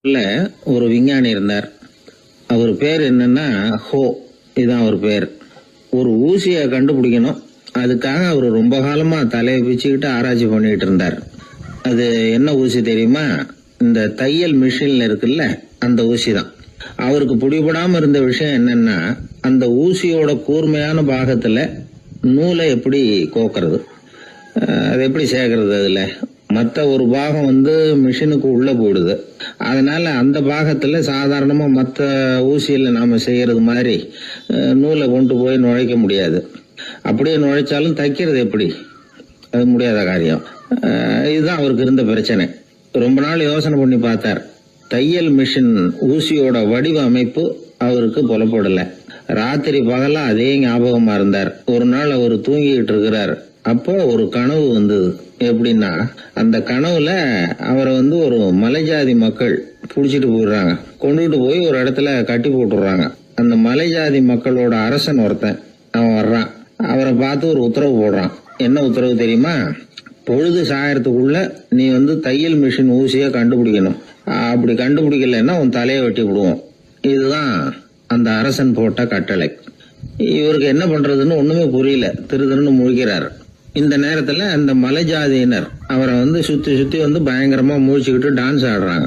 இல்ல ஒரு விஞ்ஞானி இருந்தார். அவர் பேர் என்னன்னா ஹோ, இதுதான் அவர் பேர். ஒரு ஊசியை கண்டுபிடிக்கணும், அதுக்காக அவர் ரொம்ப காலமா தலையை பிச்சுக்கிட்டு ஆராய்ச்சி பண்ணிட்டு இருந்தார். அது என்ன ஊசி தெரியுமா? இந்த தையல் மிஷின்ல இருக்குல்ல, அந்த ஊசி தான். அவருக்கு பிடிபடாம இருந்த விஷயம் என்னன்னா, அந்த ஊசியோட கூர்மையான பாகத்துல நூலை எப்படி கோக்கிறது, அது எப்படி சேர்க்கறது. அதுல மற்ற ஒரு பாகம் மிஷினுக்கு உள்ள போயிடுது. அதனால அந்த பாகத்துல சாதாரணமா மற்ற ஊசியில நாம செய்யறது மாதிரி நூலை கொண்டு போய் நுழைக்க முடியாது. அப்படியே நுழைச்சாலும் தைக்கிறது எப்படி, அது முடியாத காரியம். இதுதான் அவருக்கு இருந்த பிரச்சனை. ரொம்ப நாள் யோசனை பண்ணி பார்த்தார். தையல் மிஷின் ஊசியோட வடிவ அமைப்பு அவருக்கு புலப்படல. ராத்திரி பகலா அதே ஞாபகமா இருந்தார். ஒரு நாள் அவர் தூங்கிட்டு இருக்கிறார். அப்போ ஒரு கனவு வந்தது. எப்படின்னா, அந்த கனவுல அவரை ஒரு மலைஜாதி மக்கள் புடிச்சிட்டு போயிடுறாங்க. கொண்டுகிட்டு போய் ஒரு இடத்துல கட்டி போட்டுடுறாங்க. அந்த மலைஜாதி மக்களோட அரசன் ஒருத்தன் அவன் வர்றான். அவரை பார்த்து ஒரு உத்தரவு போடுறான். என்ன உத்தரவு தெரியுமா? பொழுது சாயறதுக்குள்ள நீ தையல் மிஷின் ஊசிய கண்டுபிடிக்கணும். அப்படி கண்டுபிடிக்கலன்னா உன் தலையை வெட்டி விடுவோம். இதுதான் அந்த அரசன் போட்ட கட்டளை. இவருக்கு என்ன பண்றதுன்னு ஒண்ணுமே புரியல. திருன்னு முழிக்கிறாரு. இந்த நேரத்துல அந்த மலை ஜாதியினர் அவரை சுத்தி சுத்தி பயங்கரமா முழிச்சுக்கிட்டு டான்ஸ் ஆடுறாங்க.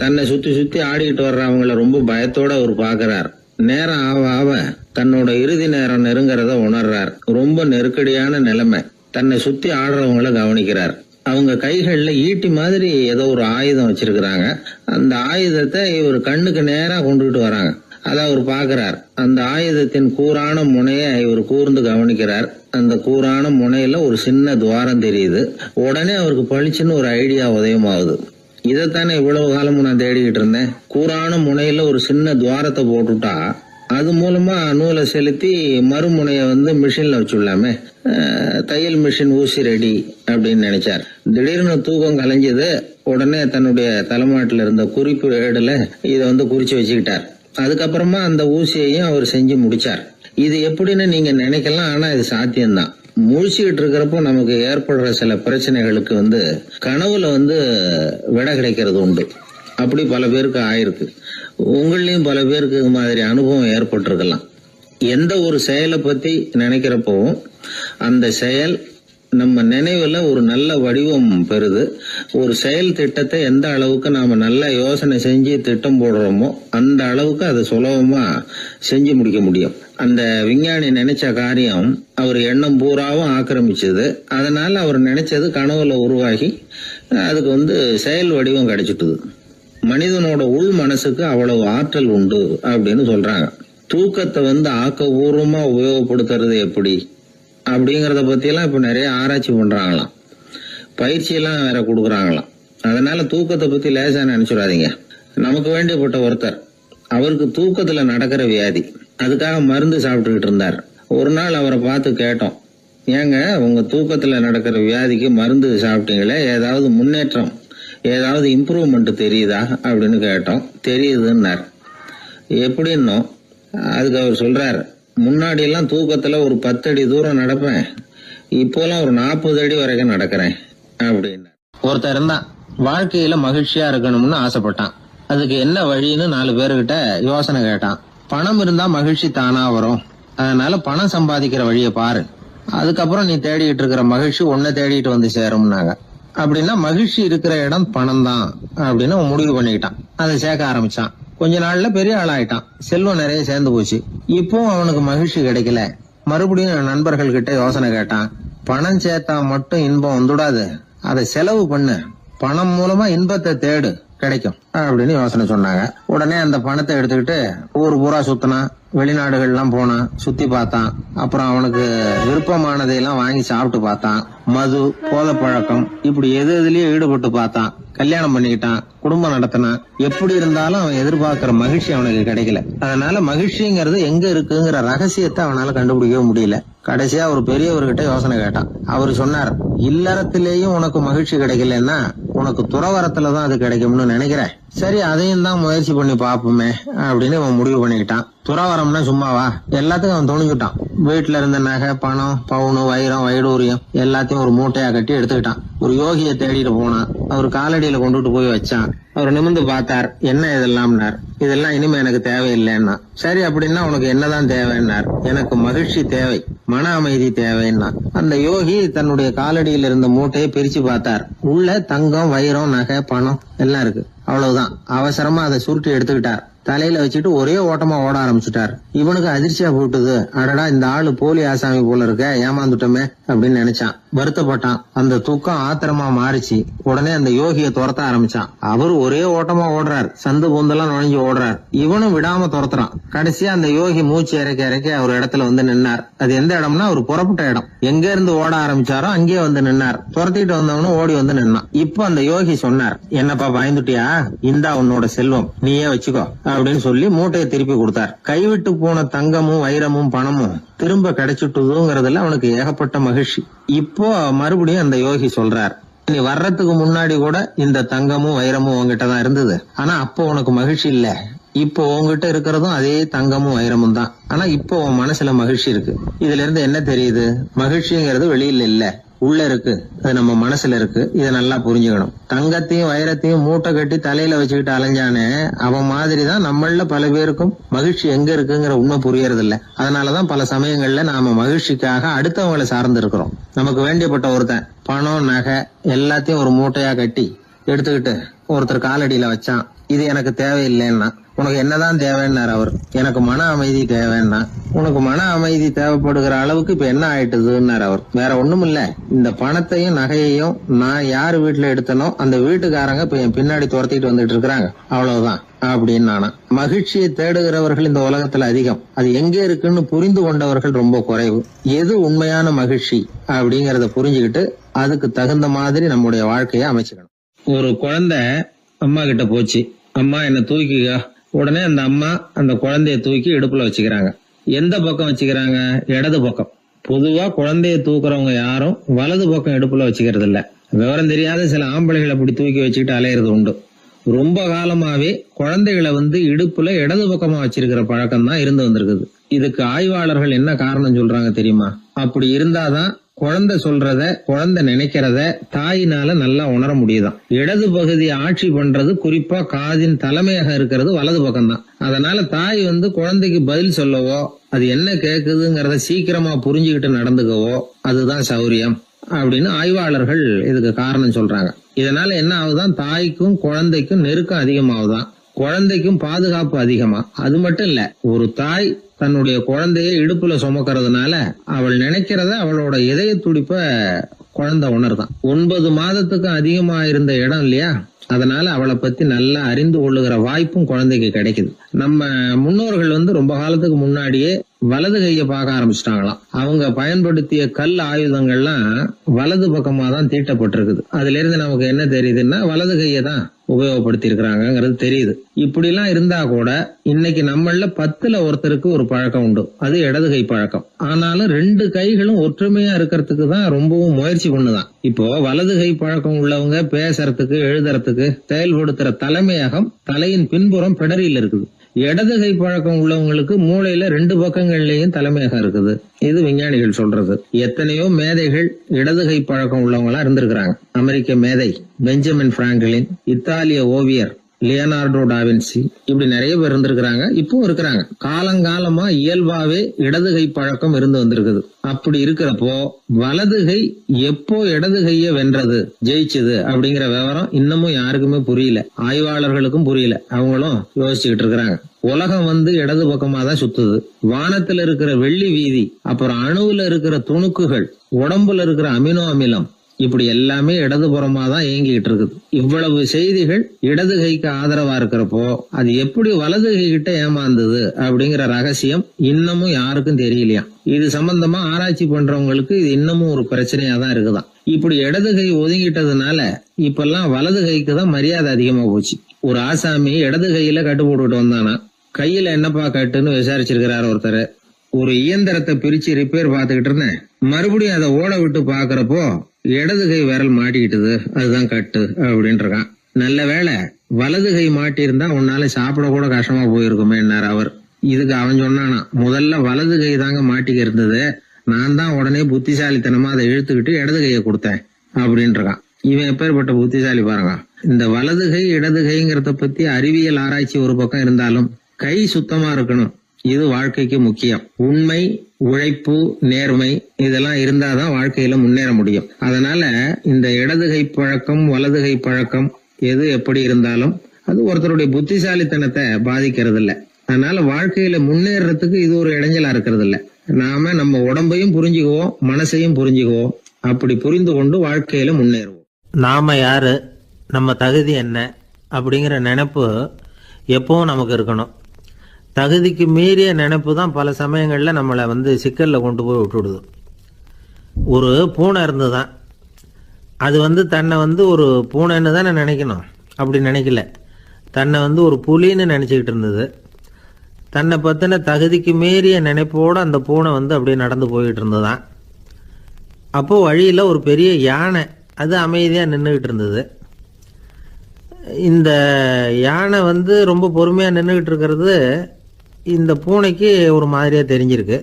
தன்னை சுத்தி சுத்தி ஆடிக்கிட்டு வர்றவங்கள ரொம்ப பயத்தோட அவர் பாக்குறார். நேரம் ஆவ ஆவ தன்னோட இறுதி நேரம் நெருங்கிறத உணர்றார். ரொம்ப நெருக்கடியான நிலைமை. தன்னை சுத்தி ஆடுறவங்கள கவனிக்கிறார். அவங்க கைகள்ல ஈட்டி மாதிரி ஏதோ ஒரு ஆயுதம் வச்சிருக்கிறாங்க. அந்த ஆயுதத்தை இவர் கண்ணுக்கு நேரா கொண்டுகிட்டு வராங்க. அதை அவர் பாக்குறார். அந்த ஆயுதத்தின் கூரான முனைய இவர் கூர்ந்து கவனிக்கிறார். அந்த கூரான முனையில ஒரு சின்ன துவாரம் தெரியுது. உடனே அவருக்கு பளிச்சுன்னு ஒரு ஐடியா உதயமாகுது. இதைத்தானே இவ்வளவு காலமும் நான் தேடிக்கிட்டு இருந்தேன். கூரான முனையில ஒரு சின்ன துவாரத்தை போட்டுட்டா அது மூலமா நூலை செலுத்தி மறுமுனைய மிஷின்ல வச்சுடலாமே. தையல் மிஷின் ஊசி ரெடி அப்படின்னு நினைச்சார். திடீர்னு தூக்கம் கலைஞ்சது. உடனே தன்னுடைய தலைமாட்டில் இருந்த குறிப்பு ஏடுல இதை குறிச்சு வச்சுக்கிட்டார். அதுக்கப்புறமா அந்த ஊசியையும் அவர் செஞ்சு முடிச்சார். இது எப்படின்னு நீங்க நினைக்கலாம், ஆனா இது சாத்தியம்தான். முழிச்சுக்கிட்டு இருக்கிறப்போ நமக்கு ஏற்படுற சில பிரச்சனைகளுக்கு கனவுல விடை கிடைக்கிறது உண்டு. அப்படி பல பேருக்கு ஆயிருக்கு. உங்களையும் பல பேருக்கு இது மாதிரி அனுபவம் ஏற்பட்டிருக்கலாம். எந்த ஒரு செயலை பத்தி நினைக்கிறப்போ அந்த செயல் நம்ம நினைவுல ஒரு நல்ல வடிவம் பெறுது. ஒரு செயல் திட்டத்தை எந்த அளவுக்கு நாம நல்ல யோசனை செஞ்சு திட்டம் போடுறோமோ அந்த அளவுக்கு அதை சுலபமா செஞ்சு முடிக்க முடியும். அந்த விஞ்ஞானி நினைச்ச காரியம் அவர் எண்ணம் பூராவும் ஆக்கிரமிச்சது. அதனால அவர் நினைச்சது கனவுல உருவாகி அதுக்கு செயல் வடிவம் கிடைச்சிட்டுது. மனிதனோட உள் மனசுக்கு அவ்வளவு ஆற்றல் உண்டு அப்படின்னு சொல்றாங்க. தூக்கத்தை ஆக்கபூர்வமா உபயோகப்படுத்துறது எப்படி அப்படிங்கறத பத்தி எல்லாம் இப்ப நிறைய ஆராய்ச்சி பண்றாங்களாம். பயிற்சி எல்லாம் வேற கொடுக்கறாங்களாம். அதனால தூக்கத்தை பத்தி லேசா நினைச்சுடாதீங்க. நமக்கு வேண்டியப்பட்ட ஒருத்தர், அவருக்கு தூக்கத்துல நடக்கிற வியாதி, அதுக்காக மருந்து சாப்பிட்டுக்கிட்டு இருந்தார். ஒரு நாள் அவரை பார்த்து கேட்டோம், ஏங்க உங்க தூக்கத்துல நடக்கிற வியாதிக்கு மருந்து சாப்பிட்டீங்களே, ஏதாவது முன்னேற்றம், ஏதாவது இம்ப்ரூவ்மெண்ட் தெரியுதா அப்படின்னு கேட்டோம். தெரியுதுன்னார். எப்படின்னோ அதுக்கு அவர் சொல்றாரு, முன்னாடி எல்லாம் தூக்கத்துல ஒரு 10 அடி தூரம் நடப்பேன், இப்போலாம் ஒரு 40 அடி வரைக்கும் நடக்கிறேன் அப்படின்னு. ஒருத்தர் இருந்தான், வாழ்க்கையில மகிழ்ச்சியா இருக்கணும்னு ஆசைப்பட்டான். அதுக்கு என்ன வழின்னு 4 பேருகிட்ட யோசனை கேட்டான். பணம் இருந்தா மகிழ்ச்சி தானா வரும், அதனால பணம் சம்பாதிக்கிற வழியை பாரு, அதுக்கப்புறம் நீ தேடிட்டு இருக்கிற மகிழ்ச்சி உன்னை தேடிட்டு சேரும்னாங்க. அப்படின்னா மகிழ்ச்சி இருக்கிற இடம் பணம் தான் அப்படின்னு அவன் முடிவு பண்ணிக்கிட்டான். அதை சேர்க்க ஆரம்பிச்சான். கொஞ்ச நாள்ல பெரிய ஆளாயிட்டான். செல்வம் நிறைய சேர்ந்து போச்சு. இப்போ அவனுக்கு மகிழ்ச்சி கிடைக்கல. மறுபடியும் நண்பர்கள் கிட்ட யோசனை கேட்டான். பணம் சேர்த்தா மட்டும் இன்பம் வந்துடாது, அதை செலவு பண்ணு, பணம் மூலமா இன்பத்தை தேடு, கிடைக்கும் அப்படின்னு யோசனை சொன்னாங்க. உடனே அந்த பணத்தை எடுத்துக்கிட்டு ஊர் பூரா சுத்தினான். வெளிநாடுகள் எல்லாம் போனான், சுத்தி பார்த்தான். அப்புறம் அவனுக்கு விருப்பமானதையெல்லாம் வாங்கி சாப்பிட்டு பார்த்தான். மது, போதை பழக்கம், இப்படி எதுலயும் ஈடுபட்டு பார்த்தான். கல்யாணம் பண்ணிக்கிட்டான், குடும்பம் நடத்தினான். எப்படி இருந்தாலும் அவன் எதிர்பார்க்கிற மகிழ்ச்சி அவனுக்கு கிடைக்கல. அதனால மகிழ்ச்சிங்கிறது எங்க இருக்குங்கிற ரகசியத்தை அவனால கண்டுபிடிக்கவே முடியல. கடைசியா ஒரு பெரியவர்கிட்ட யோசனை கேட்டான். அவரு சொன்னார், இல்லறத்திலேயும் உனக்கு மகிழ்ச்சி கிடைக்கலன்னா உனக்கு துறவரத்துலதான் அது கிடைக்கும்னு நினைக்கிறேன். சரி, அதையும் தான் முயற்சி பண்ணி பாப்போமே அப்படின்னு அவன் முடிவு பண்ணிக்கிட்டான். துறவரம்னா சும்மாவா? எல்லாத்துக்கும் அவன் துணிஞ்சுட்டான். வீட்டுல இருந்த நகை, பணம், பவுனு, வைரம், வைடூரியம் எல்லாத்தையும் ஒரு மூட்டையா கட்டி எடுத்துக்கிட்டான். ஒரு யோகியை தேடிட்டு போனான். அவர் காலடியில கொண்டுட்டு போய் வச்சான். அவர் நிமிர்ந்து பார்த்தார். என்ன இதெல்லாம்னார். இதெல்லாம் இனிமே எனக்கு தேவையில்லைன்னா. சரி, அப்படின்னா உனக்கு என்னதான் தேவைன்னார். எனக்கு மகிழ்ச்சி தேவை, மன அமைதி தேவைன்னா. அந்த யோகி தன்னுடைய காலடியில் இருந்த மூட்டையை பிரிச்சு பார்த்தார். உள்ள தங்கம், வைரம், நகை, பணம் எல்லாம் இருக்கு. அவ்வளவுதான். அவசரமா அதை சுருட்டி எடுத்துக்கிட்டார். தலையில வச்சுட்டு ஒரே ஓட்டமா ஓட ஆரம்பிச்சுட்டார். இவனுக்கு அதிர்ச்சியா போட்டுது. அடடா, இந்த ஆளு போலி ஆசாமி போல இருக்க, ஏமாந்துட்டோமே அப்படின்னு நினைச்சான். வருத்தப்பட்டான். அந்த தூக்கம் ஆத்திரமா மாறிச்சு. உடனே அந்த யோகிய துரத்த ஆரம்பிச்சான். அவரு ஒரே ஓட்டமா ஓடுறார். சந்து பொந்தெல்லாம் நுழைஞ்சு ஓடுறார். இவனும் விடாம துரத்துறான். கடைசியா அந்த யோகி மூச்சு இறக்க இறக்க ஒரு இடத்துல வந்து நின்னார். அது எந்த இடம்னா அவர் புறப்பட்ட இடம். எங்க இருந்து ஓட ஆரம்பிச்சாரோ அங்கேயே வந்து நின்னார். துரத்திட்டு வந்தவனும் ஓடி வந்து நின்னான். இப்ப அந்த யோகி சொன்னார், என்னப்பா பயந்துட்டியா? இந்தா உன்னோட செல்வம், நீயே வச்சுக்கோ அப்படின்னு சொல்லி மூட்டையை திருப்பி கொடுத்தார். கைவிட்டு போன தங்கமும், வைரமும், பணமும் திரும்ப கிடைச்சிட்டுதுங்கிறதுல அவனுக்கு ஏகப்பட்ட மகிழ்ச்சி. இப்போ மறுபடியும் அந்த யோகி சொல்றார், நீ வர்றதுக்கு முன்னாடி கூட இந்த தங்கமும் வைரமும் உங்ககிட்டதான் இருந்தது. ஆனா அப்போ உனக்கு மகிழ்ச்சி இல்ல. இப்போ உங்ககிட்ட இருக்கிறதும் அதே தங்கமும் வைரமும் தான். ஆனா இப்போ உன் மனசுல மகிழ்ச்சி இருக்கு. இதுல இருந்து என்ன தெரியுது? மகிழ்ச்சிங்கிறது வெளியில இல்ல, உள்ள இருக்கு. அது நம்ம மனசுல இருக்கு. இதை நல்லா புரிஞ்சுக்கணும். தங்கத்தையும் வைரத்தையும் மூட்டை கட்டி தலையில வச்சுக்கிட்டு அலைஞ்சானே, அவன் மாதிரிதான் நம்மள பல பேருக்கும் மகிழ்ச்சி எங்க இருக்குங்கிற உண்மை புரியறது இல்ல. அதனாலதான் பல சமயங்கள்ல நாம மகிழ்ச்சிக்காக அடுத்தவங்களை சார்ந்து இருக்கிறோம். நமக்கு வேண்டியப்பட்ட ஒருத்தன் பணம், நகை எல்லாத்தையும் ஒரு மூட்டையா கட்டி எடுத்துக்கிட்டு ஒருத்தர் காலடியில வச்சான். இது எனக்கு தேவையில்லைன்னா. உனக்கு என்னதான் தேவைன்னார் அவர். எனக்கு மன அமைதி தேவைன்னா. உனக்கு மன அமைதி தேவைப்படுகிற அளவுக்கு இப்ப என்ன ஆயிட்டுதுன்னார் அவர். வேற ஒண்ணும் இல்ல, இந்த பணத்தையும் நகையையும் நான் யாரு வீட்டுல எடுத்தனோ அந்த வீட்டுக்காரங்க இப்ப என் பின்னாடி துரத்திட்டு வந்துட்டு இருக்கிறாங்க, அவ்வளவுதான் அப்படின்னு நானா. மகிழ்ச்சியை தேடுகிறவர்கள் இந்த உலகத்துல அதிகம். அது எங்க இருக்குன்னு புரிந்து கொண்டவர்கள் ரொம்ப குறைவு. எது உண்மையான மகிழ்ச்சி அப்படிங்கறத புரிஞ்சுக்கிட்டு அதுக்கு தகுந்த மாதிரி நம்முடைய வாழ்க்கையை அமைச்சுக்கணும். ஒரு குழந்தை அம்மா கிட்ட போச்சு, அம்மா என்ன தூக்கிக்கா. உடனே அந்த அம்மா அந்த குழந்தைய தூக்கி இடுப்புல வச்சுக்கிறாங்க. எந்த பக்கம் வச்சுக்கிறாங்க? இடது பக்கம். பொதுவா குழந்தைய தூக்குறவங்க யாரும் வலது பக்கம் இடுப்புல வச்சுக்கிறது இல்ல. விவரம் தெரியாத சில ஆம்பளைகளை அப்படி தூக்கி வச்சுக்கிட்டு அலையிறது உண்டு. ரொம்ப காலமாவே குழந்தைகளை இடுப்புல இடது பக்கமா வச்சிருக்கிற பழக்கம் தான் இருந்து வந்திருக்குது. இதுக்கு ஆய்வாளர்கள் என்ன காரணம் சொல்றாங்க தெரியுமா? அப்படி இருந்தாதான் குழந்தை சொல்றத, குழந்தை நினைக்கிறத தாயினால நல்லா உணர முடியுதாம். இடது பகுதி ஆட்சி பண்றது, குறிப்பா காதின் தலைமையாக இருக்கிறது வலது பக்கம் தான். அதனால தாய் குழந்தைக்கு பதில் சொல்லவோ, அது என்ன கேக்குதுங்கிறத சீக்கிரமா புரிஞ்சுக்கிட்டு நடந்துக்கவோ அதுதான் சௌரியம் அப்படின்னு ஆய்வாளர்கள் இதுக்கு காரணம் சொல்றாங்க. இதனால என்ன ஆகுதான்? தாய்க்கும் குழந்தைக்கும் நெருக்கம் அதிகமாகுதான், குழந்தைக்கும் பாதுகாப்பு அதிகமா. அது மட்டும் இல்ல, ஒரு தாய் தன்னுடைய குழந்தைய இடுப்புல சுமக்கிறதுனால அவள் நினைக்கிறத, அவளோட இதய துடிப்ப குழந்தை உணர்தான். 9 மாதத்துக்கு அதிகமா இருந்த இடம் இல்லையா, அதனால அவளை பத்தி நல்லா அறிந்து கொள்ளுகிற வாய்ப்பும் குழந்தைக்கு கிடைக்குது. நம்ம முன்னோர்கள் ரொம்ப காலத்துக்கு முன்னாடியே வலது கைய பார்க்க ஆரம்பிச்சிட்டாங்களாம். அவங்க பயன்படுத்திய கல் ஆயுதங்கள்லாம் வலது பக்கமா தான் தீட்டப்பட்டிருக்குது. அதுல இருந்து நமக்கு என்ன தெரியுதுன்னா, வலது கையை தான் உபயோகப்படுத்தி இருக்கிறாங்கிறது தெரியுது. இப்படி எல்லாம் இருந்தா கூட இன்னைக்கு நம்மள 10ல் ஒருத்தருக்கு ஒரு பழக்கம் உண்டு, அது இடது கை பழக்கம். ஆனாலும் 2 கைகளும் ஒற்றுமையா இருக்கிறதுக்கு தான் ரொம்பவும் முயற்சி பண்ணுதான். இப்போ வலது கை பழக்கம் உள்ளவங்க பேசுறதுக்கு, எழுதுறதுக்கு, செயல்படுத்துற தலைமையகம் தலையின் பின்புறம் பிடரியில் இருக்குது. இடது கை பழக்கம் உள்ளவங்களுக்கு மூளையில 2 பக்கங்கள்லயும் தலைமையகம் இருக்குது. இது விஞ்ஞானிகள் சொல்றது. எத்தனையோ மேதைகள் இடது கை பழக்கம் உள்ளவங்களா இருந்திருக்கிறாங்க. அமெரிக்க மேதை பெஞ்சமின் பிராங்கிலின், இத்தாலிய ஓவியர் லியோனார்டோ டாவின்சி, இப்படி நிறைய பேர் இருந்திருக்கிறாங்க, இப்பவும் இருக்கிறாங்க. காலங்காலமா இயல்பாவே இடது கை பழக்கம் இருந்து வந்திருக்குது. அப்படி இருக்கிறப்போ வலது கை எப்போ இடது கைய வென்றது, ஜெயிச்சது அப்படிங்கிற விவரம் இன்னமும் யாருக்குமே புரியல. ஆய்வாளர்களுக்கும் புரியல. அவங்களும் யோசிச்சுக்கிட்டு இருக்கிறாங்க. உலகம் இடது பக்கமா தான் சுத்துது. வானத்துல இருக்கிற வெள்ளி வீதி, அப்புறம் அணுவுல இருக்கிற துணுக்குகள், உடம்புல இருக்கிற அமினோ அமிலம், இப்படி எல்லாமே இடதுபுறமா தான் இயங்கிட்டு இருக்குது. இவ்வளவு செய்திகள் இடது கைக்கு ஆதரவா இருக்கிறப்போ அது எப்படி வலது கை கிட்ட ஏமாந்தது அப்படிங்கிற ரகசியம் இன்னமும் யாருக்கும் தெரியலையா. இது சம்பந்தமா ஆராய்ச்சி பண்றவங்களுக்கு இது இன்னமும் ஒரு பிரச்சனையா தான் இருக்குதான். இப்படி இடது கை ஒதுங்கிட்டதுனால இப்பெல்லாம் வலது கைக்கு தான் மரியாதை அதிகமா போச்சு. ஒரு ஆசாமி இடது கையில கட்டு போட்டுட்டு வந்தானா, கையில என்னப்பா கட்டுன்னு விசாரிச்சிருக்கிறாரு ஒருத்தர். ஒரு இயந்திரத்தை பிரிச்சு ரிப்பேர் பாத்துக்கிட்டு இருந்தேன், மறுபடியும் அதை ஓட விட்டு பாக்குறப்போ இடது கை விரல் மாட்டிக்கிட்டது, அதுதான் கட்டு அப்படின்னு இருக்கான். நல்ல வேளை வலது கை மாட்டி இருந்தா உன்னால சாப்பிட கூட கஷ்டமா போயிருக்குமே என்னார் அவர். இதுக்கு அவன் சொன்னானா, முதல்ல வலது கை தாங்க மாட்டிக்க இருந்தது, நான் தான் உடனே புத்திசாலித்தனமா அதை இழுத்துக்கிட்டு இடது கையை கொடுத்தேன் அப்படின்னு இருக்கான். இவன் எப்பேற்பட்ட புத்திசாலி பாருங்க. இந்த வலதுகை இடதுகைங்கிறத பத்தி அறிவியல் ஆராய்ச்சி ஒரு பக்கம் இருந்தாலும் கை சுத்தமா இருக்கணும். இது வாழ்க்கைக்கு முக்கியம். உண்மை, உழைப்பு, நேர்மை இதெல்லாம் இருந்தாதான் வாழ்க்கையில முன்னேற முடியும். அதனால இந்த இடதுகை பழக்கம் வலதுகை பழக்கம் எது எப்படி இருந்தாலும் அது ஒருத்தருடைய புத்திசாலித்தனத்தை பாதிக்கிறது இல்ல. அதனால வாழ்க்கையில முன்னேறதுக்கு இது ஒரு இடைஞ்சலா இருக்கிறது இல்ல. நாம நம்ம உடம்பையும் புரிஞ்சுக்குவோம், மனசையும் புரிஞ்சுக்குவோம். அப்படி புரிந்து கொண்டு வாழ்க்கையில முன்னேறுவோம். நாம யாரு, நம்ம தகுதி என்ன அப்படிங்கிற நினைப்பு எப்பவும் நமக்கு இருக்கணும். தகுதிக்கு மீறிய நினைப்பு தான் பல சமயங்களில் நம்மளை சிக்கலில் கொண்டு போய் விட்டுடுது. ஒரு பூனை இருந்துதான், அது தன்னை ஒரு பூனைன்னு தானே நினைக்கணும். அப்படி நினைக்கல, தன்னை ஒரு புலின்னு நினச்சிக்கிட்டு இருந்தது. தன்னை பற்றின தகுதிக்கு மீறிய நினைப்போடு அந்த பூனை அப்படியே நடந்து போய்கிட்டு இருந்ததுதான். அப்போது வழியில் ஒரு பெரிய யானை அது அமைதியாக நின்றுக்கிட்டு இருந்தது. இந்த யானை ரொம்ப பொறுமையாக நின்றுக்கிட்டு இருக்கிறது இந்த பூனைக்கு ஒரு மாதிரியாக தெரிஞ்சிருக்கு.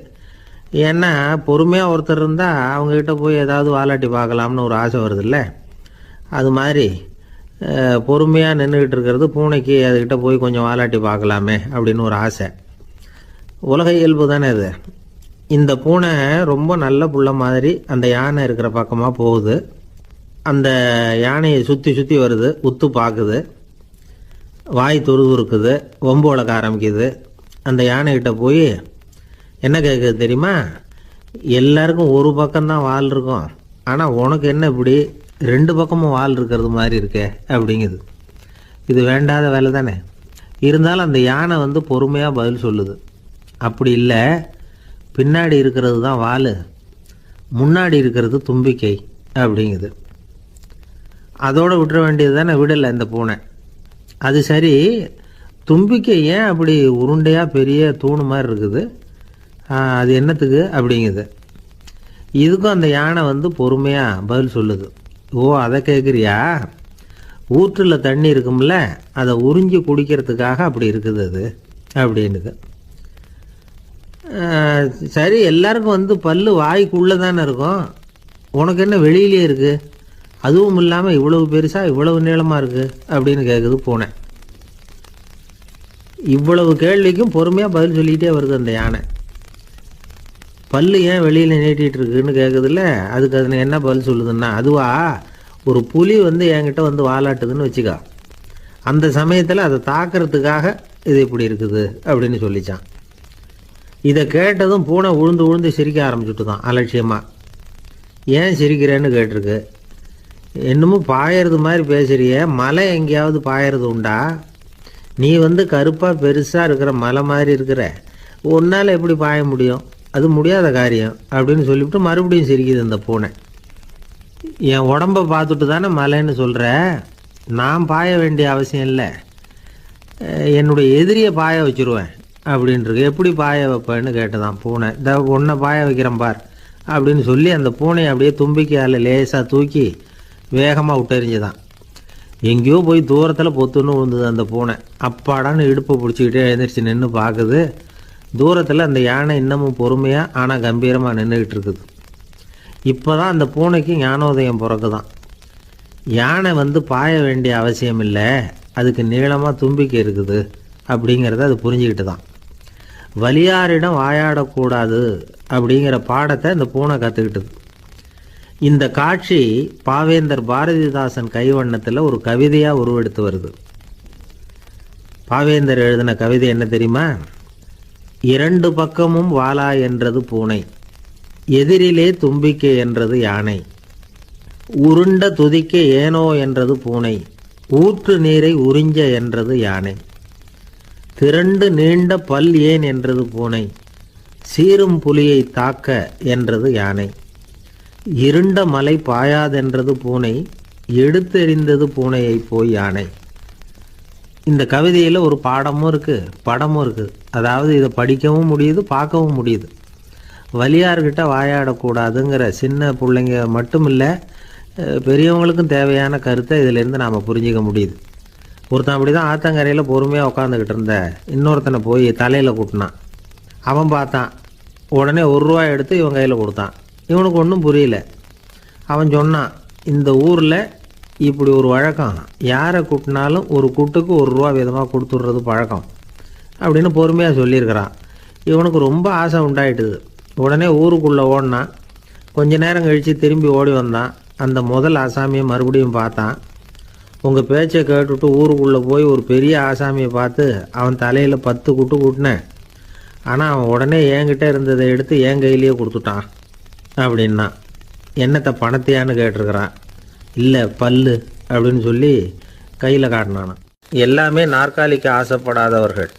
ஏன்னா பொறுமையாக ஒருத்தர் இருந்தால் அவங்கக்கிட்ட போய் ஏதாவது வாலாட்டி பார்க்கலாம்னு ஒரு ஆசை வருது இல்லை. அது மாதிரி பொறுமையாக நின்றுக்கிட்டு இருக்கிறது பூனைக்கு அதுக்கிட்ட போய் கொஞ்சம் வாலாட்டி பார்க்கலாமே அப்படின்னு ஒரு ஆசை. உலக இயல்பு தானே அது. இந்த பூனை ரொம்ப நல்ல புள்ள மாதிரி அந்த யானை இருக்கிற பக்கமாக போகுது. அந்த யானையை சுற்றி சுற்றி வருது, உத்து பார்க்குது, வாய் துருதுருக்குது, வம்பு வளர்க்க ஆரம்பிக்குது. அந்த யானைகிட்ட போய் என்ன கேட்குது தெரியுமா? எல்லாருக்கும் ஒரு பக்கம்தான் வால் இருக்கும், ஆனால் உனக்கு என்ன இப்படி 2 பக்கமும் வால் இருக்கிறது மாதிரி இருக்கே அப்படிங்குது. இது வேண்டாத வேலை தானே. இருந்தாலும் அந்த யானை பொறுமையாக பதில் சொல்லுது. அப்படி இல்லை, பின்னாடி இருக்கிறது தான் வால், முன்னாடி இருக்கிறது தும்பிக்கை அப்படிங்குது. அதோடு விட்டுற வேண்டியது தானே, விடலை இந்த பூனை. அது சரி, தும்பிக்கை ஏன் அப்படி உருண்டையாக பெரிய தூணு மாதிரி இருக்குது, அது என்னத்துக்கு அப்படிங்குது. இதுக்கும் அந்த யானை பொறுமையாக பதில் சொல்லுது. ஓ, அதை கேட்குறியா? ஊற்றில் தண்ணி இருக்கும்ல, அதை உறிஞ்சி குடிக்கிறதுக்காக அப்படி இருக்குது அது அப்படின்னுது. சரி, எல்லாருக்கும் பல்லு வாய்க்குள்ளே தானே இருக்கும், உனக்கு என்ன வெளியிலே இருக்குது, அதுவும் இல்லாமல் இவ்வளவு பெருசாக இவ்வளவு நீளமாக இருக்குது அப்படின்னு கேட்குது பூனை. இவ்வளவு கேள்விக்கும் பொறுமையாக பதில் சொல்லிகிட்டே வருது அந்த யானை. பல்லு ஏன் வெளியில் நீட்டிகிட்டு இருக்குன்னு கேட்குதுல்ல, அதுக்கு அது என்ன பதில் சொல்லுதுன்னா, அதுவா ஒரு புலி என்கிட்ட வாலாட்டுதுன்னு வச்சுக்கா, அந்த சமயத்தில் அதை தாக்கிறதுக்காக இது இப்படி இருக்குது அப்படின்னு சொல்லிச்சான். இதை கேட்டதும் பூனை உழுந்து உழுந்து சிரிக்க ஆரம்பிச்சுட்டு தான் அலட்சியமாக. ஏன் சிரிக்கிறேன்னு கேட்டிருக்கு. என்னமோ பாயறது மாதிரி பேசுறிய, மலை எங்கேயாவது பாயறது உண்டா? நீ கருப்பாக பெருசாக இருக்கிற மலை மாதிரி இருக்கிற, உன்னால் எப்படி பாய முடியும், அது முடியாத காரியம் அப்படின்னு சொல்லிவிட்டு மறுபடியும் சிரிக்குது இந்த பூனை. என் உடம்பை பார்த்துட்டு தானே மலைன்னு சொல்கிற, நான் பாய வேண்டிய அவசியம் இல்லை, என்னுடைய எதிரியை பாய வச்சுருவேன் அப்படின்ட்டு. எப்படி பாய வைப்பேன்னு கேட்டதான் பூனை. இந்த உன்னை பாய வைக்கிறேன் பார் அப்படின்னு சொல்லி அந்த பூனையை அப்படியே தும்பிக்கையால் லேசாக தூக்கி வேகமாக விட்டெறிஞ்சுதான். எங்கேயோ போய் தூரத்தில் பொத்துன்னு விழுந்தது அந்த பூனை. அப்பாடான்னு இடுப்பை பிடிச்சிக்கிட்டே எழுந்திரிச்சு நின்று பார்க்குது. தூரத்தில் அந்த யானை இன்னமும் பொறுமையாக ஆனால் கம்பீரமாக நின்றுக்கிட்டு இருக்குது. இப்போ தான் அந்த பூனைக்கு ஞானோதயம் பிறக்குதான். யானை பாய வேண்டிய அவசியம் இல்லை, அதுக்கு நீளமாக தும்பிக்கை இருக்குது அப்படிங்கிறத அது புரிஞ்சுக்கிட்டு தான். வலியாரிடம் வாயாடக்கூடாது அப்படிங்கிற பாடத்தை இந்த பூனை கற்றுக்கிட்டுது. இந்த காட்சி பாவேந்தர் பாரதிதாசன் கைவண்ணத்தில் ஒரு கவிதையாக உருவெடுத்து வருது. பாவேந்தர் எழுதின கவிதை என்ன தெரியுமா? 2 பக்கமும் வாலா என்றது பூனை, எதிரிலே தும்பிக்கை என்றது யானை, உருண்ட துதிக்க ஏனோ என்றது பூனை, ஊற்று நீரை உறிஞ்ச என்றது யானை, திரண்டு நீண்ட பல் ஏன் என்றது பூனை, சீரும் புலியை தாக்க என்றது யானை, இருண்ட மலை பாயாதென்றது பூனை, எடுத்தெறிந்தது பூனையை போய் யானை. இந்த கவிதையில் ஒரு பாடமும் இருக்குது, படமும் இருக்குது. அதாவது இதை படிக்கவும் முடியுது, பார்க்கவும் முடியுது. வலியார்கிட்ட வாயாடக்கூடாதுங்கிற சின்ன பிள்ளைங்க மட்டும் இல்லை, பெரியவங்களுக்கும் தேவையான கருத்தை இதிலேருந்து நாம் புரிஞ்சிக்க முடியுது. ஒருத்தன் அப்படி தான் ஆத்தங்கரையில் பொறுமையாக உட்காந்துக்கிட்டு இருந்த இன்னொருத்தனை போய் தலையில் கூட்டினான். அவன் பார்த்தான், உடனே 1 ரூபாய் எடுத்து இவன் கையில் கொடுத்தான். இவனுக்கு ஒன்றும் புரியல. அவன் சொன்னான், இந்த ஊரில் இப்படி ஒரு வழக்கம், யாரை கூட்டினாலும் ஒரு கூட்டுக்கு ₹1 விதமாக கொடுத்துட்றது பழக்கம் அப்படின்னு பொறுமையாக சொல்லியிருக்கிறான். இவனுக்கு ரொம்ப ஆசை உண்டாயிட்டுது. உடனே ஊருக்குள்ளே ஓடினான். கொஞ்ச நேரம் கழித்து திரும்பி ஓடி வந்தான். அந்த முதல் ஆசாமியை மறுபடியும் பார்த்தான். உங்கள் பேச்சை கேட்டுவிட்டு ஊருக்குள்ளே போய் ஒரு பெரிய ஆசாமியை பார்த்து அவன் தலையில் 10 குட்டு கூட்டினேன். ஆனால் அவன் உடனே என்கிட்ட இருந்ததை எடுத்து என் கையிலேயே கொடுத்துட்டான் அப்படின்னா. என்னத்தை பணத்தையான்னு கேட்டிருக்கிறான். இல்லை பல்லு அப்படின்னு சொல்லி கையில் காட்டினானான். எல்லாமே நாற்காலிக்கு ஆசைப்படாதவர்கள்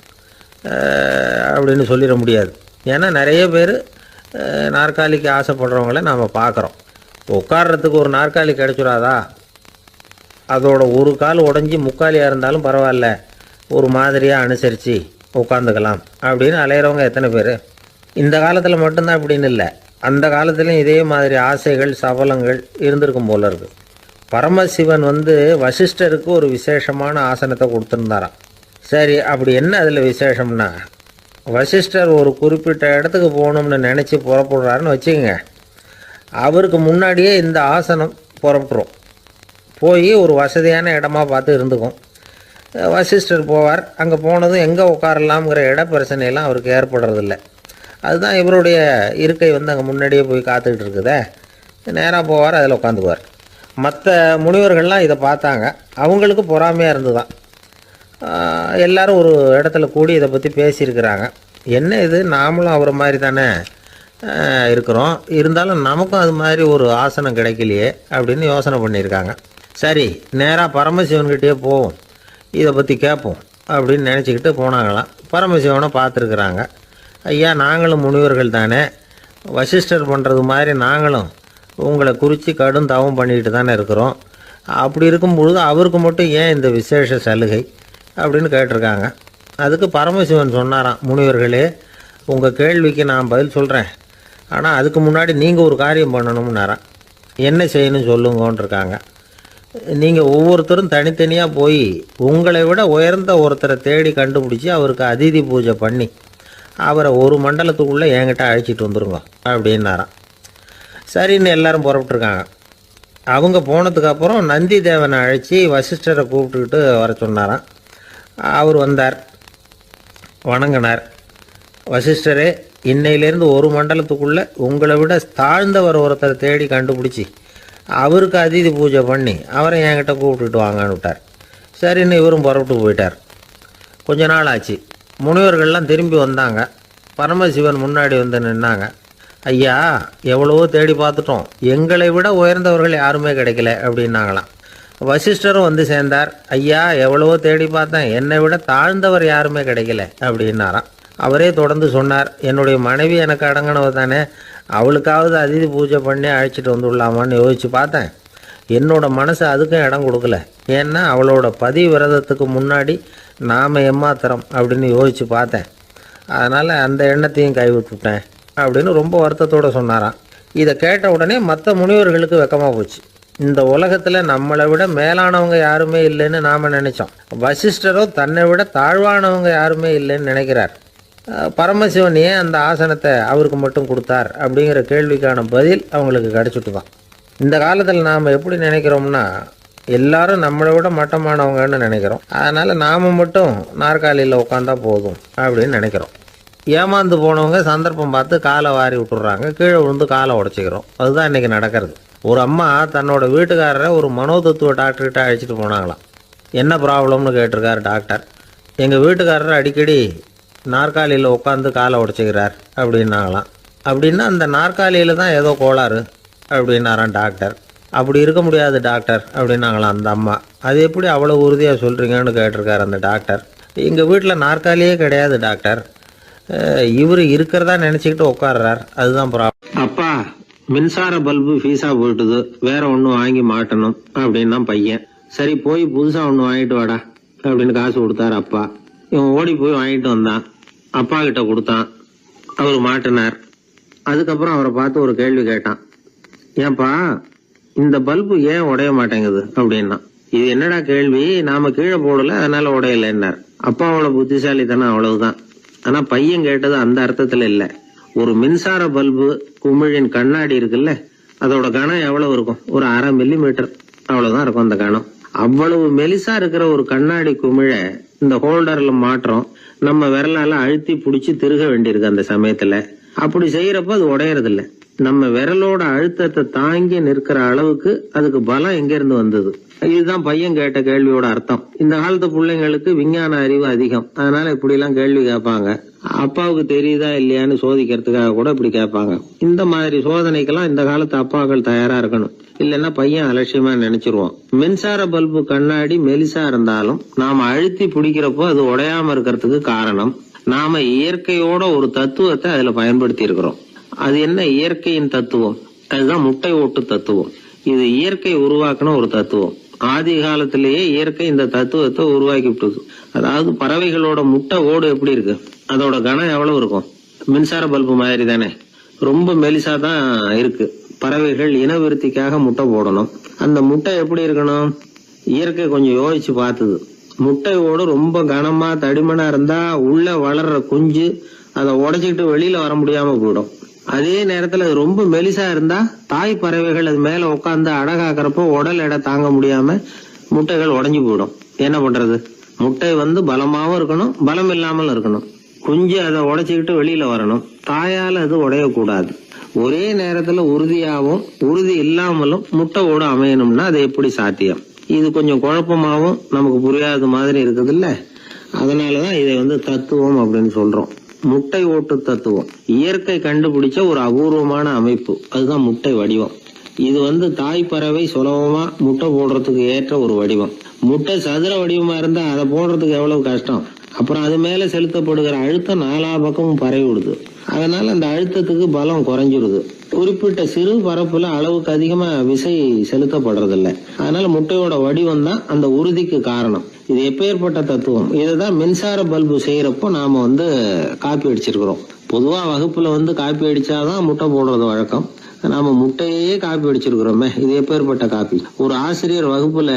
அப்படின்னு சொல்லிட முடியாது. ஏன்னா நிறைய பேர் நாற்காலிக்கு ஆசைப்படுறவங்கள நாம் பார்க்குறோம். உட்கார்றதுக்கு ஒரு நாற்காலி கிடைச்சிடாதா, அதோட ஒரு கால் உடஞ்சி முக்காலியாக இருந்தாலும் பரவாயில்ல, ஒரு மாதிரியாக அனுசரித்து உட்காந்துக்கலாம் அப்படின்னு அலையிறவங்க எத்தனை பேர். இந்த காலத்தில் மட்டும்தான் அப்படின்னு இல்லை, அந்த காலத்துலேயும் இதே மாதிரி ஆசைகள் சபலங்கள் இருந்திருக்கும் போல இருக்குது. பரமசிவன் வசிஷ்டருக்கு ஒரு விசேஷமான ஆசனத்தை கொடுத்துருந்தாராம். சரி, அப்படி என்ன அதில் விசேஷம்னா, வசிஷ்டர் ஒரு குறிப்பிட்ட இடத்துக்கு போகணும்னு நினச்சி புறப்படுறாருன்னு வச்சுக்கோங்க. அவருக்கு முன்னாடியே இந்த ஆசனம் புறப்பட்டுரும். போய் ஒரு வசதியான இடமா பார்த்து இருந்துக்கும். வசிஷ்டர் போவார். அங்கே போனதும் எங்கே உட்காரலாம்ங்கிற இட பிரச்சனையெல்லாம் அவருக்கு ஏற்படுறதில்ல. அதுதான் இவருடைய இருக்கை அங்கே முன்னாடியே போய் காத்துக்கிட்டு இருக்குதே. நேராக போவார், அதில் உட்காந்துக்குவார். மற்ற முனிவர்கள்லாம் இதை பார்த்தாங்க. அவங்களுக்கு பொறாமையாக இருந்துதான். எல்லாரும் ஒரு இடத்துல கூடி இதை பற்றி பேசியிருக்கிறாங்க. என்ன இது, நாமளும் அவரை மாதிரி தானே இருக்கிறோம், இருந்தாலும் நமக்கும் அது மாதிரி ஒரு ஆசனம் கிடைக்கலையே அப்படின்னு யோசனை பண்ணியிருக்காங்க. சரி, நேராக பரமசிவன்கிட்டே போவோம், இதை பற்றி கேட்போம் அப்படின்னு நினச்சிக்கிட்டு போனாங்களாம். பரமசிவனை பார்த்துருக்குறாங்க. ஐயா, நாங்களும் முனிவர்கள் தானே, வசிஷ்டர் பண்ணுறது மாதிரி நாங்களும் உங்களை குறித்து கடும் தவம் பண்ணிக்கிட்டு தானே இருக்கிறோம். அப்படி இருக்கும்பொழுது அவருக்கு மட்டும் ஏன் இந்த விசேஷ சலுகை அப்படின்னு கேட்டிருக்காங்க. அதுக்கு பரமசிவன் சொன்னாராம், முனிவர்களே, உங்கள் கேள்விக்கு நான் பதில் சொல்கிறேன், ஆனால் அதுக்கு முன்னாடி நீங்கள் ஒரு காரியம் பண்ணணும்னாராம். என்ன செய்யணும் சொல்லுங்கன்னு இருக்காங்க. நீங்கள் ஒவ்வொருத்தரும் தனித்தனியாக போய் உங்களை விட உயர்ந்த ஒருத்தரை தேடி கண்டுபிடிச்சி அவருக்கு அதிதி பூஜை பண்ணி அவரை ஒரு மண்டலத்துக்குள்ளே என்கிட்ட அழைச்சிட்டு வந்துருங்க அப்படின்னாராம். சரின்னு எல்லாரும் புறப்பட்டுருக்காங்க. அவங்க போனதுக்கப்புறம் நந்தி தேவனை அழைச்சி வசிஷ்டரை கூப்பிட்டுக்கிட்டு வர சொன்னாராம். அவர் வந்தார், வணங்கினார். வசிஷ்டரே, இன்னையிலேருந்து ஒரு மண்டலத்துக்குள்ளே உங்களை விட தாழ்ந்தவர் ஒருத்தரை தேடி கண்டுபிடிச்சி அவருக்கு அதிதி பூஜை பண்ணி அவரை என்கிட்ட கூப்பிட்டுட்டு வாங்கன்னு விட்டார். சரின்னு இவரும் புறப்பட்டு போயிட்டார். கொஞ்ச நாள் ஆச்சு. முனிவர்கள்லாம் திரும்பி வந்தாங்க. பரமசிவன் முன்னாடி நின்னாங்க. ஐயா, எவ்வளவோ தேடி பார்த்துட்டோம், எங்களை விட உயர்ந்தவர்கள் யாருமே கிடைக்கல அப்படின்னாங்களாம். வசிஷ்டரும் சேர்ந்தார். ஐயா, எவ்வளவோ தேடி பார்த்தேன், என்னை விட தாழ்ந்தவர் யாருமே கிடைக்கல அப்படின்னாராம். அவரே தொடர்ந்து சொன்னார், என்னுடைய மனைவி எனக்கு அடங்கினவ தானே, அவளுக்காவது அதிதி பூஜை பண்ணி அழைச்சிட்டு வந்துடலாமான்னு யோசித்து பார்த்தேன். என்னோட மனசு அதுக்கும் இடம் கொடுக்கல. ஏன்னா அவளோட பதிவிரதத்துக்கு முன்னாடி நாம் ஏமாத்திரம் அப்படின்னு யோசித்து பார்த்தேன். அதனால் அந்த எண்ணத்தையும் கைவிட்டுட்டேன் அப்படின்னு ரொம்ப வருத்தத்தோடு சொன்னாராம். இதை கேட்ட உடனே மற்ற முனிவர்களுக்கு வெக்கமாக போச்சு. இந்த உலகத்தில் நம்மளை விட மேலானவங்க யாருமே இல்லைன்னு நாம் நினச்சோம். வசிஷ்டரோ தன்னை விட தாழ்வானவங்க யாருமே இல்லைன்னு நினைக்கிறார். பரமசிவன் ஏன் அந்த ஆசனத்தை அவருக்கு மட்டும் கொடுத்தார் அப்படிங்கிற கேள்விக்கான பதில் அவங்களுக்கு கிடச்சிட்டு தான். இந்த காலத்தில் நாம் எப்படி நினைக்கிறோம்னா, எல்லாரும் நம்மளை விட மட்டமானவங்கன்னு நினைக்கிறோம். அதனால் நாம் மட்டும் நாற்காலியில் உட்காந்தா போதும் அப்படின்னு நினைக்கிறோம். ஏமாந்து போனவங்க சந்தர்ப்பம் பார்த்து காலை வாரி விட்டுறாங்க, கீழே விழுந்து காலை உடச்சிக்கிறோம். அதுதான் இன்றைக்கி நடக்கிறது. ஒரு அம்மா தன்னோட வீட்டுக்காரரை ஒரு மனோதத்துவ டாக்டர்கிட்ட அழைச்சிட்டு போனாங்களாம். என்ன ப்ராப்ளம்னு கேட்டிருக்காரு டாக்டர். எங்கள் வீட்டுக்காரர் அடிக்கடி நாற்காலியில் உட்காந்து காலை உடச்சிக்கிறார் அப்படின்னாங்களாம். அப்படின்னா அந்த நாற்காலியில் தான் ஏதோ கோளாறு அப்படின்னாரான் டாக்டர். அப்படி இருக்க முடியாது டாக்டர் அப்படின்னாங்களாம் அந்த அம்மா. அது எப்படி அவ்வளோ உறுதியாக சொல்கிறீங்கன்னு கேட்டிருக்காரு அந்த டாக்டர். எங்கள் வீட்டில் நாற்காலியே கிடையாது டாக்டர், இவர் இருக்கிறதா நினச்சிக்கிட்டு உட்கார்றார், அதுதான் ப்ராப்ளம். அப்பா, மின்சார பல்பு ஃபீஸாக போயிட்டுது, வேற ஒன்று வாங்கி மாட்டணும் அப்படின்னா பையன். சரி, போய் புதுசாக ஒன்று வாங்கிட்டு வாடா அப்படின்னு காசு கொடுத்தாரு அப்பா. இவன் ஓடி போய் வாங்கிட்டு வந்தான். அப்பா கிட்ட கொடுத்தான். அவர் மாட்டினார். அதுக்கப்புறம் அவரை பார்த்து ஒரு கேள்வி கேட்டான். ஏன்பா, இந்த பல்பு ஏன் உடைய மாட்டேங்குது அப்படின்னா. இது என்னடா கேள்வி, நாம கீழே போடல அதனால உடையலைன்னார். அப்பாவோட புத்திசாலித்தனா அவ்வளவுதான். ஆனா பையன் கேட்டது அந்த அர்த்தத்துல இல்ல. ஒரு மின்சார பல்பு குமிழின் கண்ணாடி இருக்குல்ல, அதோட கனம் எவ்வளவு இருக்கும், ஒரு 1/2 மில்லிமீட்டர். அவ்வளவுதான் இருக்கும் அந்த கணம். அவ்வளவு மெலிசா இருக்கிற ஒரு கண்ணாடி குமிழ இந்த ஹோல்டர்ல மாற்றம் நம்ம விரலால அழுத்தி புடிச்சு திருக வேண்டியிருக்கு அந்த சமயத்துல. அப்படி செய்யறப்ப அது உடையறது இல்ல. நம்ம விரலோட அழுத்தத்தை தாங்கி நிற்கிற அளவுக்கு அதுக்கு பலம் எங்க இருந்து வந்தது? இதுதான் பையன் கேட்ட கேள்வியோட அர்த்தம். இந்த காலத்து பிள்ளைங்களுக்கு விஞ்ஞான அறிவு அதிகம், அதனால இப்படி எல்லாம் கேள்வி கேட்பாங்க. அப்பாவுக்கு தெரியுதா இல்லையான்னு சோதிக்கிறதுக்காக கூட இப்படி கேட்பாங்க. இந்த மாதிரி சோதனைக்கெல்லாம் இந்த காலத்து அப்பாக்கள் தயாரா இருக்கணும். இல்லைன்னா பையன் அலட்சியமா நினைச்சிருவான். மின்சார பல்பு கண்ணாடி மெலிசா இருந்தாலும் நாம அழுத்தி பிடிக்கிறப்போ அது உடையாம இருக்கிறதுக்கு காரணம் நாம இயற்கையோட ஒரு தத்துவத்தை அதுல பயன்படுத்தி இருக்கிறோம். அது என்ன இயற்கையின் தத்துவம்? அதுதான் முட்டை ஓட்டு தத்துவம். இது இயற்கை உருவாக்கின ஒரு தத்துவம். ஆதி காலத்திலேயே இயற்கை இந்த தத்துவத்தை உருவாக்கி விட்டது. அதாவது பறவைகளோட முட்டை ஓடு எப்படி இருக்கு, அதோட கனம் எவ்வளவு இருக்கும்? மின்சார பல்பு மாதிரி தானே, ரொம்ப மெலிசா தான் இருக்கு. பறவைகள் இனவிருத்திக்காக முட்டை போடணும். அந்த முட்டை எப்படி இருக்கணும்? இயற்கை கொஞ்சம் யோசிச்சு பார்த்தது. முட்டை ஓடு ரொம்ப கனமா தடிமனா இருந்தா உள்ள வளர்ற குஞ்சு அதை உடைச்சிக்கிட்டு வெளியில வர முடியாம போயிடும். அதே நேரத்துல அது ரொம்ப மெலிசா இருந்தா தாய் பறவைகள் அது மேல உட்காந்து அடகாக்குறப்போ உடல் எடை தாங்க முடியாம முட்டைகள் உடைஞ்சு போயிடும். என்ன பண்றது? முட்டை பலமாவும் இருக்கணும், பலம் இல்லாமல் இருக்கணும். குஞ்சு அதை உடைச்சுக்கிட்டு வெளியில வரணும். தாயால அது உடையக்கூடாது. ஒரே நேரத்துல உறுதியாவும் உறுதி இல்லாமலும் முட்டை ஓடு அமையணும்னா அது எப்படி சாத்தியம்? இது கொஞ்சம் குழப்பமாவும் நமக்கு புரியாத மாதிரி இருக்குது இல்ல. அதனாலதான் இதை தத்துவம் அப்படின்னு சொல்றோம். முட்டை ஓட்டு தத்துவம் இயற்கை கண்டுபிடிச்ச ஒரு அபூர்வமான அமைப்பு. அதுதான் முட்டை வடிவம். இது தாய் பறவை சுலபமா முட்டை போடுறதுக்கு ஏற்ற ஒரு வடிவம். முட்டை சதுர வடிவமா இருந்தா அதை போடுறதுக்கு எவ்வளவு கஷ்டம். அப்புறம் அது மேல செலுத்தப்படுகிற அழுத்தம் நாலா பக்கமும் பரவி விடுது. அதனால அந்த அழுத்தத்துக்கு பலம் குறைஞ்சிருது. குறிப்பிட்ட சிறு பரப்புல அளவுக்கு அதிகமா விசை செலுத்தப்படுறது இல்ல. அதனால முட்டையோட வடிவம் தான் அந்த உறுதிக்கு காரணம். இது எப்பேற்பட்ட தத்துவம்? இதுதான் மின்சார பல்பு செய்யறப்போ நாம காப்பி அடிச்சிருக்கிறோம். பொதுவா வகுப்புல காப்பி அடிச்சாதான் முட்டை போடுறது வழக்கம். நாம முட்டையே காப்பி அடிச்சிருக்கிறோமே, இது எப்பேற்பட்ட காப்பி? ஒரு ஆசிரியர் வகுப்புல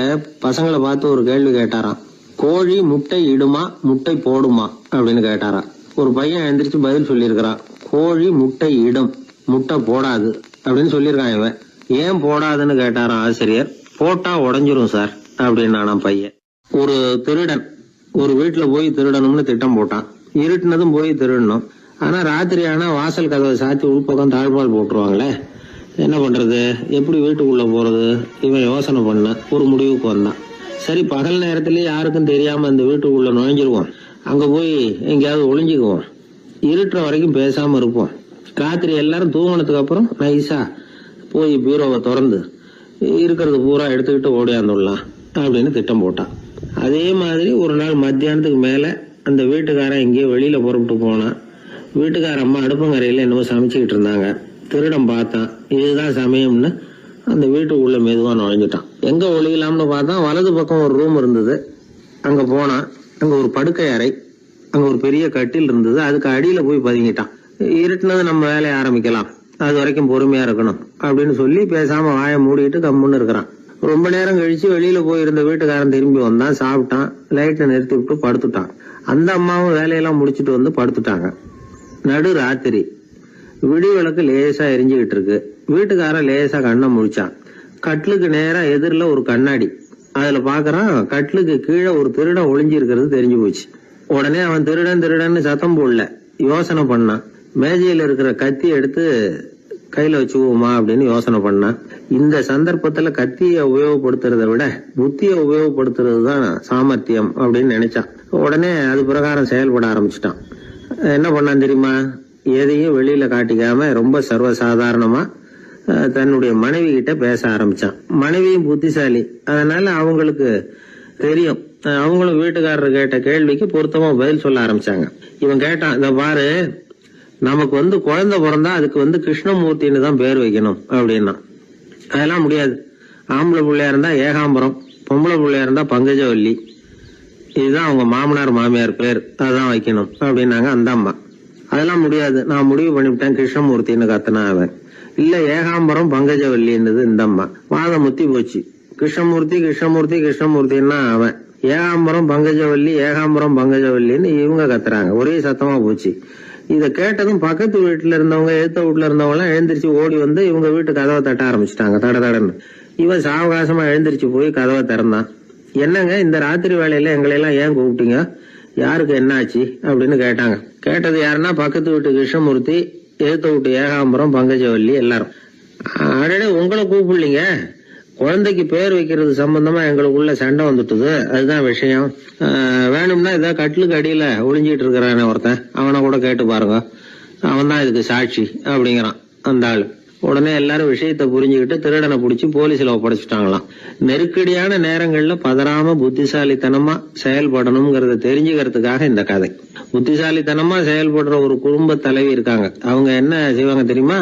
பசங்களை பார்த்து ஒரு கேள்வி கேட்டாராம். கோழி முட்டை இடுமா, முட்டை போடுமா அப்படின்னு கேட்டாராம். ஒரு பையன் எந்திரிச்சு பதில் சொல்லியிருக்கிறான். கோழி முட்டை இடும், முட்டை போடாது அப்படின்னு சொல்லியிருக்கான். இவன் ஏன் போடாதுன்னு கேட்டாராம் ஆசிரியர். போட்டா உடஞ்சிரும் சார் அப்படின்னு பையன். ஒரு திருடன் ஒரு வீட்டுல போய் திருடணும்னு திட்டம் போட்டான். இருட்டுனதும் போய் திருடணும். ஆனா ராத்திரி ஆனா வாசல் கதவை சாத்தி உள்பக்கம் தாழ்பால் போட்டுருவாங்களே, என்ன பண்றது, எப்படி வீட்டுக்குள்ள போறது? இவன் யோசனை பண்ண ஒரு முடிவுக்கு வந்தான். சரி, பகல் நேரத்திலேயே யாருக்கும் தெரியாம இந்த வீட்டுக்குள்ள நுழைஞ்சிருவோம், அங்க போய் எங்கேயாவது ஒளிஞ்சுக்குவோம், இருட்டுற வரைக்கும் பேசாம இருப்போம், ராத்திரி எல்லாரும் தூங்கினதுக்கு அப்புறம் நைஸா போய் பீரோவை திறந்து இருக்கிறது பூரா எடுத்துக்கிட்டு ஓடியாந்துடலாம் அப்படின்னு திட்டம் போட்டான். அதே மாதிரி ஒரு நாள் மத்தியானத்துக்கு மேல அந்த வீட்டுக்காரன் எங்கேயோ வெளியில புறப்பட்டு போனான். வீட்டுக்கார அம்மா அடுப்பங்கரையில என்னமோ சமைச்சுக்கிட்டு இருந்தாங்க. திருடன் பார்த்தான். இதுதான் சமயம்னு அந்த வீட்டுக்குள்ள மெதுவா நுழைஞ்சிட்டான். எங்க ஒளியலாம்னு பார்த்தா வலது பக்கம் ஒரு ரூம் இருந்தது. அங்க போனான். அங்க ஒரு படுக்கை அறை, அங்க ஒரு பெரிய கட்டில் இருந்தது. அதுக்கு அடியில போய் பதுங்கிட்டான். இருட்டுனது நம்ம வேலையை ஆரம்பிக்கலாம், அது வரைக்கும் பொறுமையா இருக்கணும் அப்படின்னு சொல்லி பேசாம வாயை மூடிட்டு கம்முன்னு இருக்கிறான். ரொம்ப நேரம் கழிச்சு வெளியில போயிருந்த வீட்டுக்காரன் திரும்பி வந்தான். சாப்பிட்டான், லைட்டை நிறுத்தி விட்டு படுத்துட்டான். அந்த அம்மாவும் வேலையெல்லாம் முடிச்சுட்டு படுத்துட்டாங்க. நடு ராத்திரி, விடி விளக்கு லேசா எரிஞ்சுக்கிட்டு இருக்கு. வீட்டுக்காரன் லேசா கண்ணை முழிச்சான். கட்லுக்கு நேரா எதிரில ஒரு கண்ணாடி. அதுல பாக்குறான், கட்லுக்கு கீழே ஒரு திருடன் ஒளிஞ்சு இருக்கிறது தெரிஞ்சு போச்சு. உடனே அவன் திருடன் திருடன்னு சத்தம் போடல, யோசனை பண்ணான். மேஜையில இருக்கிற கத்தி எடுத்து கையில வச்சுக்குவோமா அப்படின்னு யோசனை பண்ணான். இந்த சந்தர்ப்பத்துல கத்தியை உபயோகப்படுத்துறதை விட புத்தியை உபயோகப்படுத்துறது தான் சாமர்த்தியம் அப்படின்னு நினைச்சான். உடனே அது பிரகாரம் செயல்பட ஆரம்பிச்சுட்டான். என்ன பண்ணான் தெரியுமா? எதையும் வெளியில காட்டிக்காம ரொம்ப சர்வசாதாரணமா தன்னுடைய மனைவி கிட்ட பேச ஆரம்பிச்சான். மனைவியும் புத்திசாலி, அதனால அவங்களுக்கு தெரியும். அவங்களும் வீட்டுக்காரர் கேட்ட கேள்விக்கு பொருத்தமா பதில் சொல்ல ஆரம்பிச்சாங்க. இவன் கேட்டான், இத பாரு, நமக்கு குழந்தை பிறந்தா அதுக்கு கிருஷ்ணமூர்த்தின்னு தான் பேர் வைக்கணும் அப்படின்னா. அதெல்லாம் முடியாது. ஆம்பளை பிள்ளையா இருந்தா ஏகாம்பரம், பொம்பளை பிள்ளையா இருந்தா பங்கஜவல்லி, இதுதான் அவங்க மாமனார் மாமியார் பேர், அதான் வைக்கணும் அப்படின்னாங்க அந்த அம்மா. அதெல்லாம் முடியாது, நான் முடிவு பண்ணிவிட்டேன் கிருஷ்ணமூர்த்தின்னு கத்துனா அவன். இல்ல ஏகாம்பரம் பங்கஜவல்லின்றது இந்த அம்மா. வாதம் முத்தி போச்சு. கிருஷ்ணமூர்த்தி கிருஷ்ணமூர்த்தி கிருஷ்ணமூர்த்தின்னா அவன். ஏகாம்பரம் பங்கஜவல்லி ஏகாம்பரம் பங்கஜவல்லின்னு இவங்க கத்துறாங்க. ஒரே சத்தமா போச்சு. இத கேட்டதும் பக்கத்து வீட்டுல இருந்தவங்க, எழுத்த வீட்டுல இருந்தவங்க எல்லாம் எழுந்திரிச்சு ஓடி இவங்க வீட்டு கதவை தட்ட ஆரம்பிச்சுட்டாங்க. தட தடன்னு இவன் சாவகாசமா எழுந்திருச்சு போய் கதவை திறந்தான். என்னங்க இந்த ராத்திரி வேலையில எங்களை எல்லாம் ஏன் கூப்பிட்டீங்க, யாருக்கு என்னாச்சு அப்படின்னு கேட்டாங்க. கேட்டது யாருன்னா பக்கத்து வீட்டு கிருஷ்ணமூர்த்தி, எதிர்த்த வீட்டு ஏகாம்பரம், பங்கஜவல்லி எல்லாரும். அடடே உங்களை கூப்பிடலீங்க, குழந்தைக்கு பேர் வைக்கிறது சம்பந்தமா எங்களுக்குள்ள சண்டை வந்துட்டுது, அதுதான் விஷயம். வேணும்னா இதான் கட்டிலுக்கு அடியில ஒளிஞ்சிட்டு இருக்கிறானே ஒருத்தன், அவனை கூட கேட்டு பாருங்க, அவன் தான் இதுக்கு சாட்சி அப்படிங்கிறான் அந்த ஆளு. உடனே எல்லாரும் விஷயத்த புரிஞ்சுக்கிட்டு திருடனை பிடிச்சி போலீஸ்ல ஒப்படைச்சிட்டாங்களாம். நெருக்கடியான நேரங்கள்ல பதறாம புத்திசாலித்தனமா செயல்படணுங்கிறத தெரிஞ்சுக்கிறதுக்காக இந்த கதை. புத்திசாலித்தனமா செயல்படுற ஒரு குடும்ப தலைவி இருக்காங்க. அவங்க என்ன செய்வாங்க தெரியுமா,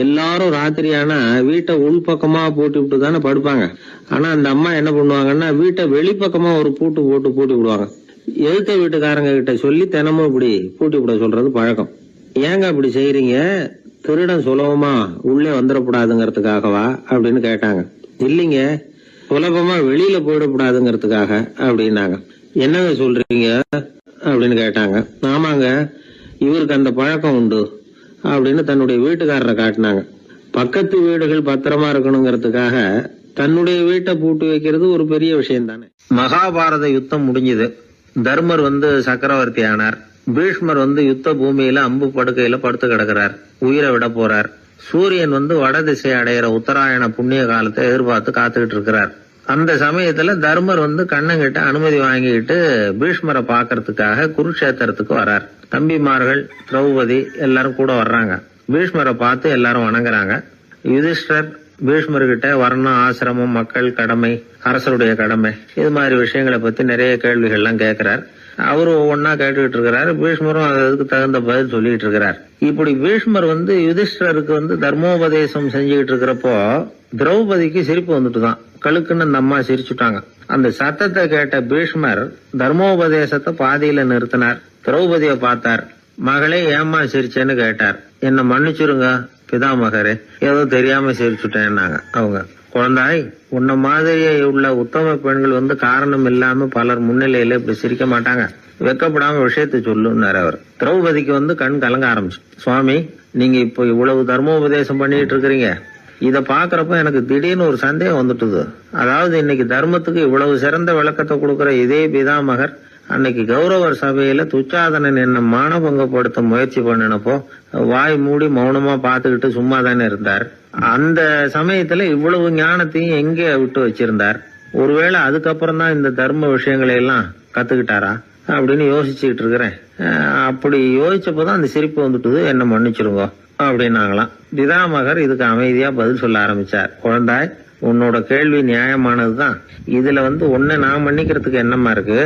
எல்லாரும் ராத்திரி ஆனா வீட்டை உள்பக்கமா பூட்டி விட்டு தானே படுப்பாங்க. ஆனா அந்த அம்மா என்ன பண்ணுவாங்கன்னா வீட்டை வெளிப்பக்கமா ஒரு பூட்டு போட்டு பூட்டி விடுவாங்க. எழுத்த வீட்டுக்காரங்க கிட்ட சொல்லி தினமும் இப்படி பூட்டி விட சொல்றது பழக்கம். ஏங்க அப்படி செய்யறீங்க, திருடன் சுலபமா உள்ளே வந்துடக்கூடாதுங்கிறதுக்காகவா அப்படின்னு கேட்டாங்க. இல்லைங்க, சுலபமா வெளியில போயிடக்கூடாதுங்கிறதுக்காக அப்படின்னாங்க. என்னங்க சொல்றீங்க அப்படின்னு கேட்டாங்க. ஆமாங்க, இவருக்கு அந்த பழக்கம் உண்டு அப்படின்னு தன்னுடைய வீட்டுக்காரரை காட்டினாங்க. பக்கத்து வீடுகள் பத்திரமா இருக்கணுங்கிறதுக்காக தன்னுடைய வீட்டை பூட்டி வைக்கிறது ஒரு பெரிய விஷயம் தானே. மகாபாரத யுத்தம் முடிஞ்சது. தர்மர் சக்கரவர்த்தி ஆனார். பீஷ்மர் யுத்த பூமியில அம்பு படுக்கையில படுத்து கிடக்கிறார், உயிரை விட போறார். சூரியன் வட திசை அடையிற உத்தராயண புண்ணிய காலத்தை எதிர்பார்த்து காத்துக்கிட்டு இருக்கிறார். அந்த சமயத்துல தர்மர் கண்ணங்கிட்ட அனுமதி வாங்கிட்டு பீஷ்மரை பாக்கிறதுக்காக குருக்ஷேத்திரத்துக்கு வரார். தம்பிமார்கள், திரௌபதி எல்லாரும் கூட வர்றாங்க. பீஷ்மரை பார்த்து எல்லாரும் வணங்குறாங்க. யுதிஷ்டர் பீஷ்மர்கிட்ட வர்ணம், ஆசிரமம், மக்கள் கடமை, அரசருடைய கடமை, இது மாதிரி விஷயங்களை பத்தி நிறைய கேள்விகள்லாம் கேட்கிறார். அவரும் ஒவ்வொன்னா கேட்டுக்கிட்டு இருக்கிறாரு. பீஷ்மரும் அதுக்கு தகுந்த பதில் சொல்லிட்டு இருக்கிறார். இப்படி பீஷ்மர் யுதிஷ்டருக்கு தர்மோபதேசம் செஞ்சுக்கிட்டு இருக்கிறப்போ திரௌபதிக்கு சிரிப்பு வந்துட்டுதான். கழுக்குன்னு அந்த அம்மா சிரிச்சுட்டாங்க. அந்த சத்தத்தை கேட்ட பீஷ்மர் தர்மோபதேசத்தை பாதியில நிறுத்தினார். திரௌபதிய பார்த்தார். மகளே ஏமா சிரிச்சேன்னு கேட்டார். என்ன மன்னிச்சிருங்க பிதாமகரே, ஏதோ தெரியாம சிரிச்சுட்டேன்னாங்க அவங்க. குழந்தாய், உன்ன மாதிரியே உள்ள உத்தம பெண்கள் காரணம் இல்லாம பலர் முன்னிலையில இப்படி சிரிக்க மாட்டாங்க, வெக்கப்படாம விஷயத்தை சொல்லுன்னாரு அவர். திரௌபதிக்கு கண் கலங்க ஆரம்பிச்சு. சுவாமி, நீங்க இப்போ இவ்வளவு தர்மோபதேசம் பண்ணிட்டு இருக்கிறீங்க, இத பாக்குறப்ப எனக்கு திடீர்னு ஒரு சந்தேகம் வந்துட்டுது. அதாவது இன்னைக்கு தர்மத்துக்கு இவ்வளவு சிறந்த விளக்கத்தை கொடுக்கிற இதே பிதாமகர் அன்னைக்கு கௌரவர் சபையில துச்சாதனன் என்ன மானபங்கப்படுத்த முயற்சி பண்ணினப்போ வாய் மூடி மௌனமா பாத்துக்கிட்டு சும்மா தானே இருந்தார். அந்த சமயத்துல இவ்வளவு ஞானத்தையும் எங்க விட்டு வச்சிருந்தார்? ஒருவேளை அதுக்கப்புறம் தான் இந்த தர்ம விஷயங்களை எல்லாம் கத்துக்கிட்டாரா அப்படின்னு யோசிச்சுக்கிட்டு இருக்கிறேன். அப்படி யோசிச்சப்பதான் அந்த சிரிப்பு வந்துட்டுது, என்ன மன்னிச்சிருங்க அப்படின்னாங்களாம். பிதாமகர் இதுக்கு அமைதியா பதில் சொல்ல ஆரம்பிச்சார். குழந்தாய், உன்னோட கேள்வி நியாயமானதுதான். இதுல உன்னை நான் மன்னிக்கிறதுக்கு என்னமா இருக்கு?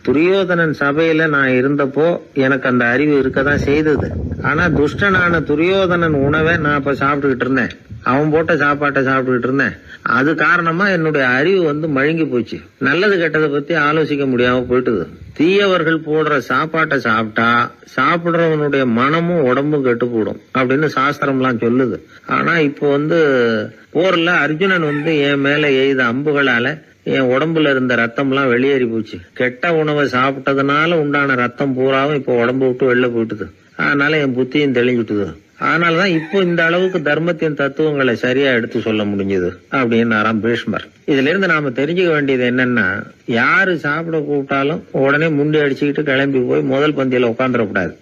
துரியோதனன் சபையில நான் இருந்தப்போ எனக்கு அந்த அறிவு இருக்கதான் செய்தது. ஆனா துஷ்டனான துரியோதனன் உணவை நான் அப்ப சாப்பிட்டுக்கிட்டு இருந்தேன், அவன் போட்ட சாப்பாட்டை சாப்பிட்டுக்கிட்டு இருந்தேன். அது காரணமா என்னுடைய அறிவு மழுங்கி போச்சு. நல்லது கெட்டதை பத்தி ஆலோசிக்க முடியாம போயிட்டுது. தீயவர்கள் போடுற சாப்பாட்டை சாப்பிட்டா சாப்பிடுறவனுடைய மனமும் உடம்பும் கெட்டு போடும் அப்படின்னு சாஸ்திரம்லாம் சொல்லுது. ஆனா இப்போ போர்ல அர்ஜுனன் என் மேல எய்த அம்புகளால என் உடம்புல இருந்த ரத்தம் எல்லாம் வெளியேறி போச்சு. கெட்ட உணவை சாப்பிட்டதுனால உண்டான ரத்தம் பூராவும் இப்போ உடம்பு விட்டு வெளில போயிட்டுது. அதனால என் புத்தியும் தெளிஞ்சுட்டுது. அதனாலதான் இப்போ இந்த அளவுக்கு தர்மத்தின் தத்துவங்களை சரியா எடுத்து சொல்ல முடிஞ்சது அப்படின்னு பீஷ்மர். இதுல இருந்து நாம தெரிஞ்சுக்க வேண்டியது என்னன்னா, யாரு சாப்பிட கூப்பிட்டாலும் உடனே முண்டி அடிச்சுக்கிட்டு கிளம்பி போய் முதல் பந்தியில உட்காந்துடக்கூடாது.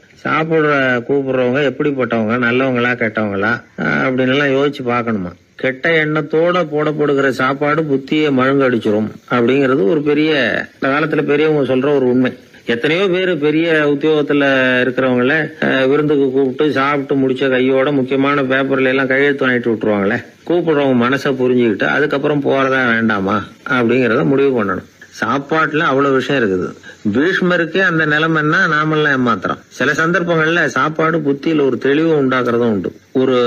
கூப்பிடுறவங்க எப்படிப்பட்டவங்க, நல்லவங்களா கெட்டவங்களா அப்படின்னு எல்லாம் யோசிச்சு பாக்கணுமா. கெட்ட எண்ணத்தோட போடப்படுகிற சாப்பாடு புத்தியை மழுங்கடிச்சிரும் அப்படிங்கறது ஒரு பெரிய இந்த காலத்துல பெரியவங்க சொல்ற ஒரு உண்மை. எத்தனையோ பேர் பெரிய உத்தியோகத்துல இருக்கிறவங்கள விருந்துக்கு கூப்பிட்டு சாப்பிட்டு முடிச்ச கையோட முக்கியமான பேப்பர்ல எல்லாம் கையெழுத்து வாங்கிட்டு விட்டுருவாங்களே. கூப்பிடுறவங்க மனசை புரிஞ்சுக்கிட்டு அதுக்கப்புறம் போறதா வேண்டாமா அப்படிங்கறத முடிவு பண்ணணும். சாப்பாட்டுல அவ்வளவு விஷயம் இருக்குது. பீஷ்மருக்கே அந்த நிலைமைன்னா நாமெல்லாம் ஏமாத்திரம். சில சந்தர்ப்பங்கள்ல சாப்பாடு புத்தியில ஒரு தெளிவு உண்டாக்குறதும் உண்டு. ஒரு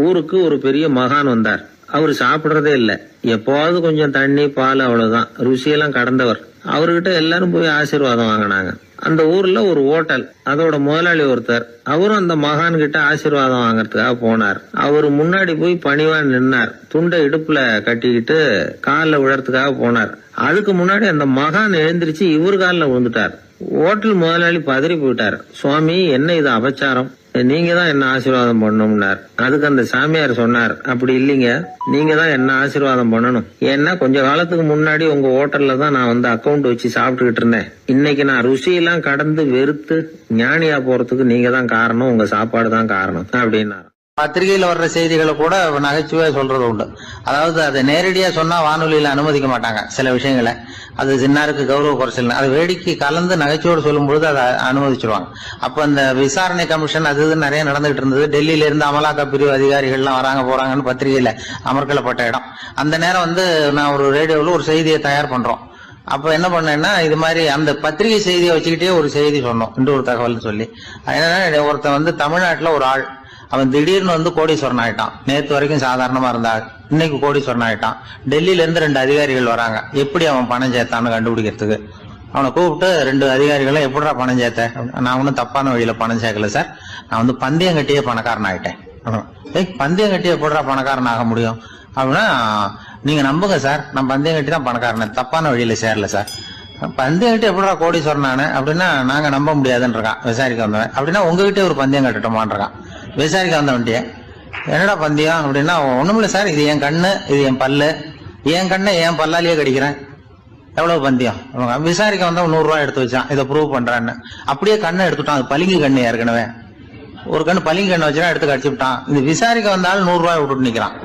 ஊருக்கு ஒரு பெரிய மகான் வந்தார். அவரு சாப்பிடுறதே இல்ல, எப்போவாவது கொஞ்சம் தண்ணி பால் அவ்வளவுதான், ருசியெல்லாம் கடந்தவர். அவர்கிட்ட எல்லாரும் போய் ஆசீர்வாதம் வாங்கினாங்க. அந்த ஊர்ல ஒரு ஹோட்டல், அதோட முதலாளி ஒருத்தர், அவரும் அந்த மகான் கிட்ட ஆசீர்வாதம் வாங்கறதுக்காக போனார். அவரு முன்னாடி போய் பணிவா நின்னார். துண்டை இடுப்புல கட்டிக்கிட்டு காலில் விழறதுக்காக போனார். அதுக்கு முன்னாடி அந்த மகான் எழுந்திருச்சு இவர் காலில் விழுந்துட்டார். ஹோட்டல் முதலாளி பதறி போயிட்டார். சுவாமி, என்ன இது அபச்சாரம்? நீங்க தான் என்ன ஆசீர்வாதம் பண்ணணும்னார். அதுக்கு அந்த சாமியார் சொன்னார், அப்படி இல்லைங்க, நீங்க தான் என்ன ஆசீர்வாதம் பண்ணணும். ஏன்னா கொஞ்ச காலத்துக்கு முன்னாடி உங்க ஹோட்டல்ல தான் நான் வந்து அக்கௌண்ட் வச்சு சாப்பிட்டுக்கிட்டு இருந்தேன். இன்னைக்கு நான் ருசியெல்லாம் கடந்து வெறுத்து ஞானியா போறதுக்கு நீங்க தான் காரணம், உங்க சாப்பாடு தான் காரணம் அப்படின்னாரு. பத்திரிகையில வர்ற செய்திகளை கூட நகைச்சுவையா சொல்றது உண்டு. அதாவது அதை நேரடியா சொன்னா வானொலியில அனுமதிக்க மாட்டாங்க சில விஷயங்களை. அது சின்னாருக்கு கௌரவ குறைச்சல், அது வேடிக்கை கலந்து நகைச்சுவோடு சொல்லும் பொழுது அதை அனுமதிச்சிருவாங்க. அப்ப அந்த விசாரணை கமிஷன் அது இது நிறைய நடந்துகிட்டு இருந்தது. டெல்லியில இருந்து அமலாக்க பிரிவு அதிகாரிகள்லாம் வராங்க போறாங்கன்னு பத்திரிகையில அமர்க்கலப்பட்ட இடம். அந்த நேரம் வந்து நான் ஒரு ரேடியோவில் ஒரு செய்தியை தயார் பண்றோம். அப்ப என்ன பண்ணேன்னா, இது மாதிரி அந்த பத்திரிகை செய்தியை வச்சுக்கிட்டே ஒரு செய்தி சொன்னோம், இன்னொரு தகவல் சொல்லி. என்னன்னா, ஒருத்தன் வந்து தமிழ்நாட்டுல ஒரு ஆள், அவன் திடீர்னு வந்து கோடீஸ்வரன் ஆயிட்டான். நேத்து வரைக்கும் சாதாரணமா இருந்தா இன்னைக்கு கோடீஸ்வரன் ஆயிட்டான். டெல்லியில இருந்து 2 அதிகாரிகள் வராங்க, எப்படி அவன் பணம் சேர்த்தான்னு கண்டுபிடிக்கிறதுக்கு. அவனை கூப்பிட்டு 2 அதிகாரிகளும் எப்படிடா பணம் சேர்த்த? நான் ஒன்னும் தப்பான வழியில பணம் சேர்க்கல சார், நான் வந்து பந்தயம் கட்டியே பணக்காரன் ஆயிட்டேன். பந்தயம் கட்டி எப்படிடா பணக்காரன் ஆக முடியும் அப்படின்னா, நீங்க நம்புங்க சார், நான் பந்தயம் கட்டி தான் பணக்காரன், தப்பான வழியில சேரல சார். பந்தயம் கட்டி எப்படா கோடீஸ்வரன் ஆனு அப்படின்னா, நாங்க நம்ப முடியாதுன்னு இருக்கான் விசாரிக்க வந்தவன். அப்படின்னா உங்ககிட்ட ஒரு பந்தயம் கட்டட்டுமான் இருக்கான் விசாரிக்க வந்தவன்ட்டிய. என்னடா பந்தயம் அப்படின்னா, ஒண்ணுமில்ல சார், இது என் கண்ணு, இது என் பல்லு, என் கண்ணை என் பல்லாலேயே கடிக்கிறேன், எவ்வளவு பந்தயம். விசாரிக்க வந்தா 100 ரூபாய் எடுத்து வச்சான், இதை ப்ரூவ் பண்றான்னு. அப்படியே கண்ணை எடுத்துட்டான், அது பளிங்கு கண்ணு. ஏற்கனவே ஒரு கண்ணு பளிங்கு கண்ணு வச்சுனா எடுத்து கடிச்சு விட்டான். இது விசாரிக்க வந்தாலும் 100 ரூபாய் விட்டுட்டு நிக்கிறான்.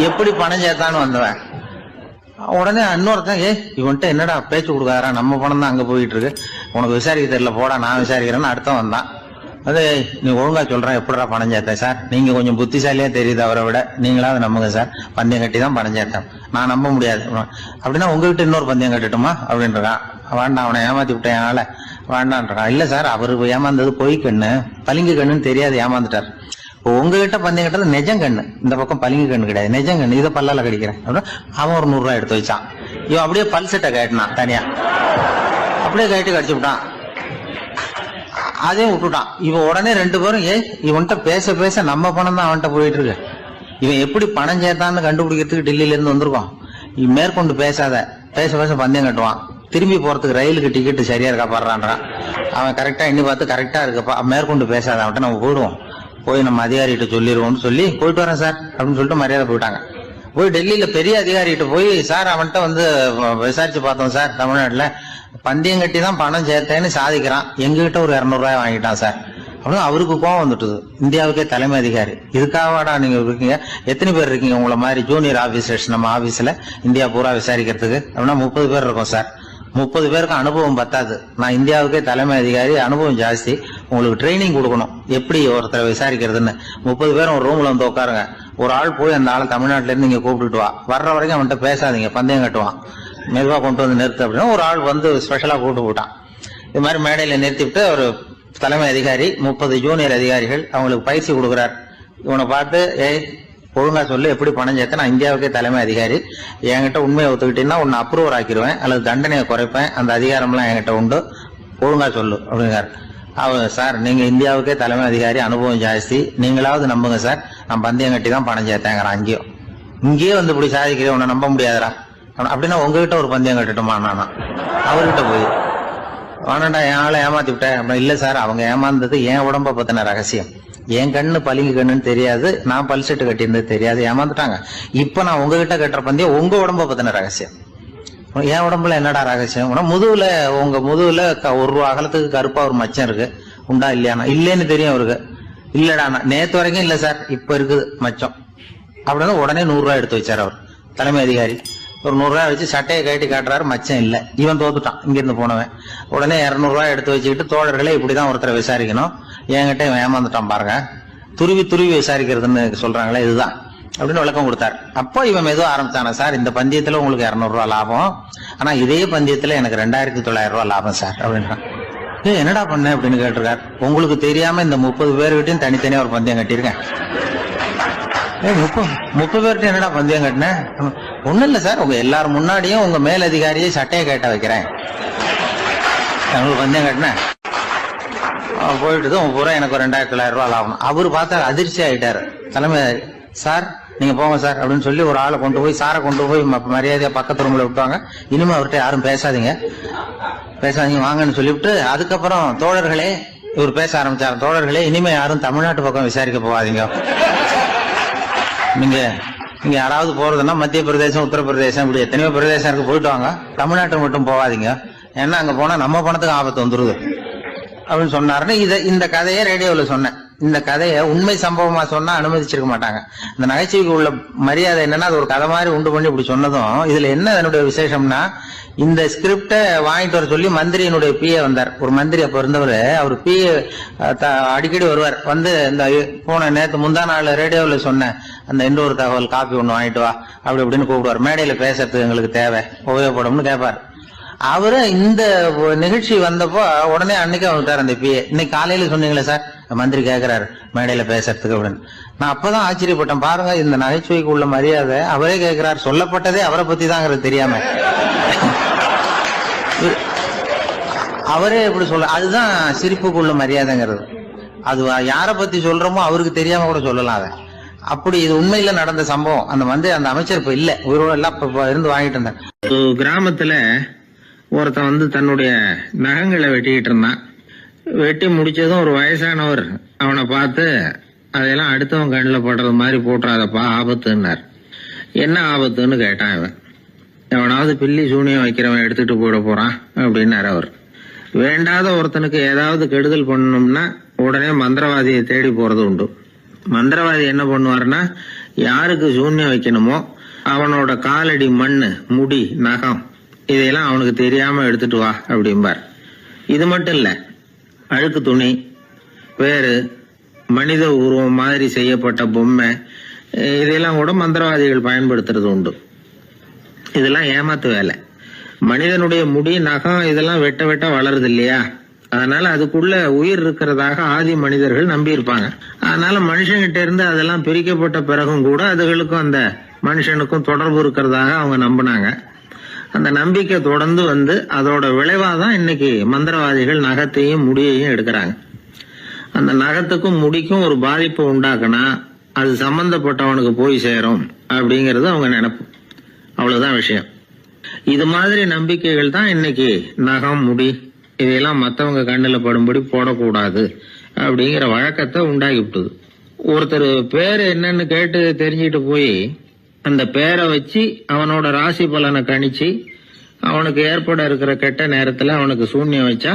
எப்படி பணம் சேர்த்தான்னு வந்தவன். உடனே இன்னொருத்தன், இவன்ட்ட என்னடா பேச்சு கொடுக்காரா, நம்ம பணம் தான் அங்க போயிட்டு இருக்கு, உனக்கு விசாரிக்க தெரியல, போடா நான் விசாரிக்கிறேன்னு அடுத்த வந்தான். அது நீ ஒழுங்கா சொல்றேன், எப்படிடா பணம் சேர்த்தேன் சார், நீங்க கொஞ்சம் புத்திசாலியா தெரியுது அவரை விட, நீங்களாவது நம்புங்க சார், பந்தயம் கட்டி தான் பணம் சேர்த்தேன், நான் நம்ப முடியாது அப்படின்னா உங்ககிட்ட இன்னொரு பந்தயம் கட்டட்டுமா அப்படின்றான். வேண்டாம், அவனை ஏமாத்தி விட்டேன் என்னால வேண்டான்றான். இல்ல சார், அவரு ஏமாந்தது பொய் கண்ணு, பளிங்கு கண்ணுன்னு தெரியாது, ஏமாந்துட்டார். உங்ககிட்ட பந்தயம் கட்டது நெஜம் கண்ணு, இந்த பக்கம் பளிங்கு கண்ணு கிடையாது, நெஜம் கண்ணு, இதை பல்லால கடிக்கிறேன் அப்படின்னா அவன் ஒரு 100 ரூபாய் எடுத்து வச்சான். இவன் அப்படியே பல்செட்டை கேட்டினான் தனியா, அப்படியே கேட்டு கடிச்சு விட்டான். அதே விட்டுட்டான். இவன் உடனே 2 பேரும், இவன்கிட்ட பேச பேச நம்ம பணம் தான் அவன்கிட்ட போயிட்டு இருக்கு, இவன் எப்படி பணம் சேர்த்தான்னு கண்டுபிடிக்கிறதுக்கு டெல்லியில இருந்து வந்திருக்கோம், இவன் மேற்கொண்டு பேசாத, பேச பேச பந்தயம் கட்டுவான். திரும்பி போறதுக்கு ரயிலுக்கு டிக்கெட் சரியா இருக்கா பாடுறான்றான். அவன் கரெக்டா எண்ணி பார்த்து கரெக்டா இருக்குப்பா, மேற்கொண்டு பேசாத, அவன்கிட்ட நம்ம போயிடுவோம், போய் நம்ம அதிகாரிகிட்ட சொல்லிடுவோம்னு சொல்லி போயிட்டு வரேன் சார் அப்படின்னு சொல்லிட்டு மரியாதை போயிட்டாங்க. போய் டெல்லியில பெரிய அதிகாரிகிட்ட போய், சார் அவன்கிட்ட வந்து விசாரிச்சு பார்த்தோம் சார், தமிழ்நாட்டுல பந்தயம் கட்டி தான் பணம் சேர்த்தேன்னு சாதிக்கிறான், எங்ககிட்ட ஒரு 200 ரூபாய் வாங்கிட்டான் சார் அப்படின்னு. அவருக்கு கோவம் வந்துட்டுது. இந்தியாவுக்கே தலைமை அதிகாரி, இதுக்காகவாடா நீங்க இருக்கீங்க, எத்தனை பேர் இருக்கீங்க உங்களை மாதிரி ஜூனியர் ஆபீசர்ஸ் நம்ம ஆபீஸ்ல இந்தியா பூரா விசாரிக்கிறதுக்கு அப்படின்னா 30 பேர் இருக்கோம் சார். 30 பேருக்கு அனுபவம் பத்தாது, நான் இந்தியாவுக்கே தலைமை அதிகாரி, அனுபவம் ஜாஸ்தி, உங்களுக்கு ட்ரைனிங் கொடுக்கணும் எப்படி ஒருத்தரை விசாரிக்கிறதுன்னு. 30 பேரும் ஒரு ரூம்ல வந்து உட்காருங்க, ஒரு ஆள் போய் அந்த ஆள் தமிழ்நாட்டுல இருந்து இங்க கூப்பிட்டுட்டு வா, வர்ற வரைக்கும் அவன்கிட்ட பேசாதீங்க, பந்தயம் கட்டுவான், மெதுவா கொண்டு வந்து நிறுத்து அப்படின்னா ஒரு ஆள் வந்து ஸ்பெஷலா கூப்பிட்டு போட்டான். இது மாதிரி மேடையில நிறுத்திவிட்டு ஒரு தலைமை அதிகாரி 30 ஜூனியர் அதிகாரிகள் அவங்களுக்கு பயிற்சி கொடுக்குறார். இவனை பார்த்து, ஒழுங்கா சொல்லு, எப்படி பணம் சேர்த்த, நான் இந்தியாவுக்கே தலைமை அதிகாரி, என்கிட்ட உண்மையை ஒத்துக்கிட்டீங்கன்னா உன்னை அப்ரூவர் ஆக்கிடுவேன் அல்லது தண்டனையை குறைப்பேன், அந்த அதிகாரம்லாம் என்கிட்ட உண்டு, ஒழுங்கா சொல்லு அப்படிங்கிறார். அவர், சார் நீங்க இந்தியாவுக்கே தலைமை அதிகாரி, அனுபவம் ஜாஸ்தி, நீங்களாவது நம்புங்க சார், நான் பந்தயம் கட்டி தான் பணம் சேர்த்தேங்கிறான். இங்கேயே வந்து இப்படி சாதிக்கிறேன், உன்னை நம்ப முடியாதரா அப்படின்னா உங்ககிட்ட ஒரு பந்தயம் கட்டட்டுமா நானா அவர்கிட்ட போய், வேணாண்டா என் ஆளை ஏமாத்தி விட்டேன் அப்படின்னா. இல்ல சார், அவங்க ஏமாந்தது என் உடம்ப பத்தின ரகசியம், என் கண்ணு பளிங்கு கண்ணுன்னு தெரியாது, நான் பல்செட்டு கட்டியிருந்தது தெரியாது, ஏமாந்துட்டாங்க. இப்ப நான் உங்ககிட்ட கட்டுற பந்தயம் உங்க உடம்ப பத்தின ரகசியம். என் உடம்புல என்னடா ரகசியம்? முதுகுல, உங்க முதுகுல 1 ரூபா அகலத்துக்கு கருப்பா ஒரு மச்சம் இருக்கு, உண்டா இல்லையானா? இல்லேன்னு தெரியும் அவருக்கு. இல்லடா, நேத்து வரைக்கும் இல்ல சார், இப்ப இருக்குது மச்சம் அப்படின்னு. உடனே 100 ரூபாய் எடுத்து வச்சார் அவர் தலைமை அதிகாரி. ஒரு 100 ரூபாய் வச்சு சட்டையை கட்டி காட்டுறாரு, மச்சம் இல்ல. இவன் தோத்துட்டான், இங்கிருந்து போனவன். உடனே 200 ரூபாய் எடுத்து வச்சுக்கிட்டு, தோழர்களே இப்படிதான் ஒருத்தரை விசாரிக்கணும், என்கிட்ட இவன் ஏமாந்துட்டான் பாருங்க, துருவி துருவி விசாரிக்கிறதுன்னு சொல்றாங்களே இதுதான் அப்படின்னு விளக்கம் கொடுத்தாரு. அப்போ இவன் மெதுவா ஆரம்பிச்சான, சார் இந்த பந்தயத்துல உங்களுக்கு 200 ரூபாய் லாபம், ஆனா இதே பந்தயத்துல எனக்கு 2900 ரூபாய் லாபம் சார் அப்படின்றான். என்னடா பண்ண அப்படின்னு கேட்டிருக்காரு. உங்களுக்கு தெரியாம இந்த 30 பேர்கிட்டையும் தனித்தனியா ஒரு பந்தயம் கட்டியிருக்கேன். 30 பேர்கிட்ட என்னடா பந்தயம் கட்டினேன்? ஒண்ணும் இல்ல சார், உங்க எல்லாரும் முன்னாடியும் உங்க மேல் அதிகாரியை சட்டையை கேட்ட வைக்கிறேன், உங்களுக்கு பந்தயம் கட்டினேன். போயிட்டு பூரா எனக்கு 2900 ரூபாய் லாபம். அவரு பார்த்தா அதிர்ச்சி ஆயிட்டாரு. தலைமை, சார் நீங்க போங்க சார் அப்படின்னு சொல்லி ஒரு ஆளை கொண்டு போய், சாரை கொண்டு போய் மரியாதையா பக்கத்து ரூம்ல விட்டாங்க. இனிமே அவர்கிட்ட யாரும் பேசாதீங்க வாங்கன்னு சொல்லிவிட்டு, அதுக்கப்புறம் தோழர்களே இவர் பேச ஆரம்பிச்சார். தோழர்களே, இனிமே யாரும் தமிழ்நாட்டு பக்கம் விசாரிக்க போகாதீங்க. நீங்க யாராவது போறதுன்னா மத்திய பிரதேசம், உத்தரப்பிரதேசம், இப்படி எத்தனையோ பிரதேசம் இருக்கு, போயிட்டு வாங்க. தமிழ்நாட்டுக்கு மட்டும் போகாதீங்க, ஏன்னா அங்க போனா நம்ம பணத்துக்கு ஆபத்து வந்துருது அப்படின்னு சொன்னாருன்னு இந்த கதையை ரேடியோவில் சொன்னேன். இந்த கதையை உண்மை சம்பவமா சொன்னா அனுமதிச்சிருக்க மாட்டாங்க. இந்த நகைச்சுவைக்கு உள்ள மரியாதை என்னன்னா, அது ஒரு கதை மாதிரி உண்டு பண்ணி இப்படி சொன்னதும், இதுல என்ன அதனுடைய விசேஷம்னா, இந்த ஸ்கிரிப்டை வாங்கிட்டு வர சொல்லி மந்திரியினுடைய பிஏ வந்தார். ஒரு மந்திரி அப்ப இருந்தவர், அவர் பிஏ அடிக்கடி வருவார். வந்து இந்த போன நேற்று முந்தா நாள் ரேடியோவில் சொன்ன அந்த இன்னொரு தகவல் காப்பி ஒண்ணு வாங்கிட்டு வா அப்படி இப்படின்னு கூப்பிடுவார். மேடையில பேசுறதுக்கு எங்களுக்கு தேவை, உபயோகப்படும்னு கேட்பார். அவரு இந்த நிகழ்ச்சி வந்தப்போ உடனே அன்னைக்கு வந்துட்டார் அந்த பிஏ. இன்னைக்கு காலையில சொன்னீங்களே சார், மந்திரி கேட்கிறாரு மேடையில பேசுறதுக்கு அப்படின்னு. நான் அப்பதான் ஆச்சரியப்பட்டேன். பாருங்க, இந்த நகைச்சுவைக்கு உள்ள மரியாதை. அவரே கேட்கிறார், சொல்லப்பட்டதே அவரை பத்தி தாங்கிறது தெரியாம அவரே எப்படி சொல்ல. அதுதான் சிரிப்புக்கு உள்ள மரியாதைங்கிறது. அது யாரை பத்தி சொல்றோமோ அவருக்கு தெரியாம கூட சொல்லலாம். அதை அப்படி இது உண்மையில நடந்த சம்பவம். அந்த அமைச்சர் இப்ப இல்ல, உயிரோட எல்லாம் இருந்து வாங்கிட்டு இருந்தார். கிராமத்துல ஒருத்தன் வந்து தன்னுடைய நகங்களை வெட்டிக்கிட்டு இருந்தான். வெட்டி முடிச்சதும் ஒரு வயசானவர் அவனை பார்த்து, அதையெல்லாம் அடுத்தவன் கண்ணில் படுறது மாதிரி போட்டுறாதப்பா, ஆபத்துன்னார். என்ன ஆபத்துன்னு கேட்டான் இவன். எவனாவது பில்லி சூனியம் வைக்கிறவன் எடுத்துட்டு போயிட போறான் அப்படின்னாரு அவர். வேண்டாத ஒருத்தனுக்கு ஏதாவது கெடுதல் பண்ணணும்னா உடனே மந்திரவாதியை தேடி போறது உண்டு. மந்திரவாதி என்ன பண்ணுவாருன்னா, யாருக்கு சூன்யம் வைக்கணுமோ அவனோட காலடி மண்ணு, முடி, நகம் இதையெல்லாம் அவனுக்கு தெரியாம எடுத்துட்டு வா அப்படிம்பார். இது மட்டும் இல்ல, அழுக்கு துணி, பேரு, மனித உருவம் மாதிரி செய்யப்பட்ட பொம்மை, இதெல்லாம் கூட மந்திரவாதிகள் பயன்படுத்துறது உண்டு. இதெல்லாம் ஏமாத்து வேலை. மனிதனுடைய முடி, நகம் இதெல்லாம் வெட்ட வெட்ட வளருது இல்லையா, அதனால அதுக்குள்ள உயிர் இருக்கிறதாக ஆதி மனிதர்கள் நம்பி இருப்பாங்க. அதனால மனுஷங்கிட்ட இருந்து அதெல்லாம் பிரிக்கப்பட்ட பிறகும் கூட அதுகளுக்கும் அந்த மனுஷனுக்கும் தொடர்பு இருக்கிறதாக அவங்க நம்பினாங்க. அந்த நம்பிக்கை தொடர்ந்து வந்து அதோட விளைவாதான் இன்னைக்கு மந்திரவாதிகள் நகத்தையும் முடியையும் எடுக்கிறாங்க. அந்த நகத்துக்கும் முடிக்கும் ஒரு பாதிப்பை உண்டாக்குனா அது சம்பந்தப்பட்டவனுக்கு போய் சேரும் அப்படிங்கறது அவங்க நினைப்பு. அவ்வளவுதான் விஷயம். இது மாதிரி நம்பிக்கைகள் தான் இன்னைக்கு நகம், முடி இதையெல்லாம் மற்றவங்க கண்ணில் படும்படி போடக்கூடாது அப்படிங்கிற வழக்கத்தை உண்டாகி விட்டுது. ஒருத்தர் பேரு என்னன்னு கேட்டு தெரிஞ்சுட்டு போய் அந்த பேரை வச்சு அவனோட ராசி பலனை கணிச்சு அவனுக்கு ஏற்பட இருக்கிற கெட்ட நேரத்துல அவனுக்கு சூன்யம் வச்சா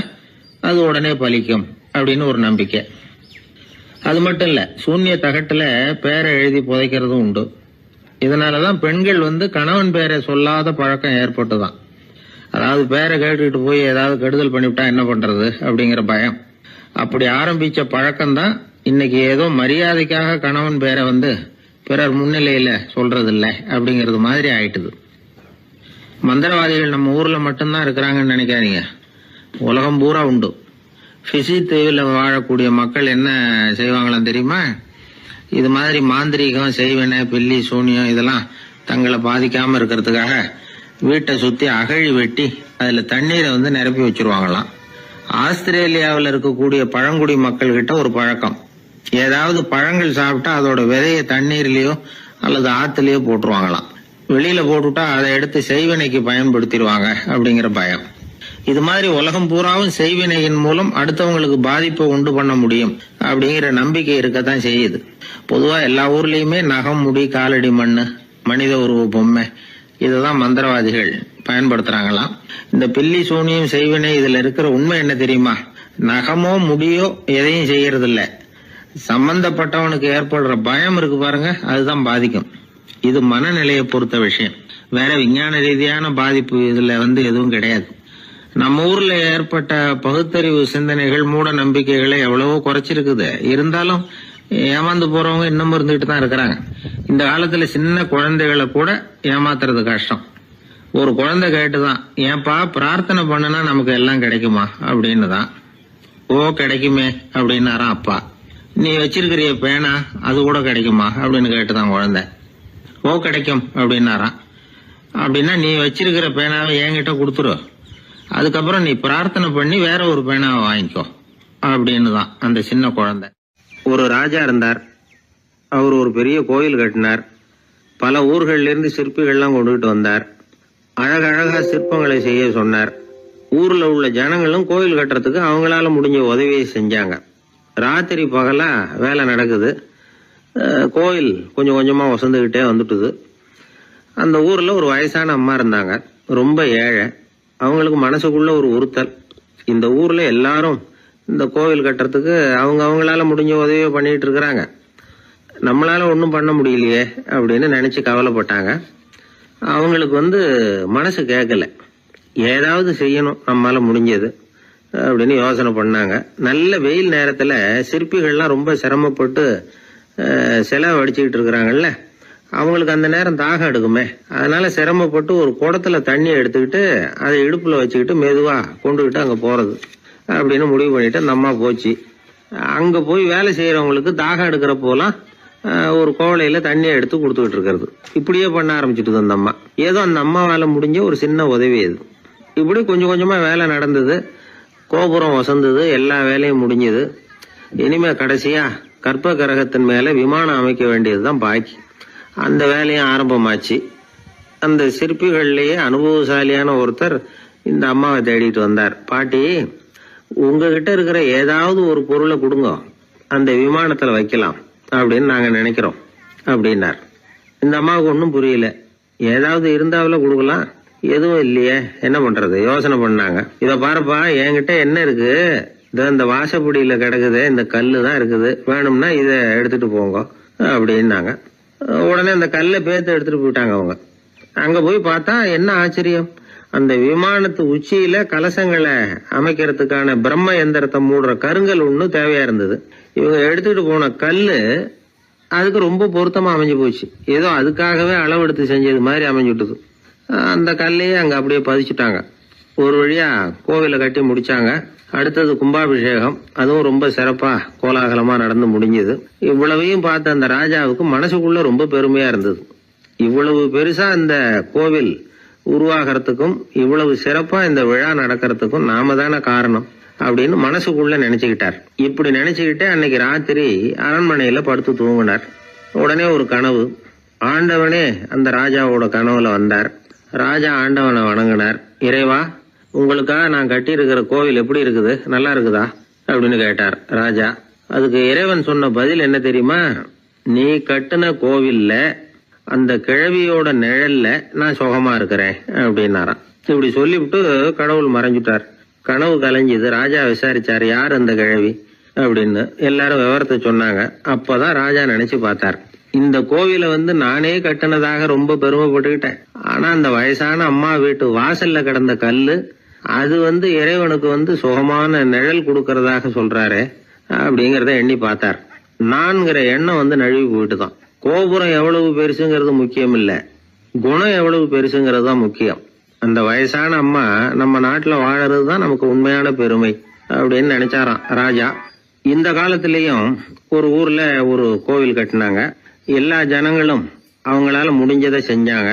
அது உடனே பலிக்கும் அப்படின்னு ஒரு நம்பிக்கை. அது மட்டும் இல்ல, சூன்ய தகட்டுல பேரை எழுதி புதைக்கிறதும் உண்டு. இதனாலதான் பெண்கள் வந்து கணவன் பேரை சொல்லாத பழக்கம் ஏற்பட்டுதான். அதாவது பேரை கேட்டுக்கிட்டு போய் ஏதாவது கெடுதல் பண்ணிவிட்டா என்ன பண்றது அப்படிங்கிற பயம். அப்படி ஆரம்பிச்ச பழக்கம்தான் இன்னைக்கு ஏதோ மரியாதைக்காக கணவன் பேரை வந்து பிறர் முன்னிலையில சொல்றது இல்லை அப்படிங்கறது மாதிரி ஆயிட்டுது. மந்திரவாதிகள் நம்ம ஊர்ல மட்டும்தான் இருக்கிறாங்கன்னு நினைக்காதீங்க, உலகம் பூரா உண்டு. பிசி தீவில் வாழக்கூடிய மக்கள் என்ன செய்வாங்களாம் தெரியுமா? இது மாதிரி மாந்திரீகம், செய்வன, பில்லி, சூனியம் இதெல்லாம் தங்களை பாதிக்காம இருக்கிறதுக்காக வீட்டை சுத்தி அகழி வெட்டி அதுல தண்ணீரை வந்து நிரப்பி வச்சிருவாங்களாம். ஆஸ்திரேலியாவில் இருக்கக்கூடிய பழங்குடி மக்கள் கிட்ட ஒரு பழக்கம், ஏதாவது பழங்கள் சாப்பிட்டா அதோட விதைய தண்ணீர்லயோ அல்லது ஆத்துலயோ போட்டுருவாங்களாம். வெளியில போட்டுட்டா அதை எடுத்து செய்வினைக்கு பயன்படுத்திடுவாங்க அப்படிங்கிற பயம். இது மாதிரி உலகம் பூராவும் செய்வினையின் மூலம் அடுத்தவங்களுக்கு பாதிப்பை உண்டு பண்ண முடியும் அப்படிங்கிற நம்பிக்கை இருக்கத்தான் செய்யுது. பொதுவா எல்லா ஊர்லயுமே நகம், முடி, காலடி மண்ணு, மனித உருவ பொம்மை இதுதான் மந்திரவாதிகள் பயன்படுத்துறாங்களாம். இந்த பில்லி, சூனியம், செய்வினை இதுல இருக்கிற உண்மை என்ன தெரியுமா? நகமோ முடியோ எதையும் செய்யறது இல்ல, சம்பந்தப்பட்டவனுக்கு ஏற்படுற பயம் இருக்கு பாருங்க, அதுதான் பாதிக்கும். இது மனநிலையை பொறுத்த விஷயம். வேற விஞ்ஞான ரீதியான பாதிப்பு இதுல வந்து எதுவும் கிடையாது. நம்ம ஊர்ல ஏற்பட்ட பகுத்தறிவு சிந்தனைகள், மூட நம்பிக்கைகளை எவ்வளவோ குறைச்சிருக்குது. இருந்தாலும் ஏமாந்து போறவங்க இன்னும் இருந்துகிட்டு தான் இருக்கிறாங்க. இந்த காலத்துல சின்ன குழந்தைகளை கூட ஏமாத்துறது கஷ்டம். ஒரு குழந்தை கேட்டுதான், ஏன்பா பிரார்த்தனை பண்ணுனா நமக்கு எல்லாம் கிடைக்குமா அப்படின்னு தான். ஓ கிடைக்குமே அப்படின்னாராம் அப்பா. நீ வச்சிருக்கிறிய பேனா அது கூட கிடைக்குமா அப்படின்னு கேட்டுதான் குழந்தை. ஓ கிடைக்கும் அப்படின்னாராம். அப்படின்னா நீ வச்சிருக்கிற பேனாவை என்கிட்ட கொடுத்துரு, அதுக்கப்புறம் நீ பிரார்த்தனை பண்ணி வேற ஒரு பேனாவை வாங்கிக்கோ அப்படின்னு தான் அந்த சின்ன குழந்தை. ஒரு ராஜா இருந்தார். அவர் ஒரு பெரிய கோயில் கட்டினார். பல ஊர்கள்ல இருந்து சிற்பிகள்லாம் கொண்டுகிட்டு வந்தார். அழகழகா சிற்பங்களை செய்ய சொன்னார். ஊர்ல உள்ள ஜனங்களும் கோயில் கட்டுறதுக்கு அவங்களால முடிஞ்ச உதவியை செஞ்சாங்க. ராத்திரி பகலா வேலை நடக்குது. கோயில் கொஞ்சம் கொஞ்சமா வசந்துகிட்டே வந்துட்டுது. அந்த ஊர்ல ஒரு வயசான அம்மா இருந்தாங்க, ரொம்ப ஏழை. அவங்களுக்கு மனசுக்குள்ள ஒரு உறுத்தல், இந்த ஊர்ல எல்லாரும் இந்த கோவில் கட்டுறதுக்கு அவங்களால முடிஞ்ச உதவியை பண்ணிட்டு இருக்கிறாங்க, நம்மளால ஒன்றும் பண்ண முடியலையே அப்படின்னு நினைச்சு கவலைப்பட்டாங்க. அவங்களுக்கு மனசு கேட்கல, ஏதாவது செய்யணும் நம்மளால முடிஞ்சது அப்படின்னு யோசனை பண்ணாங்க. நல்ல வெயில் நேரத்துல சிற்பிகள்லாம் ரொம்ப சிரமப்பட்டு சிலை வடிச்சுக்கிட்டு இருக்கிறாங்கல்ல, அவங்களுக்கு அந்த நேரம் தாகம் எடுக்குமே, அதனால சிரமப்பட்டு ஒரு குடத்துல தண்ணி எடுத்துக்கிட்டு அதை இடுப்புல வச்சுக்கிட்டு மெதுவா கொண்டுகிட்டு அங்க போறது அப்படின்னு முடிவு பண்ணிட்டு அந்த அம்மா போச்சு. அங்க போய் வேலை செய்யறவங்களுக்கு தாகம் எடுக்கிற போலாம் ஒரு கோவலையில தண்ணியை எடுத்து கொடுத்துக்கிட்டு இருக்கிறது. இப்படியே பண்ண ஆரம்பிச்சுட்டு அந்த அம்மா. ஏதோ அந்த அம்மாவால முடிஞ்ச ஒரு சின்ன உதவி அது. இப்படி கொஞ்சம் கொஞ்சமா வேலை நடந்தது. கோபுரம் வசந்தது, எல்லா வேலையும் முடிஞ்சது. இனிமே கடைசியா கற்ப கிரகத்தின் மேல விமானம் அமைக்க வேண்டியதுதான் பாக்கி. அந்த வேலையும் ஆரம்பமாச்சு. அந்த சிற்பிகள்லயே அனுபவசாலியான ஒருத்தர் இந்த அம்மாவை தேடிட்டு வந்தார். பாட்டி, உங்ககிட்ட இருக்கிற ஏதாவது ஒரு பொருளை கொடுங்க, அந்த விமானத்துல வைக்கலாம் அப்படின்னு நாங்க நினைக்கிறோம் அப்படின்னார். இந்த அம்மாவுக்கு ஒன்றும் புரியல. ஏதாவது இருந்தாவில கொடுக்கலாம், எதுவும் இல்லையே, என்ன பண்றது யோசனை பண்ணாங்க. இத பாருப்பா, என்கிட்ட என்ன இருக்கு, இந்த வாசப்படியில கிடக்குது, இந்த கல்லு தான் இருக்குது, வேணும்னா இத எடுத்துட்டு போங்க அப்படின்னாங்க. உடனே அந்த கல்லை பேத்து எடுத்துட்டு போயிட்டாங்க அவங்க. அங்க போய் பார்த்தா என்ன ஆச்சரியம், அந்த விமானத்து உச்சியில கலசங்களை அமைக்கிறதுக்கான பிரம்ம எந்திரத்தை மூடுற கருங்கல் ஒண்ணு தேவையா இருந்தது. இவங்க எடுத்துட்டு போன கல்லு அதுக்கு ரொம்ப பொருத்தமா அமைஞ்சு போச்சு. ஏதோ அதுக்காகவே அளவெடுத்து செஞ்சது மாதிரி அமைஞ்சுட்டுது. அந்த கல்லையே அங்க அப்படியே பதிச்சுட்டாங்க. ஒரு வழியா கோவிலை கட்டி முடிச்சாங்க. அடுத்தது கும்பாபிஷேகம், அதுவும் ரொம்ப சிறப்பா கோலாகலமா நடந்து முடிஞ்சது. இவ்வளவையும் பார்த்த அந்த ராஜாவுக்கு மனசுக்குள்ள ரொம்ப பெருமையா இருந்தது. இவ்வளவு பெருசா இந்த கோவில் உருவாகிறதுக்கும் இவ்வளவு சிறப்பா இந்த விழா நடக்கிறதுக்கும் நாம தானே காரணம் அப்படின்னு மனசுக்குள்ள நினைச்சுக்கிட்டார். இப்படி நினைச்சுக்கிட்டே அன்னைக்கு ராத்திரி அரண்மனையில படுத்து தூங்கினார். உடனே ஒரு கனவு. ஆண்டவனே அந்த ராஜாவோட கனவுல வந்தார். ராஜா ஆண்டவனை வணங்கினார். இறைவா, உங்களுக்காக நான் கட்டி இருக்கிற கோவில் எப்படி இருக்குது, நல்லா இருக்குதா அப்படின்னு கேட்டார் ராஜா. அதுக்கு இறைவன் சொன்ன பதில் என்ன தெரியுமா, நீ கட்டின கோவில்ல அந்த கிழவியோட நிழல்ல நான் சுகமா இருக்கிறேன் அப்படின்னாராம். இப்படி சொல்லிவிட்டு கடவுள் மறைஞ்சுட்டார். கனவு கலைஞ்சுது. ராஜா விசாரிச்சார், யார் அந்த கிழவி அப்படின்னு. எல்லாரும் விவரத்தை சொன்னாங்க. அப்பதான் ராஜா நினைச்சு பார்த்தார், இந்த கோவிலை நானே கட்டினதாக ரொம்ப பெருமைப்பட்டுக்கிட்டேன். ஆனா அந்த வயசான அம்மா வீட்டு வாசல்ல கிடந்த கல்லு அது இறைவனுக்கு சுகமான நிழல் கொடுக்கறதாக சொல்றாரு அப்படிங்கறத எண்ணி பார்த்தார். நான்கிற எண்ணம் நழுவி போயிட்டுதான். கோபுரம் எவ்வளவு பெருசுங்கிறது முக்கியம் இல்ல, குணம் எவ்வளவு பெருசுங்கிறது தான் முக்கியம். அந்த வயசான அம்மா நம்ம நாட்டுல வாழறதுதான் நமக்கு உண்மையான பெருமை அப்படின்னு நினைச்சாராம் ராஜா. இந்த காலத்திலயும் ஒரு ஊர்ல ஒரு கோவில் கட்டினாங்க. எல்லா ஜனங்களும் அவங்களால முடிஞ்சதை செஞ்சாங்க.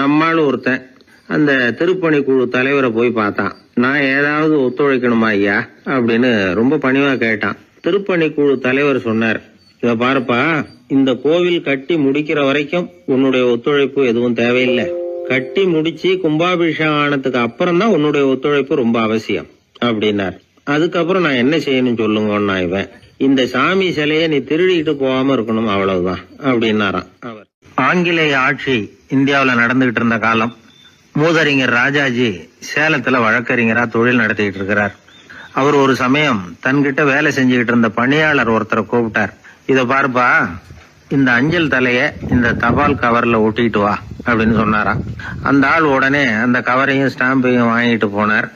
நம்மால ஒருத்தன் அந்த திருப்பணி குழு தலைவரை போய் பார்த்தான். நான் ஏதாவது ஒத்துழைக்கணுமா ஐயா அப்படின்னு ரொம்ப பணிவா கேட்டான். திருப்பணி குழு தலைவர் சொன்னார், இத பாருப்பா, இந்த கோவில் கட்டி முடிக்கிற வரைக்கும் உன்னுடைய ஒத்துழைப்பு எதுவும் தேவையில்லை. கட்டி முடிச்சு கும்பாபிஷேகம் ஆனதுக்கு அப்புறம் தான் உன்னுடைய ஒத்துழைப்பு ரொம்ப அவசியம் அப்படின்னார். அதுக்கப்புறம் நான் என்ன செய்யணும் சொல்லுங்கன்னா, இவன் இந்த சாமி சிலையை நீ திருடிக்கிட்டு போகாம இருக்கணும், அவ்வளவுதான் அப்படின்னாராம் அவர். ஆங்கிலேய ஆட்சி இந்தியாவில் நடந்துகிட்டு இருந்த காலம். மூதறிஞர் ராஜாஜி சேலத்துல வழக்கறிஞரா தொழில் நடத்திக்கிட்டு இருக்கிறார். அவர் ஒரு சமயம் தன்கிட்ட வேலை செஞ்சுக்கிட்டு இருந்த பணியாளர் ஒருத்தரை கூப்பிட்டார். இத பாருப்பா, இந்த அஞ்சல் தலைய இந்த தபால் கவர்ல ஒட்டிட்டு வா அப்படின்னு சொன்னாராம். அந்த ஆள் உடனே அந்த கவரையும் ஸ்டாம்பையும் வாங்கிட்டு போனார்.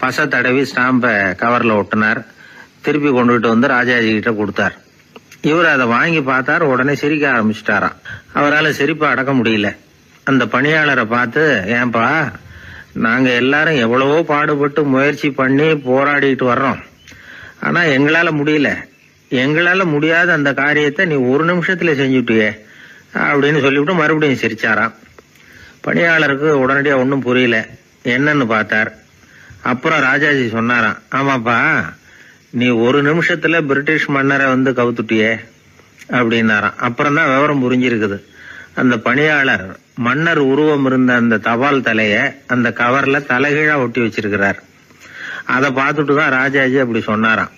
பசை தடவி ஸ்டாம்பை கவர்ல ஒட்டினார். திருப்பி கொண்டுகிட்டு ராஜாஜி கிட்ட கொடுத்தார். இவர் அதை வாங்கி பார்த்தார். உடனே சிரிக்க ஆரம்பிச்சுட்டாராம். அவரால் சிரிப்பை அடக்க முடியல. அந்த பணியாளரை பார்த்து, ஏன்பா, நாங்க எல்லாரும் எவ்வளவோ பாடுபட்டு முயற்சி பண்ணி போராடிட்டு வர்றோம், ஆனா எங்களால முடியல, எங்களால முடியாத அந்த காரியத்தை நீ ஒரு நிமிஷத்துல செஞ்சுட்டியே அப்படின்னு சொல்லிவிட்டு மறுபடியும் சிரிச்சாராம். பணியாளருக்கு உடனடியா ஒன்னும் புரியல. என்னன்னு பார்த்தார். அப்புறம் ராஜாஜி சொன்னாராம், ஆமாப்பா, நீ ஒரு நிமிஷத்துல பிரிட்டிஷ் மன்னரை கவுத்துட்டியே அப்படின்னாராம். அப்புறம் தான் விவரம் புரிஞ்சிருக்குது. அந்த பணியாளர் மன்னர் உருவம் இருந்த அந்த தபால் தலைய அந்த கவர்ல தலைகீழா ஒட்டி வச்சிருக்கிறார். அதை பார்த்துட்டு தான் ராஜாஜி அப்படி சொன்னாராம்.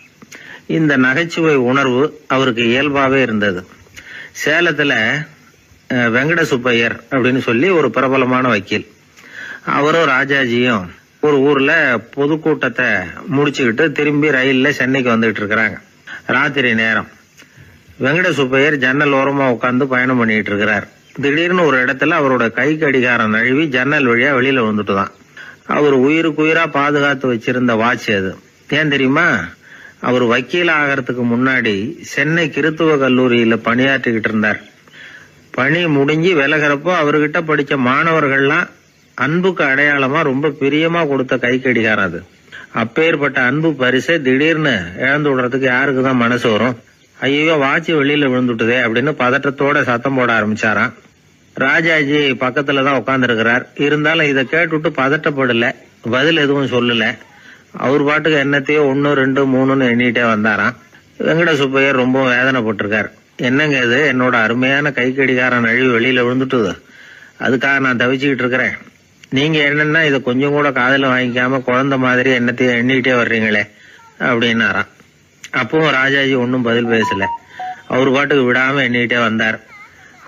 இந்த நகைச்சுவை உணர்வு அவருக்கு இயல்பாவே இருந்தது. சேலத்துல வெங்கட சுப்பையர் அப்படின்னு சொல்லி ஒரு பிரபலமான வக்கீல், அவரும் ராஜாஜியும் ஒரு ஊர்ல பொதுக்கூட்டத்தை முடிச்சுக்கிட்டு திரும்பி ரயில்ல சென்னைக்கு வந்துட்டு இருக்கிறாங்க. ராத்திரி நேரம். வெங்கட சுப்பையர் ஜன்னல் ஓரமா உட்காந்து பயணம் பண்ணிட்டு இருக்கிறார். திடீர்னு ஒரு இடத்துல அவரோட கை கடிகாரம் நழுவி ஜன்னல் வழியா வெளியில வந்துட்டுதான். அவர் உயிருக்குயிரா பாதுகாத்து வச்சிருந்த வாட்ச் அது. ஏன் தெரியுமா? அவர் வக்கீல் ஆகிறதுக்கு முன்னாடி சென்னை கிறித்துவ கல்லூரியில பணியாற்றிக்கிட்டு இருந்தார். பணி முடிஞ்சு விலகிறப்போ அவர்கிட்ட படிச்ச மாணவர்கள்லாம் அன்புக்கு அடையாளமா ரொம்ப பிரியமா கொடுத்த கை கடிகாரம் அது. அப்பேற்பட்ட அன்பு பரிசை திடீர்னு இழந்து விடுறதுக்கு யாருக்குதான் மனசு வரும்? ஐயோ, வாட்சி வெளியில விழுந்துட்டுதே அப்படின்னு பதட்டத்தோட சத்தம் போட ஆரம்பிச்சாராம். ராஜாஜி பக்கத்துலதான் உட்கார்ந்து இருக்கிறார். இருந்தாலும் இதை கேட்டுவிட்டு பதட்டப்படல, பதில் எதுவும் சொல்லல. அவர் பாட்டுக்கு என்னத்தையோ 1, 2, 3ன்னு எண்ணிட்டே வந்தாராம். வெங்கட சுப்பையர் ரொம்ப வேதனைப்பட்டிருக்கார். என்னங்க இது, என்னோட அருமையான கை கடிகாரம் நழுவி வெளியில விழுந்துட்டுது, அதுக்காக நான் தவிச்சுக்கிட்டு இருக்கிறேன். நீங்க என்னன்னா இதை கொஞ்சம் கூட காதுல வாங்கிக்காம குழந்தை மாதிரி என்னத்தையும் எண்ணிட்டே வர்றீங்களே அப்படின்னாராம். அப்பவும் ராஜாஜி ஒன்னும் பதில் பேசல. அவர் பாட்டுக்கு விடாம எண்ணிட்டே வந்தார்.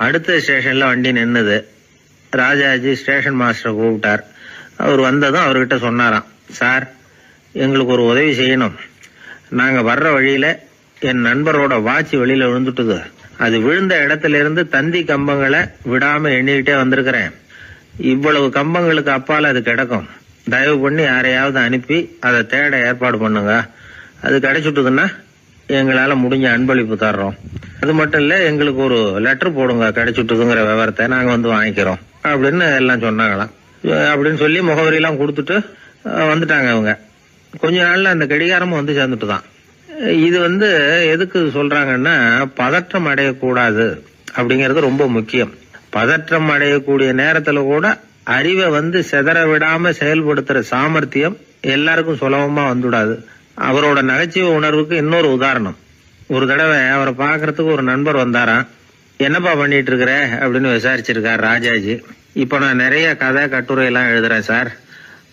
அடுத்த ஸ்டேஷன்ல வண்டி நின்னுது. ராஜாஜி ஸ்டேஷன் மாஸ்டரை கூப்பிட்டார். அவர் வந்ததும் அவர்கிட்ட சொன்னாராம், சார், எங்களுக்கு ஒரு உதவி செய்யணும். நாங்க வர்ற வழியில என் நண்பரோட வாட்சி வெளியில விழுந்துட்டுது. அது விழுந்த இடத்துல இருந்து தந்தி கம்பங்களை விடாம எண்ணிக்கிட்டே வந்திருக்கிறேன். இவ்வளவு கம்பங்களுக்கு அப்பால அது கிடக்கும். தயவு பண்ணி யாரையாவது அனுப்பி அதை தேட ஏற்பாடு பண்ணுங்க. அது கிடைச்சுட்டுதுன்னா எங்களால முடிஞ்ச அன்பளிப்பு தர்றோம். அது மட்டும் இல்ல, எங்களுக்கு ஒரு லெட்டர் போடுங்க, கிடைச்சுட்டுதுங்கிற விவரத்தை நாங்க வந்து வாங்கிக்கிறோம் அப்படின்னு எல்லாம் சொன்னாங்களாம். அப்படின்னு சொல்லி முகவரியெல்லாம் கொடுத்துட்டு வந்துட்டாங்க அவங்க. கொஞ்ச நாள்ல அந்த கடிகாரமும் வந்து சேர்ந்துட்டுதான். இது எதுக்கு சொல்றாங்கன்னா, பதற்றம் அடையக்கூடாது அப்படிங்கறது ரொம்ப முக்கியம். பதற்றம் அடையக்கூடிய நேரத்துல கூட அறிவை சிதற விடாம செயல்படுத்துற சாமர்த்தியம் எல்லாருக்கும் சுலபமா வந்துடாது. அவரோட நகைச்சுவை உணர்வுக்கு இன்னொரு உதாரணம். ஒரு தடவை அவரை பாக்குறதுக்கு ஒரு நண்பர் வந்தாராம். என்னப்பா பண்ணிட்டு இருக்கிற அப்படின்னு விசாரிச்சிருக்கார் ராஜாஜி. இப்ப நான் நிறைய கதை கட்டுரை எல்லாம் எழுதுறேன் சார்,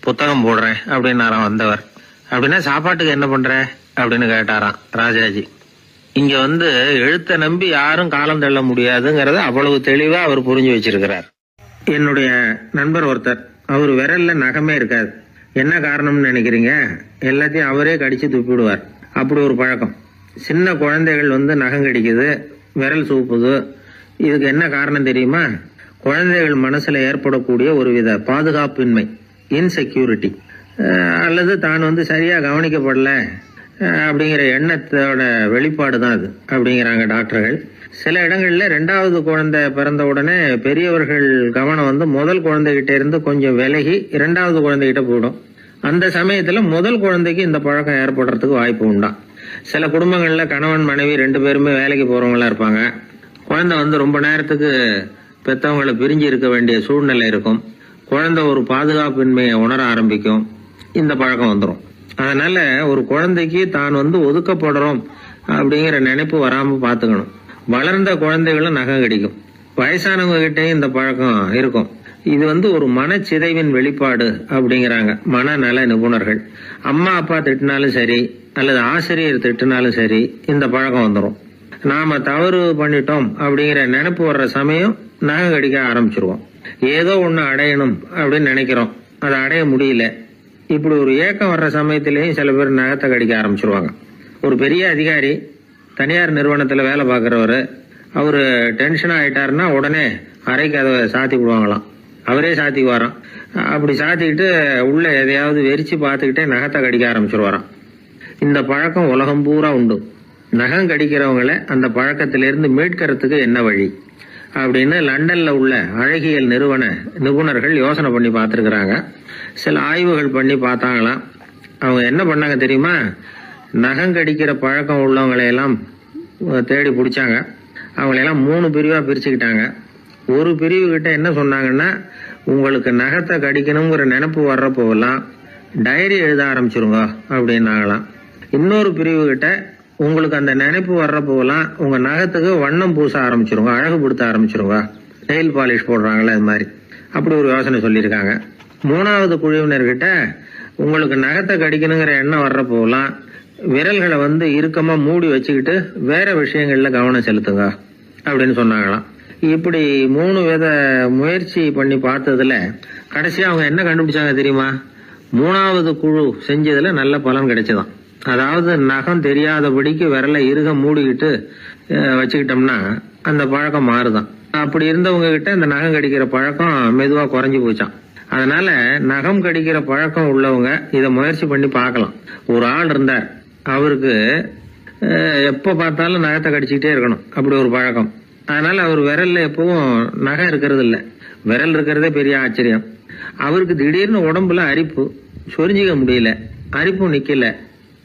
புத்தகம் போடுறேன் அப்படின்னாராம் வந்தவர். அப்படின்னா சாப்பாட்டுக்கு என்ன பண்ற அப்படின்னு கேட்டாராம் ராஜாஜி. இங்க எழுத்த நம்பி யாரும் காலம் தள்ள முடியாதுங்கிறத அவ்வளவு தெளிவா அவர் புரிஞ்சு வச்சிருக்கிறார். என்னுடைய நண்பர் ஒருத்தர், அவர் விரல்ல நகமே இருக்காது. என்ன காரணம்னு நினைக்கிறீங்க? எல்லாத்தையும் அவரே கடிச்சு துப்பிடுவார். அப்படி ஒரு பழக்கம். சின்ன குழந்தைகள் நகம் கடிக்குது, விரல் சூப்புது. இதுக்கு என்ன காரணம் தெரியுமா? குழந்தைகள் மனசுல ஏற்படக்கூடிய ஒருவித பாதுகாப்பின்மை, இன்செக்யூரிட்டி, அல்லது தான் சரியா கவனிக்கப்படல அப்படிங்கிற எண்ணத்தோட வெளிப்பாடு தான் அது அப்படிங்கிறாங்க டாக்டர்கள். சில இடங்கள்ல 2வது குழந்தை பிறந்த உடனே பெரியவர்கள் கவனம் முதல் குழந்தைகிட்ட இருந்து கொஞ்சம் விலகி 2வது குழந்தைகிட்ட போயிடும். அந்த சமயத்துல முதல் குழந்தைக்கு இந்த பழக்கம் ஏற்படுறதுக்கு வாய்ப்பு உண்டா. சில குடும்பங்கள்ல கணவன் மனைவி 2 பேருமே வேலைக்கு போறவங்களா இருப்பாங்க. குழந்தை ரொம்ப நேரத்துக்கு பெத்தவங்களை பிரிஞ்சு இருக்க வேண்டிய சூழ்நிலை இருக்கும். குழந்தை ஒரு பாதுகாப்பின்மையை உணர ஆரம்பிக்கும். இந்த பழக்கம் வந்துடும். அதனால ஒரு குழந்தைக்கு தான் ஒதுக்கப்படுறோம் அப்படிங்கிற நினைப்பு வராம பாத்துக்கணும். வளர்ந்த குழந்தைகளும் நகம் கடிக்கும். வயசானவங்க கிட்டையும் இந்த பழக்கம் இருக்கும். இது ஒரு மனச்சிதைவின் வெளிப்பாடு அப்படிங்கிறாங்க மனநல நிபுணர்கள். அம்மா அப்பா திட்டினாலும் சரி, அல்லது ஆசிரியர் திட்டினாலும் சரி, இந்த பழக்கம் வந்துடும். நாம தவறு பண்ணிட்டோம் அப்படிங்கிற நினைப்பு வர்ற சமயம் நகம் கடிக்க ஆரம்பிச்சிருவோம். ஏதோ ஒண்ணு அடையணும் அப்படின்னு நினைக்கிறோம், அதை அடைய முடியல. இப்படி ஒரு ஏக்கம் வர்ற சமயத்திலேயும் சில பேர் நகத்தை கடிக்க ஆரம்பிச்சிருவாங்க. ஒரு பெரிய அதிகாரி, தனியார் நிறுவனத்துல வேலை பார்க்கிறவரு, அவரு டென்ஷன் ஆயிட்டாருன்னா உடனே அறைக்கு அதை சாத்தி விடுவாங்களாம். அவரே சாத்திக்குவாராம். அப்படி சாத்திக்கிட்டு உள்ள எதையாவது வெறிச்சு பார்த்துக்கிட்டே நகத்தை கடிக்க ஆரம்பிச்சிருவாராம். இந்த பழக்கம் உலகம் பூரா உண்டு. நகம் கடிக்கிறவங்களை அந்த பழக்கத்திலிருந்து மீட்கிறதுக்கு என்ன வழி அப்படின்னு லண்டன்ல உள்ள அழகியல் நிறுவன நிபுணர்கள் யோசனை பண்ணி பார்த்திருக்கிறாங்க. சில ஆய்வுகள் பண்ணி பார்த்தாங்களாம். அவங்க என்ன பண்ணாங்க தெரியுமா? நகம் கடிக்கிற பழக்கம் உள்ளவங்களையெல்லாம் தேடி பிடிச்சாங்க. அவங்களையெல்லாம் 3 பிரிவா பிரிச்சுக்கிட்டாங்க. ஒரு பிரிவு கிட்ட என்ன சொன்னாங்கன்னா, உங்களுக்கு நகத்தை கடிக்கணுங்கிற நினைப்பு வர்றப்போவெல்லாம் டைரி எழுத ஆரம்பிச்சிருங்க அப்படின்னாங்களாம். இன்னொரு பிரிவு கிட்ட, உங்களுக்கு அந்த நினைப்பு வர்றப்போவெல்லாம் உங்க நகத்துக்கு வண்ணம் பூச ஆரம்பிச்சிருங்க, அழகுபடுத்த ஆரம்பிச்சிருங்க, நெயில் பாலிஷ் போடுறாங்களே அது மாதிரி. அப்படி ஒரு யோசனை சொல்லியிருக்காங்க. 3வது குழுவினர்கிட்ட, உங்களுக்கு நகத்தை கடிக்கணுங்கிற எண்ணம் வர்றப்போலாம் விரல்களை வந்து இறுக்கமா மூடி வச்சுக்கிட்டு வேற விஷயங்கள்ல கவனம் செலுத்துங்க அப்படின்னு சொன்னாங்களாம். இப்படி 3 வித முயற்சி பண்ணி பார்த்ததுல கடைசியா அவங்க என்ன கண்டுபிடிச்சாங்க தெரியுமா? 3வது குழு செஞ்சதுல நல்ல பலன் கிடைச்சதாம். அதாவது நகம் தெரியாதபடிக்கு விரலை இறுக மூடிக்கிட்டு வச்சுக்கிட்டோம்னா அந்த பழக்கம் மாறுதான். அப்படி இருந்தவங்க கிட்ட இந்த நகம் கடிக்கிற பழக்கம் மெதுவா குறைஞ்சு போச்சான். அதனால நகம் கடிக்கிற பழக்கம் உள்ளவங்க இதை முயற்சி பண்ணி பார்க்கலாம். ஒரு ஆள் இருந்தார், அவருக்கு எப்ப பார்த்தாலும் நகத்தை கடிச்சுக்கிட்டே இருக்கணும், அப்படி ஒரு பழக்கம். அதனால அவர் விரல்ல எப்பவும் நகம் இருக்கிறது இல்ல, விரல் இருக்கிறதே பெரிய ஆச்சரியம். அவருக்கு திடீர்னு உடம்புல அரிப்பு, சொரிஞ்சிக்க முடியல, அரிப்பும் நிக்கல.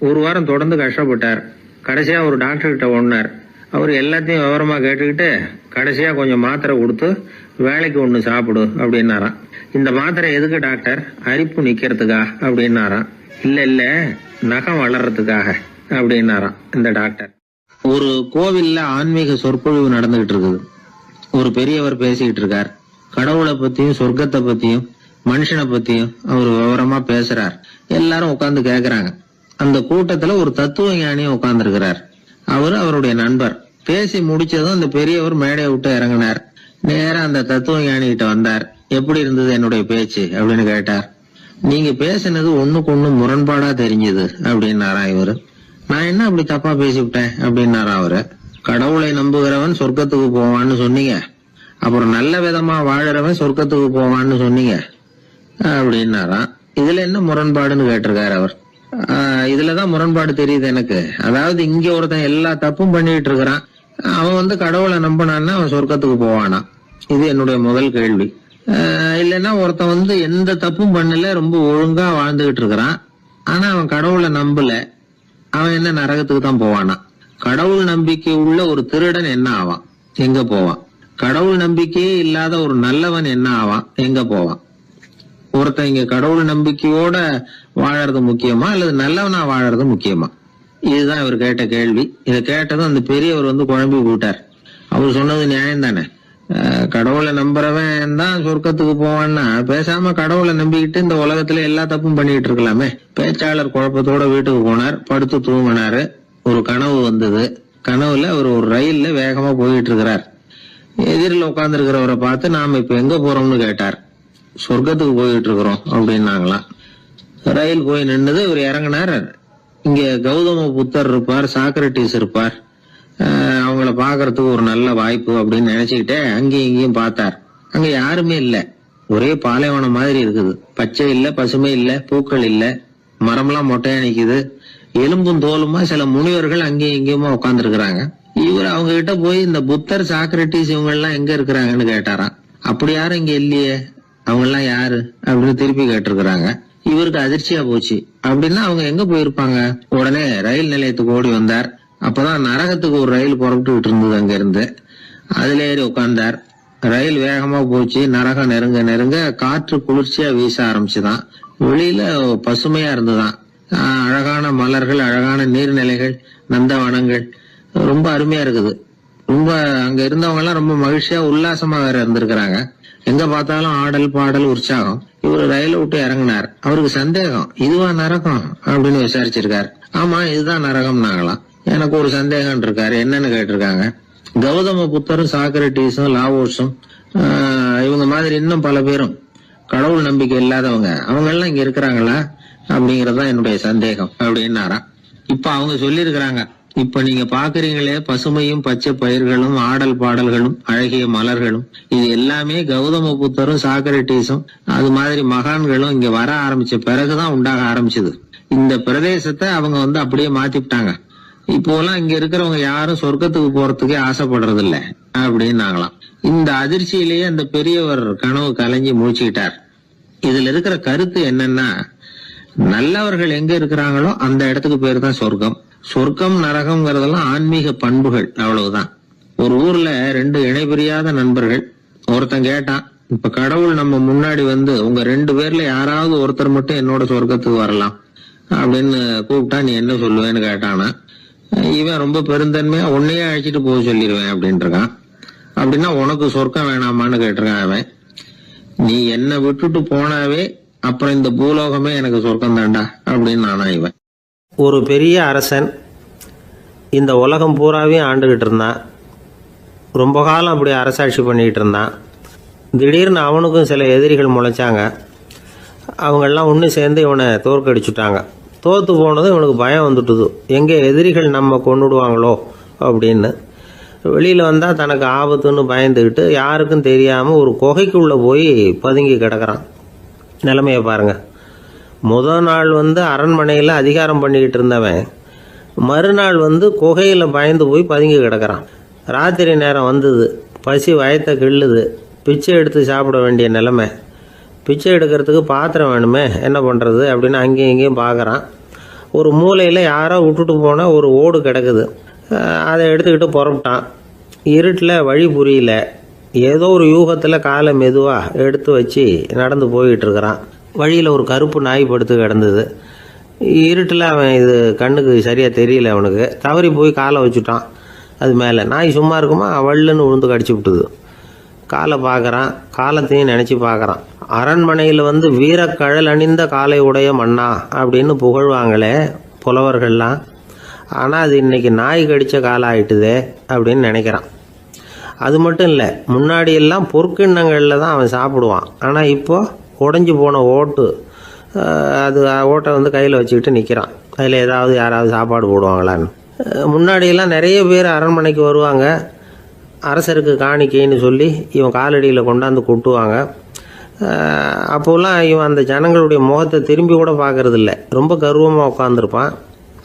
1 வாரம் தொடர்ந்து கஷ்டப்பட்டார். கடைசியா ஒரு டாக்டர் கிட்ட ஓடினார். அவர் எல்லாத்தையும் விவரமா கேட்டுக்கிட்டு கடைசியா கொஞ்சம் மாத்திரை கொடுத்து வேலைக்கு ஒண்ணு சாப்பிடு அப்படின்னாராம். இந்த மாத்திரை எதுக்கு டாக்டர்? அரிப்பு நிக்கிறதுக்கா அப்படின்னாராம். இல்ல நகம் வளர்றதுக்காக அப்படின்னாராம் இந்த டாக்டர். ஒரு கோவில்ல ஆன்மீக சொற்பொழிவு நடந்துகிட்டு இருக்குது. ஒரு பெரியவர் பேசிக்கிட்டு இருக்கார். கடவுளை பத்தியும் சொர்க்கத்தை பத்தியும் மனுஷனை பத்தியும் அவர் விவரமா பேசுறார். எல்லாரும் உட்கார்ந்து கேக்குறாங்க. அந்த கூட்டத்துல ஒரு தத்துவ ஞானியும் உட்கார்ந்து இருக்கிறார். அவரு அவருடைய நண்பர். பேசி முடிச்சதும் அந்த பெரியவர் மேடையை விட்டு இறங்கினார். நேரா அந்த தத்துவ ஞானி கிட்ட வந்தார். எப்படி இருந்தது என்னுடைய பேச்சு அப்படின்னு கேட்டார். நீங்க பேசினது ஒண்ணுக்கு ஒண்ணு முரண்பாடா தெரிஞ்சது அப்படின்னாரா இவரு. நான் என்ன அப்படி தப்பா பேசிவிட்டேன் அப்படின்னாரா அவரு. கடவுளை நம்புகிறவன் சொர்க்கத்துக்கு போவான்னு சொன்னீங்க, அப்புறம் நல்ல விதமா வாழறவன் சொர்க்கத்துக்கு போவான்னு சொன்னீங்க அப்படின்னாராம். இதுல என்ன முரண்பாடுன்னு கேட்டிருக்காரு அவர். இதுலதான் முரண்பாடு தெரியுது எனக்கு. அதாவது இங்க ஒருத்தன் எல்லா தப்பும் பண்ணிட்டு இருக்கிறான், அவன் வந்து கடவுளை நம்பினான்னா அவன் சொர்க்கத்துக்கு போவானா? இது என்னுடைய முதல் கேள்வி. இல்லைன்னா ஒருத்தன் வந்து எந்த தப்பும் பண்ணல, ரொம்ப ஒழுங்கா வாழ்ந்துகிட்டு இருக்கிறான், ஆனா அவன் கடவுளை நம்பல, அவன் என்ன நரகத்துக்கு தான் போவானா? கடவுள் நம்பிக்கை உள்ள ஒரு திருடன் என்ன ஆவான், எங்க போவான்? கடவுள் நம்பிக்கையே இல்லாத ஒரு நல்லவன் என்ன ஆவான், எங்க போவான்? ஒருத்தன் இங்க கடவுள் நம்பிக்கையோட வாழறது முக்கியமா அல்லது நல்லவனா வாழறது முக்கியமா? இதுதான் இவர் கேட்ட கேள்வி. இதை கேட்டதும் அந்த பெரியவர் வந்து குழம்பி போட்டார். அவர் சொன்னது நியாயம் தானே. கடவுளை நம்புறவன் தான் சொர்க்கத்துக்கு போவான்னா பேசாம கடவுளை நம்பிக்கிட்டு இந்த உலகத்துல எல்லா தப்பும் பண்ணிட்டு இருக்கலாமே. பேச்சாளர் குழப்பத்தோட வீட்டுக்கு போனார். படுத்து தூங்கினாரு. ஒரு கனவு வந்தது. கனவுல அவர் ஒரு ரயில்ல வேகமா போயிட்டு இருக்கிறார். எதிரில் உட்கார்ந்து இருக்கிறவரை பார்த்து நாம இப்ப எங்க போறோம்னு கேட்டார். சொர்க்கத்துக்கு போயிட்டு இருக்கிறோம் அப்படின்னாங்களாம். ரயில் போய் நின்னுது. இவர் இறங்கினார். இங்க கௌதம புத்தர் இருப்பார், சாக்ரட்டிஸ் இருப்பார், அவங்கள பாக்குறதுக்கு ஒரு நல்ல வாய்ப்பு அப்படின்னு நினைச்சுக்கிட்டே அங்கேயும் இங்கேயும் பார்த்தார். அங்க யாருமே இல்ல. ஒரே பாலைவனம் மாதிரி இருக்குது. பச்சை இல்ல, பசுமை இல்ல, பூக்கள் இல்ல, மரம்லாம் மொட்டையா நிக்குது. எலும்பும் தோலுமா சில முனிவர்கள் அங்கேயும் இங்கேயுமா உட்கார்ந்து இருக்கிறாங்க. இவர் அவங்க கிட்ட போய் இந்த புத்தர், சாக்ரட்டிஸ் இவங்க எல்லாம் எங்க இருக்கிறாங்கன்னு கேட்டாராம். அப்படி யாரும் இங்க இல்லையே, அவங்க எல்லாம் யாரு அப்படின்னு திருப்பி கேட்டிருக்கிறாங்க. இவருக்கு அதிர்ச்சியா போச்சு. அப்படின்னா அவங்க எங்க போயிருப்பாங்க? உடனே ரயில் நிலையத்துக்கு ஓடி வந்தார். அப்பதான் நரகத்துக்கு ஒரு ரயில் புறப்பட்டு இருந்தது. அங்க இருந்து அதுல ஏறி உட்கார்ந்தார். ரயில் வேகமா போச்சு. நரகம் நெருங்க நெருங்க காற்று குளிர்ச்சியா வீச ஆரம்பிச்சுதான். வெளியில பசுமையா இருந்துதான். அழகான மலர்கள், அழகான நீர்நிலைகள், நந்தவனங்கள், ரொம்ப அருமையா இருக்குது. ரொம்ப அங்க இருந்தவங்க எல்லாம் ரொம்ப மகிழ்ச்சியா உல்லாசமா வேற இருந்திருக்கிறாங்க. எங்க பார்த்தாலும் ஆடல் பாடல் உற்சாகம். இவர் ரயில விட்டு இறங்கினார். அவருக்கு சந்தேகம், இதுவா நரகம் அப்படின்னு விசாரிச்சிருக்காரு. ஆமா இதுதான் நரகம்னாங்களாம். எனக்கு ஒரு சந்தேகம் இருக்காரு. என்னன்னு கேட்டிருக்காங்க. கௌதம புத்தரும் சாக்ரட்டிஸும் லாவோஸும் இவங்க மாதிரி இன்னும் பல பேரும் கடவுள் நம்பிக்கை இல்லாதவங்க, அவங்க எல்லாம் இங்க இருக்கிறாங்களா அப்படிங்கறதுதான் என்னுடைய சந்தேகம் அப்படின்னாராம். இப்ப அவங்க சொல்லியிருக்கிறாங்க, இப்ப நீங்க பாக்குறீங்களே பசுமையும் பச்சை பயிர்களும் ஆடல் பாடல்களும் அழகிய மலர்களும், இது எல்லாமே கௌதம புத்தரும் சாக்ரட்டிஸும் அது மாதிரி மகான்களும் இங்க வர ஆரம்பிச்ச பிறகுதான் உண்டாக ஆரம்பிச்சது. இந்த பிரதேசத்தை அவங்க வந்து அப்படியே மாத்திவிட்டாங்க. இப்போலாம் இங்க இருக்கிறவங்க யாரும் சொர்க்கத்துக்கு போறதுக்கே ஆசைப்படுறது இல்ல அப்படின்னாங்களாம். இந்த அதிர்ச்சியிலேயே அந்த பெரியவர் கனவு கலைஞ்சி முடிச்சுக்கிட்டார். இதுல இருக்கிற கருத்து என்னன்னா, நல்லவர்கள் எங்க இருக்கிறாங்களோ அந்த இடத்துக்கு பேர் தான் சொர்க்கம். சொர்க்கம் நரகம்ங்கிறதெல்லாம் ஆன்மீக பண்புகள், அவ்வளவுதான். ஒரு ஊர்ல 2 இணைபிரியாத நண்பர்கள். ஒருத்தன் கேட்டான், இப்ப கடவுள் நம்ம முன்னாடி வந்து உங்க 2 பேர்ல யாராவது ஒருத்தர் மட்டும் என்னோட சொர்க்கத்துக்கு வரலாம் அப்படின்னு கூப்பிட்டா நீ என்ன சொல்லுவேன்னு கேட்டானா. இவன் ரொம்ப பெருந்தன்மையா உன்னையே அழைச்சிட்டு போக சொல்லிடுவேன் அப்படின்ட்டு இருக்கான். அப்படின்னா உனக்கு சொர்க்கம் வேணாமான்னு கேட்டிருக்கான் அவன். நீ என்னை விட்டுட்டு போனாவே அப்புறம் இந்த பூலோகமே எனக்கு சொர்க்கம் தாண்டா அப்படின்னு நானா இவன். ஒரு பெரிய அரசன் இந்த உலகம் பூராவையும் ஆண்டுகிட்டு இருந்தான். ரொம்ப காலம் அப்படி அரசாட்சி பண்ணிக்கிட்டு இருந்தான். திடீர்னு அவனுக்கும் சில எதிரிகள் முளைச்சாங்க. அவங்கெல்லாம் ஒன்று சேர்ந்து இவனை தோற்கடிச்சுட்டாங்க. தோற்று போனதும் இவனுக்கு பயம் வந்துட்டுது, எங்கே எதிரிகள் நம்ம கொண்டுடுவாங்களோ அப்படின்னு. வெளியில் வந்தால் தனக்கு ஆபத்துன்னு பயந்துக்கிட்டு யாருக்கும் தெரியாமல் ஒரு குகைக்குள்ளே போய் பதுங்கி கிடக்கிறான். நிலைமையை பாருங்கள். முதல் நாள் அரண்மனையில் அதிகாரம் பண்ணிக்கிட்டு இருந்தவன் மறுநாள் குகையில் பயந்து போய் பதுங்கி கிடக்கிறான். ராத்திரி நேரம் வந்தது, பசி வயத்தை கிள்ளுது, பிச்சை எடுத்து சாப்பிட வேண்டிய நிலைமை. பிச்சை எடுக்கிறதுக்கு பாத்திரம் வேணுமே, என்ன பண்ணுறது அப்படின்னு அங்கேயும் இங்கேயும் பார்க்குறான். ஒரு மூலையில் யாரோ விட்டுட்டு போன ஒரு ஓடு கிடக்குது. அதை எடுத்துக்கிட்டு புறப்பட்டான். இருட்டில் வழி புரியல. ஏதோ ஒரு யூகத்தில் காலை மெதுவாக எடுத்து வச்சு நடந்து போயிட்டு இருக்கிறான். வழியில் ஒரு கருப்பு நாய் படுத்து கிடந்தது. இருட்டில் அவன் இது கண்ணுக்கு சரியாக தெரியல. அவனுக்கு தவறி போய் காலை வச்சுட்டான் அது மேலே. நாய் சும்மா இருக்குமா, வள்ளுன்னு விழுந்து கடிச்சு விட்டுது. காலை பார்க்குறான், காலத்தையும் நினச்சி பார்க்குறான். அரண்மனையில் வீரக்கழல் அணிந்த காலை உடைய மன்னா அப்படின்னு புகழ்வாங்களே புலவர்கள்லாம். ஆனால் அது இன்னைக்கு நாய் கடித்த காலம் ஆயிட்டுதே அப்படின்னு நினைக்கிறான். அது மட்டும் இல்லை, முன்னாடியெல்லாம் பொற்கிண்ணங்களில் தான் அவன் சாப்பிடுவான். ஆனால் இப்போது உடஞ்சி போன ஓட்டு, அது ஓட்டை கையில் வச்சுக்கிட்டு நிற்கிறான். அதில் யாராவது சாப்பாடு போடுவாங்களான்னு. முன்னாடியெல்லாம் நிறைய பேர் அரண்மனைக்கு வருவாங்க. அரசருக்கு காணிக்கைன்னு சொல்லி இவன் காலடியில் கொண்டாந்து கொட்டுவாங்க. அப்போல்லாம் இவன் அந்த ஜனங்களுடைய முகத்தை திரும்பி கூட பார்க்கறதில்ல. ரொம்ப கர்வமாக உட்காந்துருப்பான்.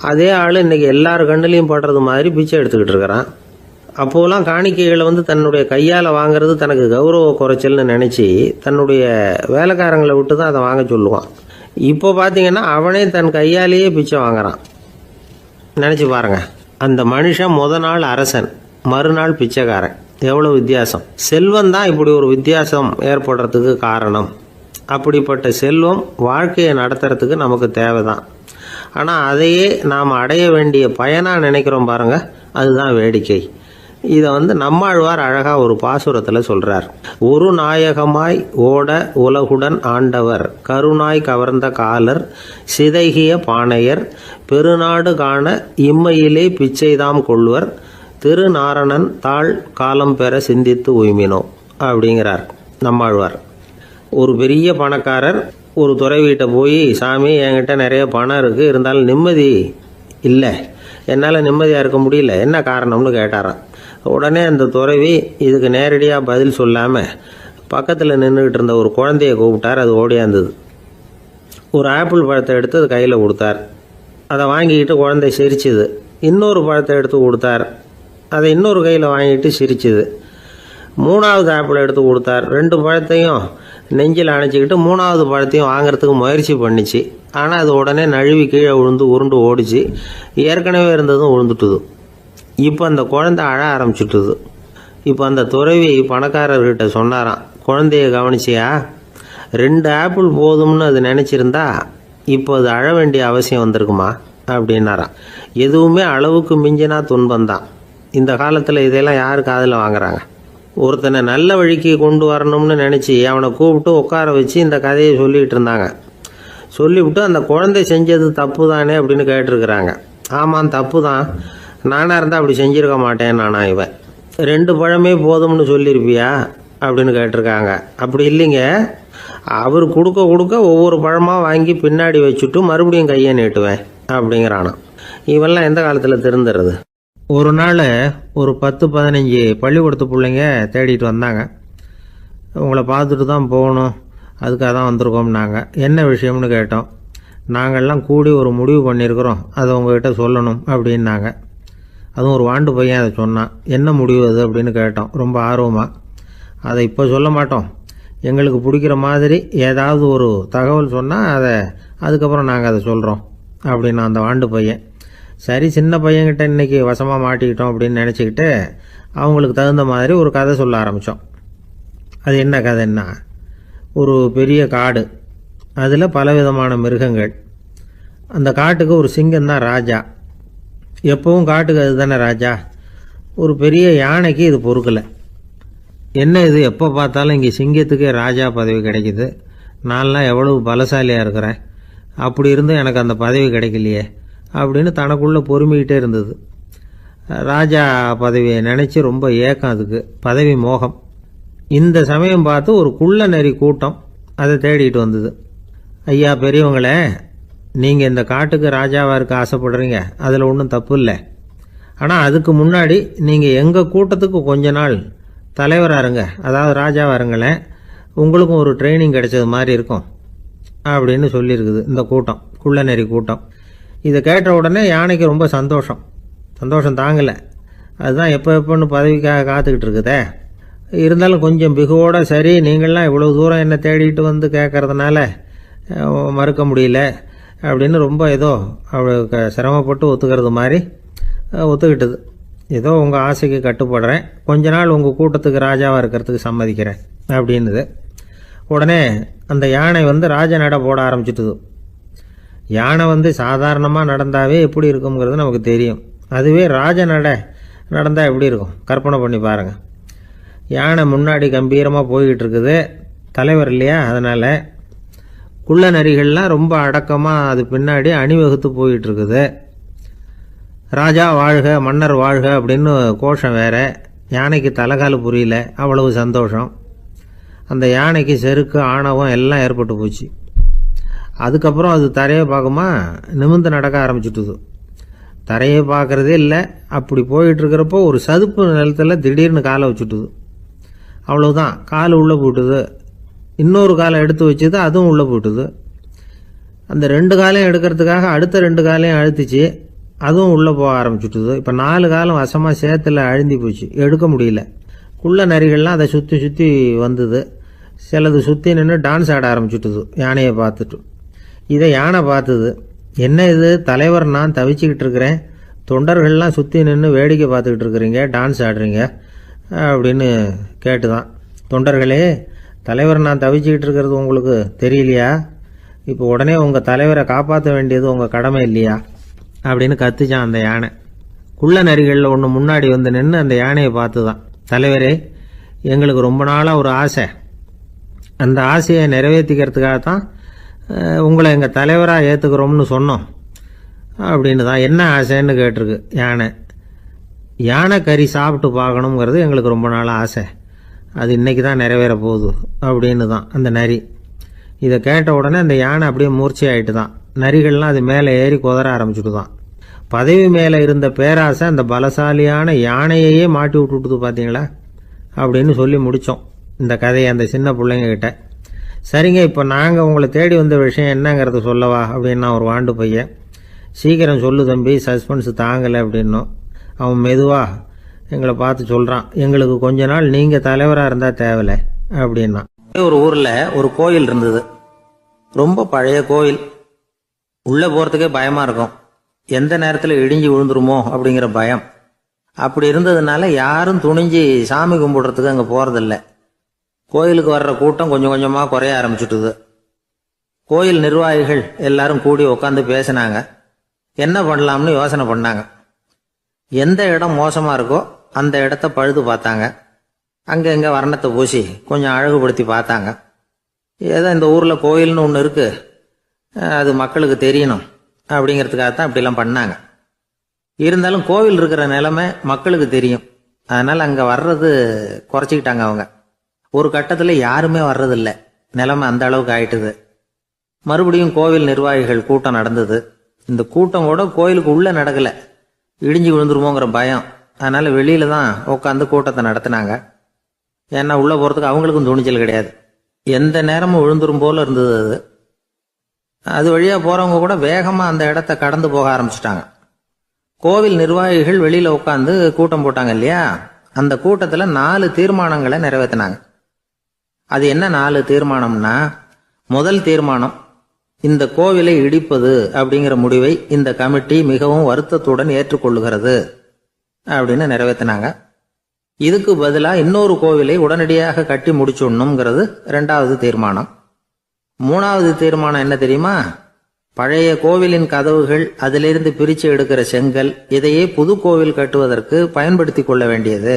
அதே ஆள் இன்றைக்கி எல்லார் கண்ணுலேயும் படுறது மாதிரி பிச்சை எடுத்துக்கிட்டு இருக்கிறான். அப்போலாம் காணிக்கைகளை தன்னுடைய கையால் வாங்கிறது தனக்கு கௌரவ குறைச்சல்னு நினச்சி தன்னுடைய வேலைக்காரங்களை விட்டு தான் அதை வாங்க சொல்லுவான். இப்போ பார்த்தீங்கன்னா அவனே தன் கையாலேயே பிச்சை வாங்குறான். நினச்சி பாருங்கள். அந்த மனுஷன் நாள் அரசன், மறுநாள் பிச்சைக்காரன். எவ்வளோ வித்தியாசம். செல்வம் தான் இப்படி ஒரு வித்தியாசம் ஏற்படுறதுக்கு காரணம். அப்படிப்பட்ட செல்வம் வாழ்க்கையை நடத்துறதுக்கு நமக்கு தேவைதான். ஆனால் அதையே நாம் அடைய வேண்டிய பயனாக நினைக்கிறோம் பாருங்கள், அதுதான் வேடிக்கை. இதை நம்மாழ்வார் அழகாக ஒரு பாசுரத்தில் சொல்கிறார். ஒரு நாயகமாய் ஓட உலகுடன் ஆண்டவர், கருணாய் கவர்ந்த காலர், சிதைகிய பானையர், பெருநாடு காண இம்மையிலே பிச்சைதாம் கொள்வர், திருநாரணன் தாழ் காலம் பெற சிந்தித்து உய்மினோ அப்படிங்கிறார் நம்மாழ்வார். ஒரு பெரிய பணக்காரர் ஒரு துறவிகிட்ட போய், சாமி என்கிட்ட நிறைய பணம் இருக்குது, இருந்தாலும் நிம்மதி இல்லை, என்னால் நிம்மதியாக இருக்க முடியல, என்ன காரணம்னு கேட்டாராம். உடனே அந்த துறவி இதுக்கு நேரடியாக பதில் சொல்லாமல் பக்கத்தில் நின்றுக்கிட்டு இருந்த ஒரு குழந்தைய கூப்பிட்டார். அது ஓடியாந்தது. ஒரு ஆப்பிள் பழத்தை எடுத்து அது கையில் கொடுத்தார். அதை வாங்கிக்கிட்டு குழந்தை சிரிச்சுது. இன்னொரு பழத்தை எடுத்து கொடுத்தார். அதை இன்னொரு கையில் வாங்கிட்டு சிரிச்சுது. மூணாவது ஆப்பிள் எடுத்து கொடுத்தார். 2 பழத்தையும் நெஞ்சில் அணைச்சிக்கிட்டு 3வது பழத்தையும் வாங்கிறதுக்கு முயற்சி பண்ணிச்சு. ஆனால் அது உடனே நழுவி கீழே விழுந்து உருண்டு ஓடிச்சு. ஏற்கனவே இருந்ததும் விழுந்துட்டுது. இப்போ அந்த குழந்தை அழ ஆரம்பிச்சுட்டுது. இப்போ அந்த துறவி பணக்காரர்கிட்ட சொன்னாராம், குழந்தைய கவனிச்சியா, 2 ஆப்பிள் போதும்னு அது நினச்சிருந்தா இப்போ அது அழ வேண்டிய அவசியம் வந்திருக்குமா அப்படின்னாராம். எதுவுமே அளவுக்கு மிஞ்சினா துன்பந்தான். இந்த காலத்தில் இதெல்லாம் யார் காதில் வாங்குறாங்க? ஒருத்தனை நல்ல வழிக்கு கொண்டு வரணும்னு நினச்சி அவனை கூப்பிட்டு உட்கார வச்சு இந்த கதையை சொல்லிகிட்டு இருந்தாங்க. சொல்லிவிட்டு அந்த குழந்தை செஞ்சது தப்பு தானே அப்படின்னு கேட்டிருக்கிறாங்க. ஆமாம், தப்பு தான், நானாக இருந்தால் அப்படி செஞ்சுருக்க மாட்டேன் நானா இவன். 2 பழமே போதும்னு சொல்லியிருப்பியா அப்படின்னு கேட்டிருக்காங்க. அப்படி இல்லைங்க, அவர் கொடுக்க கொடுக்க ஒவ்வொரு பழமாக வாங்கி பின்னாடி வச்சுட்டு மறுபடியும் கையை நீட்டுவேன் அப்படிங்கிறானா. இவெல்லாம் எந்த காலத்தில் திருந்துறது? ஒரு நாள் ஒரு 10-15 பள்ளிக்கூடத்து பிள்ளைங்க தேடிட்டு வந்தாங்க. உங்களை பார்த்துட்டு தான் போகணும், அதுக்காக தான் வந்திருக்கோம்னாங்க. என்ன விஷயம்னு கேட்டோம். நாங்கள்லாம் கூடி ஒரு முடிவு பண்ணியிருக்கிறோம், அதை உங்ககிட்ட சொல்லணும் அப்படின்னாங்க. அதுவும் ஒரு வாண்டு பையன் அதை சொன்னான். என்ன முடிவு அது அப்படின்னு கேட்டோம் ரொம்ப ஆர்வமாக. அதை இப்போ சொல்ல மாட்டோம், எங்களுக்கு பிடிக்கிற மாதிரி ஏதாவது ஒரு தகவல் சொன்னால் அதுக்கப்புறம் நாங்கள் அதை சொல்கிறோம் அப்படின்னா அந்த வாண்டு பையன். சரி, சின்ன பையன்கிட்ட இன்றைக்கி வசமாக மாட்டிக்கிட்டோம் அப்படின்னு நினச்சிக்கிட்டு அவங்களுக்கு தகுந்த மாதிரி ஒரு கதை சொல்ல ஆரம்பித்தோம். அது என்ன கதைன்னா, ஒரு பெரிய காடு, அதில் பலவிதமான மிருகங்கள். அந்த காட்டுக்கு ஒரு சிங்கம் தான் ராஜா. எப்பவும் காட்டுக்கு அது தானே ராஜா. ஒரு பெரிய யானைக்கு இது பொறுக்கலை. என்ன இது, எப்போ பார்த்தாலும் இங்கே சிங்கத்துக்கே ராஜா பதவி கிடைக்குது, நான்லாம் எவ்வளவு பலசாலியாக இருக்கிறேன், அப்படி இருந்தும் எனக்கு அந்த பதவி கிடைக்கலையே அப்படின்னு தனக்குள்ளே பொறுமிக்கிட்டே இருந்தது. ராஜா பதவியை நினச்சி ரொம்ப ஏக்கம், அதுக்கு பதவி மோகம். இந்த சமயம் பார்த்து ஒரு குள்ள நரி கூட்டம் அதை தேடிட்டு வந்தது. ஐயா பெரியவங்களே, நீங்கள் இந்த காட்டுக்கு ராஜாவாக இருக்க ஆசைப்படுறீங்க, அதில் ஒன்றும் தப்பு இல்லை. ஆனால் அதுக்கு முன்னாடி நீங்கள் எங்கள் கூட்டத்துக்கு கொஞ்ச நாள் தலைவராக இருங்க, அதாவது ராஜாவாக இருங்களேன், உங்களுக்கும் ஒரு ட்ரைனிங் கிடைச்சது மாதிரி இருக்கும் அப்படின்னு சொல்லியிருக்குது இந்த கூட்டம், குள்ள நரி கூட்டம். இதை கேட்ட உடனே யானைக்கு ரொம்ப சந்தோஷம் தாங்கலை. அதுதான் எப்போன்னு பதவிக்காக காத்துக்கிட்டு இருக்குதே. இருந்தாலும் கொஞ்சம் பிகுவோட, சரி நீங்கள்லாம் இவ்வளோ தூரம் என்னை தேடிட்டு வந்து கேட்கறதுனால மறுக்க முடியல அப்படின்னு ரொம்ப ஏதோ அவளுக்கு சிரமப்பட்டு ஒத்துக்கிறது மாதிரி ஒத்துக்கிட்டது. ஏதோ உங்கள் ஆசைக்கு கட்டுப்படுறேன், கொஞ்ச நாள் உங்கள் கூட்டத்துக்கு ராஜாவாக இருக்கிறதுக்கு சம்மதிக்கிறேன் அப்படின்னுது. உடனே அந்த யானை ராஜ நட போட ஆரம்பிச்சிட்டுது. யானை சாதாரணமாக நடந்தாவே எப்படி இருக்குங்கிறது நமக்கு தெரியும். அதுவே ராஜ நடந்தால் எப்படி இருக்கும் கற்பனை பண்ணி பாருங்கள். யானை முன்னாடி கம்பீரமாக போய்கிட்டு இருக்குது, தலைவர் இல்லையா, அதனால் குள்ள நரிகள்லாம் ரொம்ப அடக்கமாக அது பின்னாடி அணிவகுத்து போயிட்டு இருக்குது. ராஜா வாழ்க, மன்னர் வாழ்க அப்படின்னு கோஷம் வேற. யானைக்கு தலைகால் புரியல, அவ்வளவு சந்தோஷம். அந்த யானைக்கு செருக்கு, ஆணவம் எல்லாம் ஏற்பட்டு போச்சு. அதுக்கப்புறம் அது தரையை பார்க்குமா, நிமிர்ந்து நடக்க ஆரம்பிச்சுட்டுது. தரையை பார்க்குறதே இல்லை. அப்படி போயிட்டு இருக்கிறப்போ ஒரு சதுப்பு நிலத்தில் திடீர்னு காலை வச்சுட்டுது. அவ்வளவுதான், கால் உள்ளே போட்டுது. இன்னொரு காலை எடுத்து வச்சுது, அதுவும் உள்ளே போட்டுது. அந்த 2 காலையும் எடுக்கிறதுக்காக அடுத்த 2 காலையும் அழுத்திச்சு, அதுவும் உள்ளே போக ஆரம்பிச்சுட்டுது. இப்போ 4 காலம் வசமாக சேத்துல அழுந்தி போச்சு, எடுக்க முடியல. குள்ள நரிகள்லாம் அதை சுற்றி வந்தது. சிலது சுற்றி நின்று டான்ஸ் ஆட ஆரம்பிச்சுட்டுது யானையை பார்த்துட்டு. இதை யானை பார்த்தது. என்ன இது தலைவர், நான் தவிச்சுக்கிட்டு இருக்கிறேன், தொண்டர்கள்லாம் சுற்றி நின்று வேடிக்கை பார்த்துக்கிட்டு இருக்கிறீங்க, டான்ஸ் ஆடுறீங்க அப்படின்னு கேட்டுதான். தொண்டர்களே, தலைவர் நான் தவிச்சுக்கிட்டு இருக்கிறது உங்களுக்கு தெரியலையா? இப்போ உடனே உங்கள் தலைவரை காப்பாற்ற வேண்டியது உங்கள் கடமை இல்லையா அப்படின்னு கத்துச்சான் அந்த யானை. குள்ள நரிகளில் ஒன்று முன்னாடி நின்று அந்த யானையை பார்த்து தான், தலைவரே எங்களுக்கு ரொம்ப நாளாக ஒரு ஆசை, அந்த ஆசையை நிறைவேற்றிக்கிறதுக்காகத்தான் உங்களை எங்கள் தலைவராக ஏற்றுக்கிறோம்னு சொன்னோம் அப்படின்னு தான். என்ன ஆசைன்னு கேட்டிருக்கு யானை. யானை கறி சாப்பிட்டு பார்க்கணுங்கிறது எங்களுக்கு ரொம்ப நாள் ஆசை, அது இன்றைக்கி தான் நிறைவேற போகுது அப்படின்னு தான் அந்த நரி. இதை கேட்ட உடனே அந்த யானை அப்படியே மூர்ச்சி ஆகிட்டு தான். நரிகள்லாம் அது மேலே ஏறி குதற ஆரம்பிச்சுட்டு தான். பதவி மேலே இருந்த பேராசை அந்த பலசாலியான யானையையே மாட்டி விட்டுட்டுது பார்த்தீங்களா அப்படின்னு சொல்லி முடித்தோம் இந்த கதையை அந்த சின்ன பிள்ளைங்க கிட்ட. சரிங்க, இப்போ நாங்கள் உங்களை தேடி வந்த விஷயம் என்னங்கிறத சொல்லவா அப்படின்னா ஒரு வாண்டு பையன். சீக்கிரம் சொல்லு தம்பி, சஸ்பென்ஸ் தாங்கலை அப்படின்னோம். அவன் மெதுவாக எங்களை பார்த்து சொல்கிறான், எங்களுக்கு கொஞ்ச நாள் நீங்கள் தலைவராக இருந்தால் தேவலை அப்படின்னா. ஒரு ஊரில் ஒரு கோயில் இருந்தது, ரொம்ப பழைய கோயில். உள்ளே போகிறதுக்கே பயமாக இருக்கும், எந்த நேரத்தில் இடிஞ்சு விழுந்துருமோ அப்படிங்கிற பயம். அப்படி இருந்ததுனால யாரும் துணிஞ்சு சாமி கும்பிடுறதுக்கு அங்கே போகிறதில்ல. கோயிலுக்கு வர்ற கூட்டம் கொஞ்சம் கொஞ்சமாக குறைய ஆரம்பிச்சுட்டுது. கோயில் நிர்வாகிகள் எல்லாரும் கூடி உட்காந்து பேசினாங்க. என்ன பண்ணலாம்னு யோசனை பண்ணாங்க. எந்த இடம் மோசமாக இருக்கோ அந்த இடத்த பழுது பார்த்தாங்க. அங்கே இங்கே வர்ணத்தை பூசி கொஞ்சம் அழகுபடுத்தி பார்த்தாங்க. ஏதோ இந்த ஊரில் கோயில்னு ஒன்று இருக்குது, அது மக்களுக்கு தெரியணும் அப்படிங்கிறதுக்காக தான் அப்படிலாம் பண்ணாங்க. இருந்தாலும் கோவில் இருக்கிற நிலைமை மக்களுக்கு தெரியும், அதனால் அங்கே வர்றது குறைச்சிக்கிட்டாங்க அவங்க. ஒரு கட்டத்தில் யாருமே வர்றதில்லை, நிலைமை அந்த அளவுக்கு ஆயிட்டுது. மறுபடியும் கோவில் நிர்வாகிகள் கூட்டம் நடந்தது. இந்த கூட்டம் கூட கோயிலுக்கு உள்ளே நடக்கலை, இடிஞ்சு விழுந்துருமோங்கிற பயம். அதனால் வெளியில தான் உட்காந்து கூட்டத்தை நடத்தினாங்க. ஏன்னா உள்ளே போகிறதுக்கு அவங்களுக்கும் துணிச்சல் கிடையாது, எந்த நேரமும் விழுந்துரும் போல இருந்தது அது. அது வழியாக போகிறவங்க கூட வேகமாக அந்த இடத்த கடந்து போக ஆரம்பிச்சிட்டாங்க. கோவில் நிர்வாகிகள் வெளியில் உட்காந்து கூட்டம் போட்டாங்க இல்லையா, அந்த கூட்டத்தில் 4 தீர்மானங்களை நிறைவேற்றினாங்க. அது என்ன 4 தீர்மானம்னா, முதல் தீர்மானம், இந்த கோவிலை இடிப்பது அப்படிங்கிற முடிவை இந்த கமிட்டி மிகவும் வருத்தத்துடன் ஏற்றுக்கொள்ளுகிறது அப்படின்னு நிறைவேற்றினாங்க. இதுக்கு பதிலாக இன்னொரு கோவிலை உடனடியாக கட்டி முடிச்சுடணுங்கிறது 2வது தீர்மானம். 3வது தீர்மானம் என்ன தெரியுமா, பழைய கோவிலின் கதவுகள், அதிலிருந்து பிரித்து எடுக்கிற செங்கல், இதையே புது கோவில் கட்டுவதற்கு பயன்படுத்தி கொள்ள வேண்டியது.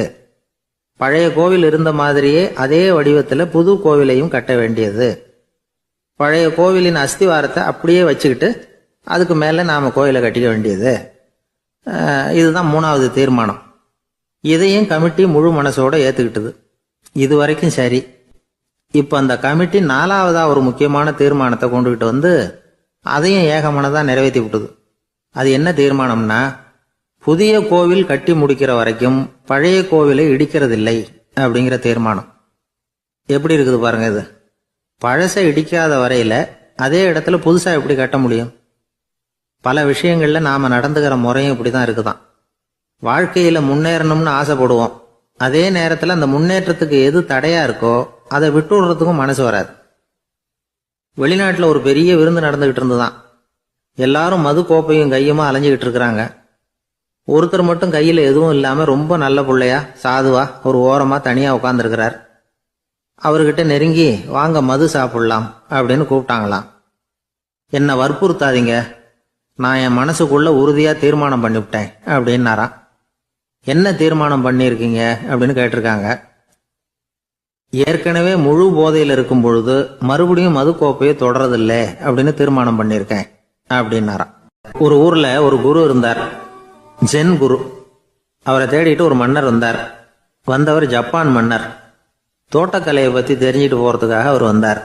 பழைய கோவில் இருந்த மாதிரியே அதே வடிவத்தில் புது கோவிலையும் கட்ட வேண்டியது. பழைய கோவிலின் அஸ்திவாரத்தை அப்படியே வச்சுக்கிட்டு அதுக்கு மேலே நாம் கோயிலை கட்டிக்க வேண்டியது. இதுதான் 3வது தீர்மானம். இதையும் கமிட்டி முழு மனசோட ஏற்றுக்கிட்டது. இது வரைக்கும் சரி. இப்போ அந்த கமிட்டி 4வதா ஒரு முக்கியமான தீர்மானத்தை கொண்டுகிட்டு வந்து அதையும் ஏகமனதாக நிறைவேற்றி விட்டது. அது என்ன தீர்மானம்னா, புதிய கோவில் கட்டி முடிக்கிற வரைக்கும் பழைய கோவிலை இடிக்கிறதில்லை அப்படிங்கிற தீர்மானம். எப்படி இருக்குது பாருங்க இது. பழசை இடிக்காத வரையில் அதே இடத்துல புதுசாக எப்படி கட்ட முடியும்? பல விஷயங்களில் நாம் நடந்துக்கிற முறையும் இப்படி தான் இருக்குதான். வாழ்க்கையில் முன்னேறணும்னு ஆசைப்படுவோம். அதே நேரத்தில் அந்த முன்னேற்றத்துக்கு எது தடையாக இருக்கோ அதை விட்டு விடுறதுக்கும் மனசு வராது. வெளிநாட்டில் ஒரு பெரிய விருந்து நடந்துக்கிட்டு இருந்துதான். எல்லாரும் மது கோப்பையும் கையுமா அலைஞ்சிக்கிட்டு இருக்கிறாங்க. ஒருத்தர் மட்டும் கையில் எதுவும் இல்லாமல் ரொம்ப நல்ல பிள்ளையா சாதுவா ஒரு ஓரமாக தனியாக உட்காந்துருக்கிறார். அவர்கிட்ட நெருங்கி வாங்க மது சாப்பிடலாம் அப்படின்னு கூப்பிட்டாங்களாம். என்னை வற்புறுத்தாதீங்க, நான் என் மனசுக்குள்ள உறுதியாக தீர்மானம் பண்ணிவிட்டேன் அப்படின்னாராம். என்ன தீர்மானம் பண்ணியிருக்கீங்க அப்படின்னு கேட்டிருக்காங்க. ஏற்கனவே முழு போதையில் இருக்கும் பொழுது மறுபடியும் மது கோப்பையை தொடரதில்லை அப்படின்னு தீர்மானம் பண்ணியிருக்கேன் அப்படின்னாராம். ஒரு ஊரில் ஒரு குரு இருந்தார், ஜென் குரு. அவரை தேடிட்டு ஒரு மன்னர் வந்தார். வந்தவர் ஜப்பான் மன்னர். தோட்டக்கலையை பற்றி தெரிஞ்சுட்டு போகிறதுக்காக அவர் வந்தார்.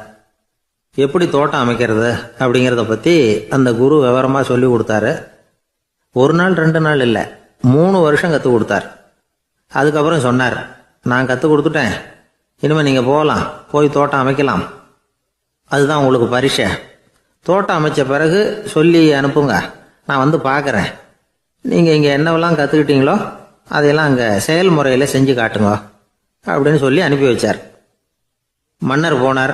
எப்படி தோட்டம் அமைக்கிறது அப்படிங்கிறத பற்றி அந்த குரு விவரமாக சொல்லி கொடுத்தாரு. 1 நாள் 2 நாள் இல்லை, 3 வருஷம் கற்றுக் கொடுத்தார். அதுக்கப்புறம் சொன்னார், நான் கற்றுக் கொடுத்துட்டேன், இனிமேல் நீங்கள் போகலாம், போய் தோட்டம் அமைக்கலாம். அதுதான் உங்களுக்கு பரிசை. தோட்டம் அமைச்ச பிறகு சொல்லி அனுப்புங்க, நான் வந்து பார்க்குறேன். நீங்கள் இங்கே என்னவெல்லாம் கற்றுக்கிட்டீங்களோ அதையெல்லாம் அங்கே செயல்முறையில் செஞ்சு காட்டுங்க அப்படின்னு சொல்லி அனுப்பி வச்சார். மன்னர் போனார்.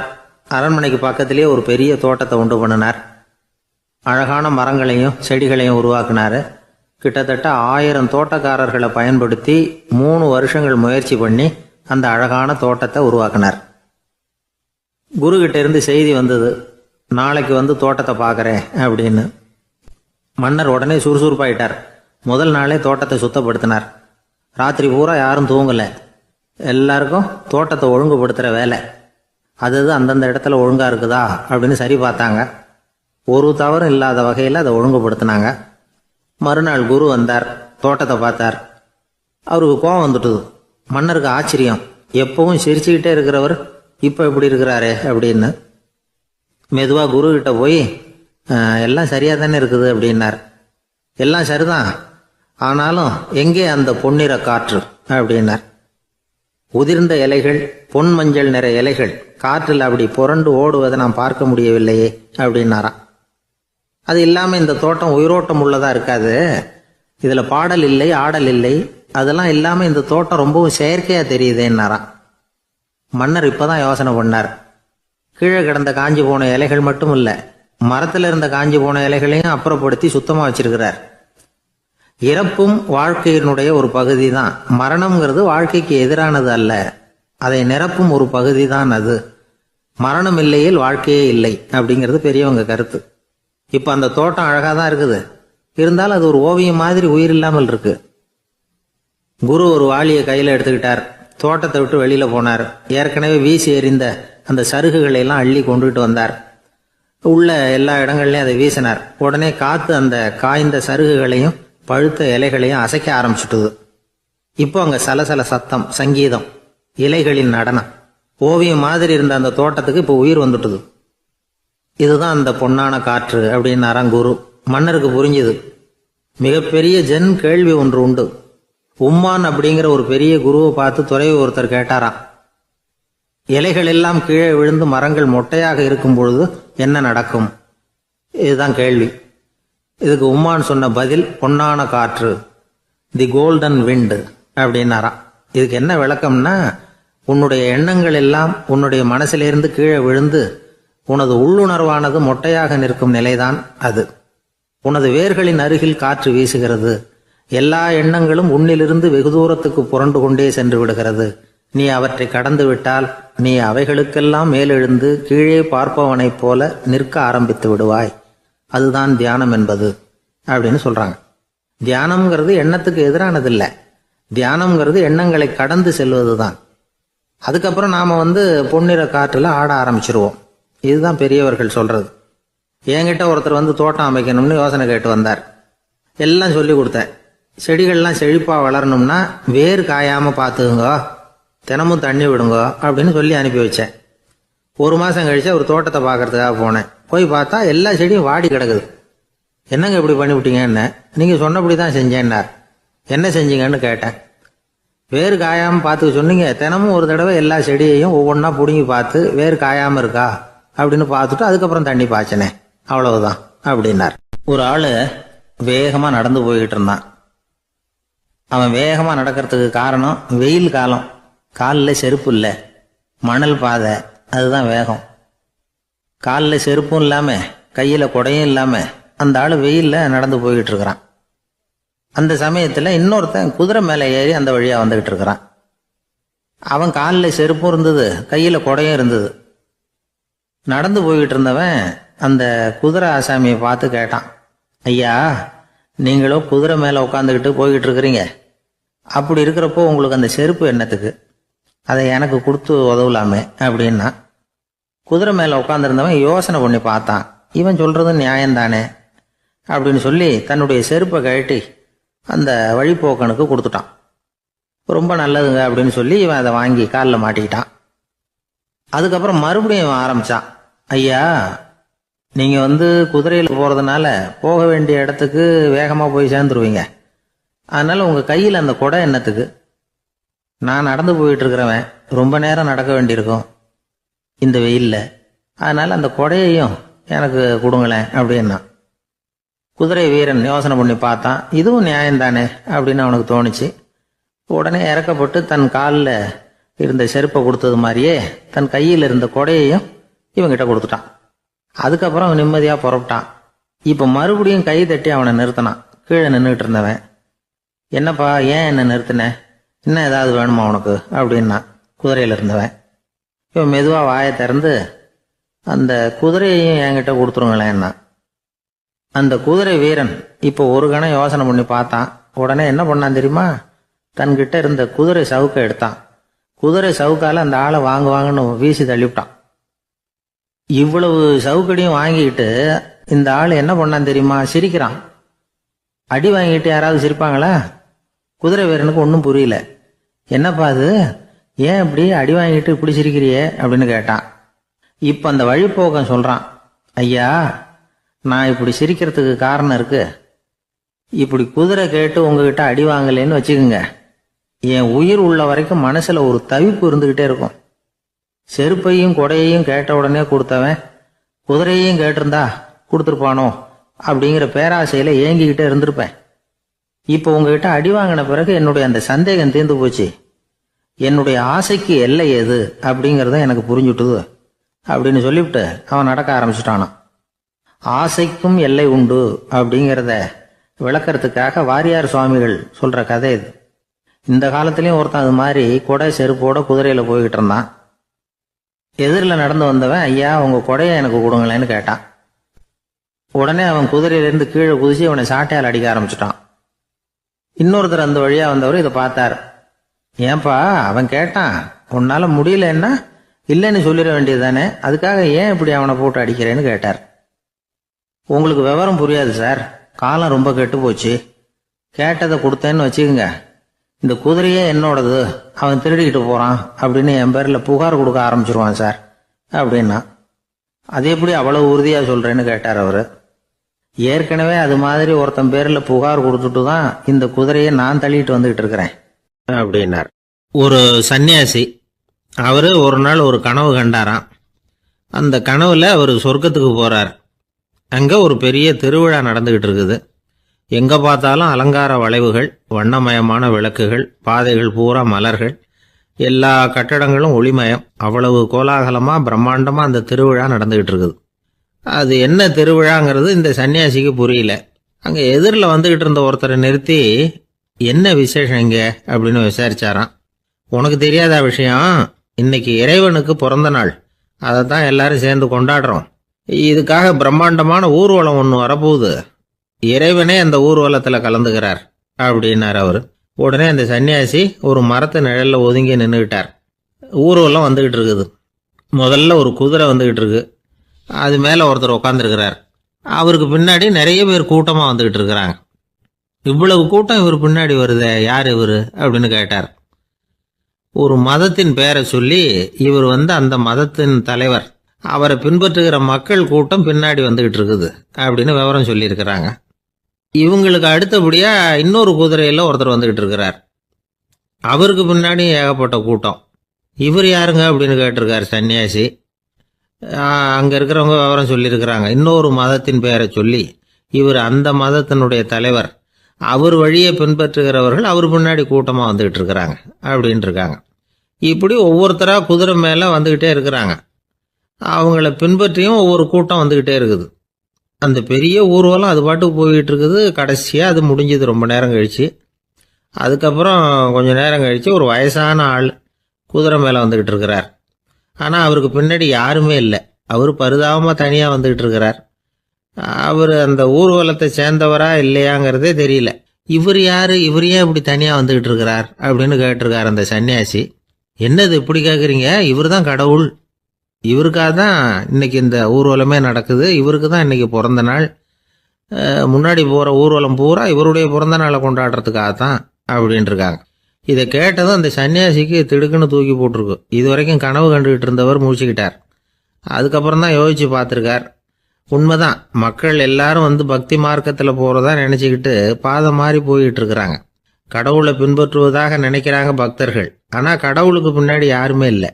அரண்மனைக்கு பக்கத்திலேயே ஒரு பெரிய தோட்டத்தை உண்டு பண்ணினார். அழகான மரங்களையும் செடிகளையும் உருவாக்கினார். கிட்டத்தட்ட 1000 தோட்டக்காரர்களை பயன்படுத்தி 3 வருஷங்கள் முயற்சி பண்ணி அந்த அழகான தோட்டத்தை உருவாக்கினார். குரு கிட்ட இருந்து செய்தி வந்தது, நாளைக்கு வந்து தோட்டத்தை பார்க்குறேன் அப்படின்னு. மன்னர் உடனே சுறுசுறுப்பாயிட்டார். முதல் நாளே தோட்டத்தை சுத்தப்படுத்தினார். ராத்திரி பூரா யாரும் தூங்கலை. எல்லாருக்கும் தோட்டத்தை ஒழுங்குபடுத்துகிற வேலை. அது அந்தந்த இடத்துல ஒழுங்காக இருக்குதா அப்படின்னு சரி பார்த்தாங்க. ஒரு தவறும் இல்லாத வகையில் அதை ஒழுங்குபடுத்தினாங்க. மறுநாள் குரு வந்தார், தோட்டத்தை பார்த்தார். அவருக்கு கோபம் வந்துட்டுது. மன்னருக்கு ஆச்சரியம், எப்பவும் சிரிச்சுக்கிட்டே இருக்கிறவர் இப்போ எப்படி இருக்கிறாரு அப்படின்னு. மெதுவாக குரு கிட்ட போய் எல்லாம் சரியாக தானே இருக்குது அப்படின்னார். எல்லாம் சரிதான், ஆனாலும் எங்கே அந்த பொன்னிற காற்று அப்படின்னார். உதிர்ந்த இலைகள், பொன் மஞ்சள் நிற இலைகள் காற்றில் அப்படி புரண்டு ஓடுவதை நான் பார்க்க முடியவில்லையே அப்படின்னாராம். அது இல்லாமல் இந்த தோட்டம் உயிரோட்டம் உள்ளதா இருக்காது, இதில் பாடல் இல்லை, ஆடல் இல்லை, அதெல்லாம் இல்லாமல் இந்த தோட்டம் ரொம்பவும் செயற்கையாக தெரியுதுன்னாராம். மன்னர் இப்போதான் யோசனை பண்ணார். கீழே கிடந்த காஞ்சி போன இலைகள் மட்டும் இல்லை, மரத்தில் இருந்த காஞ்சி போன இலைகளையும் அப்புறப்படுத்தி சுத்தமாக வச்சிருக்கிறார். இறப்பும் வாழ்க்கையினுடைய ஒரு பகுதி தான். மரணம்ங்கிறது வாழ்க்கைக்கு எதிரானது அல்ல, அதை நிரப்பும் ஒரு பகுதி தான் அது. மரணம் இல்லையில் வாழ்க்கையே இல்லை அப்படிங்கிறது பெரியவங்க கருத்து. இப்போ அந்த தோட்டம் அழகாக தான் இருக்குது, இருந்தாலும் அது ஒரு ஓவியம் மாதிரி உயிர் இல்லாமல் இருக்கு. குரு ஒரு வாளியை கையில் எடுத்துக்கிட்டார். தோட்டத்தை விட்டு வெளியில் போனார். ஏற்கனவே வீசி எறிந்த அந்த சருகுகளை எல்லாம் அள்ளி கொண்டுகிட்டு வந்தார். உள்ள எல்லா இடங்கள்லையும் அதை வீசினார். உடனே காற்று அந்த காய்ந்த சருகுகளையும் பழுத்த இலைகளையும் அசைக்க ஆரம்பிச்சுட்டுது. இப்போ அங்கே சலசல சத்தம், சங்கீதம், இலைகளின் நடனம், ஓவியம் மாதிரி இருந்த அந்த தோட்டத்துக்கு இப்போ உயிர் வந்துட்டுது. இதுதான் அந்த பொன்னான காற்று அப்படின்னாராம் குரு. மன்னருக்கு புரிஞ்சுது. மிகப்பெரிய ஜென் கேள்வி ஒன்று உண்டு. உம்மான் அப்படிங்கிற ஒரு பெரிய குருவை பார்த்து துறவி ஒருத்தர் கேட்டாராம், இலைகள் எல்லாம் கீழே விழுந்து மரங்கள் மொட்டையாக இருக்கும் பொழுது என்ன நடக்கும்? இதுதான் கேள்வி. இதுக்கு உம்மான் சொன்ன பதில் பொன்னான காற்று, தி கோல்டன் விண்ட் அப்படின்னாராம். இதுக்கு என்ன விளக்கம்னா, உன்னுடைய எண்ணங்கள் எல்லாம் உன்னுடைய மனசிலிருந்து கீழே விழுந்து உனது உள்ளுணர்வானது மொட்டையாக நிற்கும் நிலைதான் அது. உனது வேர்களின் அருகில் காற்று வீசுகிறது. எல்லா எண்ணங்களும் உன்னிலிருந்து வெகு தூரத்துக்கு புரண்டு கொண்டே சென்று விடுகிறது. நீ அவற்றை கடந்து விட்டால் நீ அவைகளுக்கெல்லாம் மேலெழுந்து கீழே பார்ப்பவனைப் போல நிற்க ஆரம்பித்து விடுவாய். அதுதான் தியானம் என்பது அப்படின்னு சொல்றாங்க. தியானம்ங்கிறது எண்ணத்துக்கு எதிரானதில்லை. தியானம்ங்கிறது எண்ணங்களை கடந்து செல்வது தான். அதுக்கப்புறம் நாம பொன்னிற காற்றுல ஆட ஆரம்பிச்சிருவோம். இதுதான் பெரியவர்கள் சொல்றது. என்கிட்ட ஒருத்தர் வந்து தோட்டம் அமைக்கணும்னு யோசனை கேட்டு வந்தார். எல்லாம் சொல்லி கொடுத்தேன். செடிகள்லாம் செழிப்பாக வளரணும்னா வேர் காயாமல் பார்த்துக்குங்க, தினமும் தண்ணி விடுங்க அப்படின்னு சொல்லி அனுப்பி வச்சேன். 1 மாதம் கழிச்சு ஒரு தோட்டத்தை பார்க்கறதுக்காக போனேன். போய் பார்த்தா எல்லா செடியும் வாடி கிடக்குது. என்னங்க இப்படி பண்ணிவிட்டீங்கன்னு. நீங்கள் சொன்னபடி தான் செஞ்சேன்னார். என்ன செஞ்சீங்கன்னு கேட்டேன். வேர் காயாமல் பார்த்துக்க சொன்னீங்க, தினமும் ஒரு தடவை எல்லா செடியையும் ஒவ்வொன்றா பிடுங்கி பார்த்து வேர் காயாமல் இருக்கா அப்படின்னு பார்த்துட்டு அதுக்கப்புறம் தண்ணி பாய்ச்சனே, அவ்வளவுதான் அப்படின்னார். ஒரு ஆள் வேகமாக நடந்து போய்கிட்டு இருந்தான். அவன் வேகமாக நடக்கிறதுக்கு காரணம் வெயில் காலம், காலில் செருப்பு இல்லை, மணல் பாதை, அதுதான் வேகம். காலில் செருப்பும் இல்லாமல் கையில் குடையும் இல்லாமல் அந்த ஆள் வெயிலில் நடந்து போய்கிட்டு இருக்கிறான். அந்த சமயத்தில் இன்னொருத்தன் குதிரை மேலே ஏறி அந்த வழியாக வந்துக்கிட்டு இருக்கிறான். அவன் காலில் செருப்பும் இருந்தது, கையில் குடையும் இருந்தது. நடந்து போய்கிட்டு இருந்தவன் அந்த குதிரை ஆசாமியை பார்த்து கேட்டான், ஐயா, நீங்களும் குதிரை மேலே உட்காந்துக்கிட்டு போய்கிட்டு இருக்கிறீங்க, அப்படி இருக்கிறப்போ உங்களுக்கு அந்த செருப்பு என்னத்துக்கு, அதை எனக்கு கொடுத்து உதவலாமே அப்படின்னா. குதிரை மேலே உட்காந்துருந்தவன் யோசனை பண்ணி பார்த்தான். இவன் சொல்கிறது நியாயம்தானே அப்படின்னு சொல்லி தன்னுடைய செருப்பை கழட்டி அந்த வழிப்போக்கனுக்கு கொடுத்துட்டான். ரொம்ப நல்லதுங்க அப்படின்னு சொல்லி இவன் அதை வாங்கி காலில் மாட்டிக்கிட்டான். அதுக்கப்புறம் மறுபடியும் இவன் ஆரம்பித்தான், ஐயா, நீங்கள் வந்து குதிரையில் போகிறதுனால போக வேண்டிய இடத்துக்கு வேகமாக போய் சேர்ந்துருவீங்க, அதனால் உங்கள் கையில் அந்த குடை என்னத்துக்கு, நான் நடந்து போயிட்டு இருக்கிறவன் ரொம்ப நேரம் நடக்க வேண்டியிருக்கும் இந்த வெயிலில், அதனால் அந்த குடையையும் எனக்கு கொடுங்களேன் அப்படின்னா. குதிரை வீரன் யோசனை பண்ணி பார்த்தான். இதுவும் நியாயம்தானே அப்படின்னு அவனுக்கு தோணுச்சு. உடனே இறக்கப்பட்டு தன் காலில் இருந்த செருப்பை கொடுத்தது மாதிரியே தன் கையில் இருந்த குடையையும் இவங்கிட்ட கொடுத்துட்டான். அதுக்கப்புறம் அவன் நிம்மதியாக புறப்பட்டான். இப்போ மறுபடியும் கை தட்டி அவனை நிறுத்தினான். கீழே நின்றுட்டு இருந்தவன், என்னப்பா ஏன் என்ன நிறுத்தின, இன்னும் ஏதாவது வேணுமா உனக்கு அப்படின்னா குதிரையில் இருந்தவன். இவன் மெதுவாக வாயை திறந்து அந்த குதிரையையும் என்கிட்ட கொடுத்துருங்களேன்னா. அந்த குதிரை வீரன் இப்போ ஒரு கணம் யோசனை பண்ணி பார்த்தான். உடனே என்ன பண்ணான் தெரியுமா, தன்கிட்ட இருந்த குதிரை சவுக்கை எடுத்தான். குதிரை சவுக்கால அந்த ஆளை வாங்குவாங்கன்னு வீசி தள்ளிவிட்டான். இவ்வளவு சவுக்கடியும் வாங்கிக்கிட்டு இந்த ஆள் என்ன பண்ணான் தெரியுமா, சிரிக்கிறான். அடி வாங்கிட்டு யாராவது சிரிப்பாங்களா? குதிரை வீரனுக்கு ஒன்றும் புரியல. என்னப்பா அது, ஏன் இப்படி அடி வாங்கிட்டு இப்படி சிரிக்கிறியே அப்படின்னு கேட்டான். இப்போ அந்த வழிப்போக்கன் சொல்கிறான், ஐயா, நான் இப்படி சிரிக்கிறதுக்கு காரணம் இருக்கு. இப்படி குதிரை கேட்டு உங்ககிட்ட அடி வாங்கலேன்னு வச்சுக்கோங்க, என் உயிர் உள்ள வரைக்கும் மனசில் ஒரு தவிப்பு இருந்துக்கிட்டே இருக்கும். செருப்பையும் கொடையையும் கேட்ட உடனே கொடுத்தவன் குதிரையையும் கேட்டிருந்தா கொடுத்துருப்பானோ அப்படிங்கிற பேராசையில் ஏங்கிக்கிட்டே இருந்திருப்பேன். இப்போ உங்ககிட்ட அடி வாங்கின பிறகு என்னுடைய அந்த சந்தேகம் தீர்ந்து போச்சு. என்னுடைய ஆசைக்கு எல்லை எது அப்படிங்கிறத எனக்கு புரிஞ்சுட்டுது அப்படின்னு சொல்லிவிட்டு அவன் நடக்க ஆரம்பிச்சுட்டானான். ஆசைக்கும் எல்லை உண்டு அப்படிங்கிறத விளக்கறதுக்காக வாரியார் சுவாமிகள் சொல்கிற கதை இது. இந்த காலத்துலேயும் ஒருத்தன் அது மாதிரி கொடை செருப்போட குதிரையில் போய்கிட்டு இருந்தான். எதிரில் நடந்து வந்தவன், ஐயா, உங்கள் கொடையை எனக்கு கொடுங்களேன்னு கேட்டான். உடனே அவன் குதிரையிலேருந்து கீழே குதிச்சு அவனை சாட்டையால் அடிக்க ஆரம்பிச்சிட்டான். இன்னொருத்தர் அந்த வழியாக வந்தவர் இதை பார்த்தார். ஏன்பா, அவன் கேட்டான், உன்னால் முடியலன்னா இல்லைன்னு சொல்லிட வேண்டியது தானே, அதுக்காக ஏன் இப்படி அவனை போட்டு அடிக்கிறேன்னு கேட்டார். உங்களுக்கு விவரம் புரியாது சார், காலம் ரொம்ப கெட்டு போச்சு. கேட்டதை கொடுத்தேன்னு வச்சுக்கோங்க, இந்த குதிரையே என்னோடது, அவன் திருடிக்கிட்டு போகிறான் அப்படின்னு என் பேரில் புகார் கொடுக்க ஆரம்பிச்சிருவான் சார் அப்படின்னா. அது எப்படி அவ்வளோ உறுதியாக சொல்கிறேன்னு கேட்டார் அவர். ஏற்கனவே அது மாதிரி ஒருத்தன் பேரில் புகார் கொடுத்துட்டு தான் இந்த குதிரையை நான் தள்ளிட்டு வந்துக்கிட்டு இருக்கிறேன் அப்படின்னார். ஒரு சன்னியாசி, அவர் ஒரு நாள் ஒரு கனவு கண்டாராம். அந்த கனவுல அவர் சொர்க்கத்துக்கு போகிறார். அங்கே ஒரு பெரிய திருவிழா நடந்துக்கிட்டு இருக்குது. எங்கே பார்த்தாலும் அலங்கார வளைவுகள், வண்ணமயமான விளக்குகள், பாதைகள் பூரா மலர்கள், எல்லா கட்டடங்களும் ஒளிமயம். அவ்வளவு கோலாகலமாக பிரம்மாண்டமாக அந்த திருவிழா நடந்துக்கிட்டு இருக்குது. அது என்ன திருவிழாங்கிறது இந்த சன்னியாசிக்கு புரியல. அங்கே எதிரில் வந்துக்கிட்டு இருந்த ஒருத்தரை நிறுத்தி, என்ன விசேஷம் இங்கே அப்படின்னு விசாரிச்சாராம். உனக்கு தெரியாத விஷயம், இன்னைக்கு இறைவனுக்கு பிறந்த நாள், அதை தான் எல்லாரும் சேர்ந்து கொண்டாடுறோம். இதுக்காக பிரம்மாண்டமான ஊர்வலம் ஒன்று வரப்போகுது. இறைவனே அந்த ஊர்வலத்தில் கலந்துக்கிறார் அப்படின்னார் அவர். உடனே அந்த சன்னியாசி ஒரு மரத்து நிழலில் ஒதுங்கி நின்றுக்கிட்டார். ஊர்வலம் வந்துக்கிட்டு இருக்குது. முதல்ல ஒரு குதிரை வந்துக்கிட்டு இருக்கு. அது மேலே ஒருத்தர் உட்காந்துருக்கிறார். அவருக்கு பின்னாடி நிறைய பேர் கூட்டமாக வந்துக்கிட்டு இருக்கிறாங்க. இவ்வளவு கூட்டம் இவர் பின்னாடி வருதே, யார் இவர் அப்படின்னு கேட்டார். ஒரு மதத்தின் பேரை சொல்லி இவர் அந்த மதத்தின் தலைவர், அவரை பின்பற்றுகிற மக்கள் கூட்டம் பின்னாடி வந்துகிட்டு இருக்குது அப்படின்னு விவரம் சொல்லியிருக்கிறாங்க. இவங்களுக்கு அடுத்தபடியாக இன்னொரு குதிரையில் ஒருத்தர் வந்துக்கிட்டு இருக்கிறார். அவருக்கு பின்னாடி ஏகப்பட்ட கூட்டம். இவர் யாருங்க அப்படின்னு கேட்டிருக்கார் சன்னியாசி. அங்கே இருக்கிறவங்க விவரம் சொல்லியிருக்கிறாங்க. இன்னொரு மதத்தின் பெயரை சொல்லி இவர் அந்த மதத்தினுடைய தலைவர், அவர் வழியை பின்பற்றுகிறவர்கள் அவர் பின்னாடி கூட்டமாக வந்துக்கிட்டு இருக்கிறாங்க அப்படின்ட்டு இருக்காங்க. இப்படி ஒவ்வொருத்தராக குதிரை மேலே வந்துக்கிட்டே இருக்கிறாங்க. அவங்கள பின்பற்றியும் ஒவ்வொரு கூட்டம் வந்துக்கிட்டே இருக்குது. அந்த பெரிய ஊர்வலம் அது பாட்டுக்கு போய்கிட்டு இருக்குது. கடைசியாக அது முடிஞ்சது ரொம்ப நேரம் கழித்து. அதுக்கப்புறம் கொஞ்சம் நேரம் கழித்து ஒரு வயசான ஆள் குதிரை மேலே வந்துக்கிட்டு இருக்கிறார். ஆனால் அவருக்கு பின்னாடி யாருமே இல்லை. அவர் பரிதாபமாக தனியாக வந்துக்கிட்டு இருக்கிறார். அவர் அந்த ஊர்வலத்தை சேர்ந்தவரா இல்லையாங்கிறதே தெரியல. இவர் யார், இவர் ஏன் இப்படி தனியாக வந்துக்கிட்டு இருக்கிறார் அப்படின்னு கேட்டிருக்கார் அந்த சன்னியாசி. என்னது இப்படி கேட்குறீங்க? இவர் தான் கடவுள். இவருக்காக தான் இன்னைக்கு இந்த ஊர்வலமே நடக்குது. இவருக்கு தான் இன்னைக்கு பிறந்த நாள். முன்னாடி போகிற ஊர்வலம் பூரா இவருடைய பிறந்த நாளை கொண்டாடுறதுக்காக தான் அப்படின்ட்டுருக்காங்க. இதை கேட்டதும் அந்த சன்னியாசிக்கு திடுக்குன்னு தூக்கி போட்டிருக்கு. இது வரைக்கும் கனவு கண்டுகிட்டு இருந்தவர் முடிச்சுக்கிட்டார். அதுக்கப்புறம் தான் யோசித்து பார்த்துருக்கார். உண்மைதான், மக்கள் எல்லாரும் பக்தி மார்க்கத்தில் போகிறதா நினச்சிக்கிட்டு பாதம் மாறி போயிட்டு இருக்கிறாங்க. கடவுளை பின்பற்றுவதாக நினைக்கிறாங்க பக்தர்கள். ஆனால் கடவுளுக்கு பின்னாடி யாருமே இல்லை.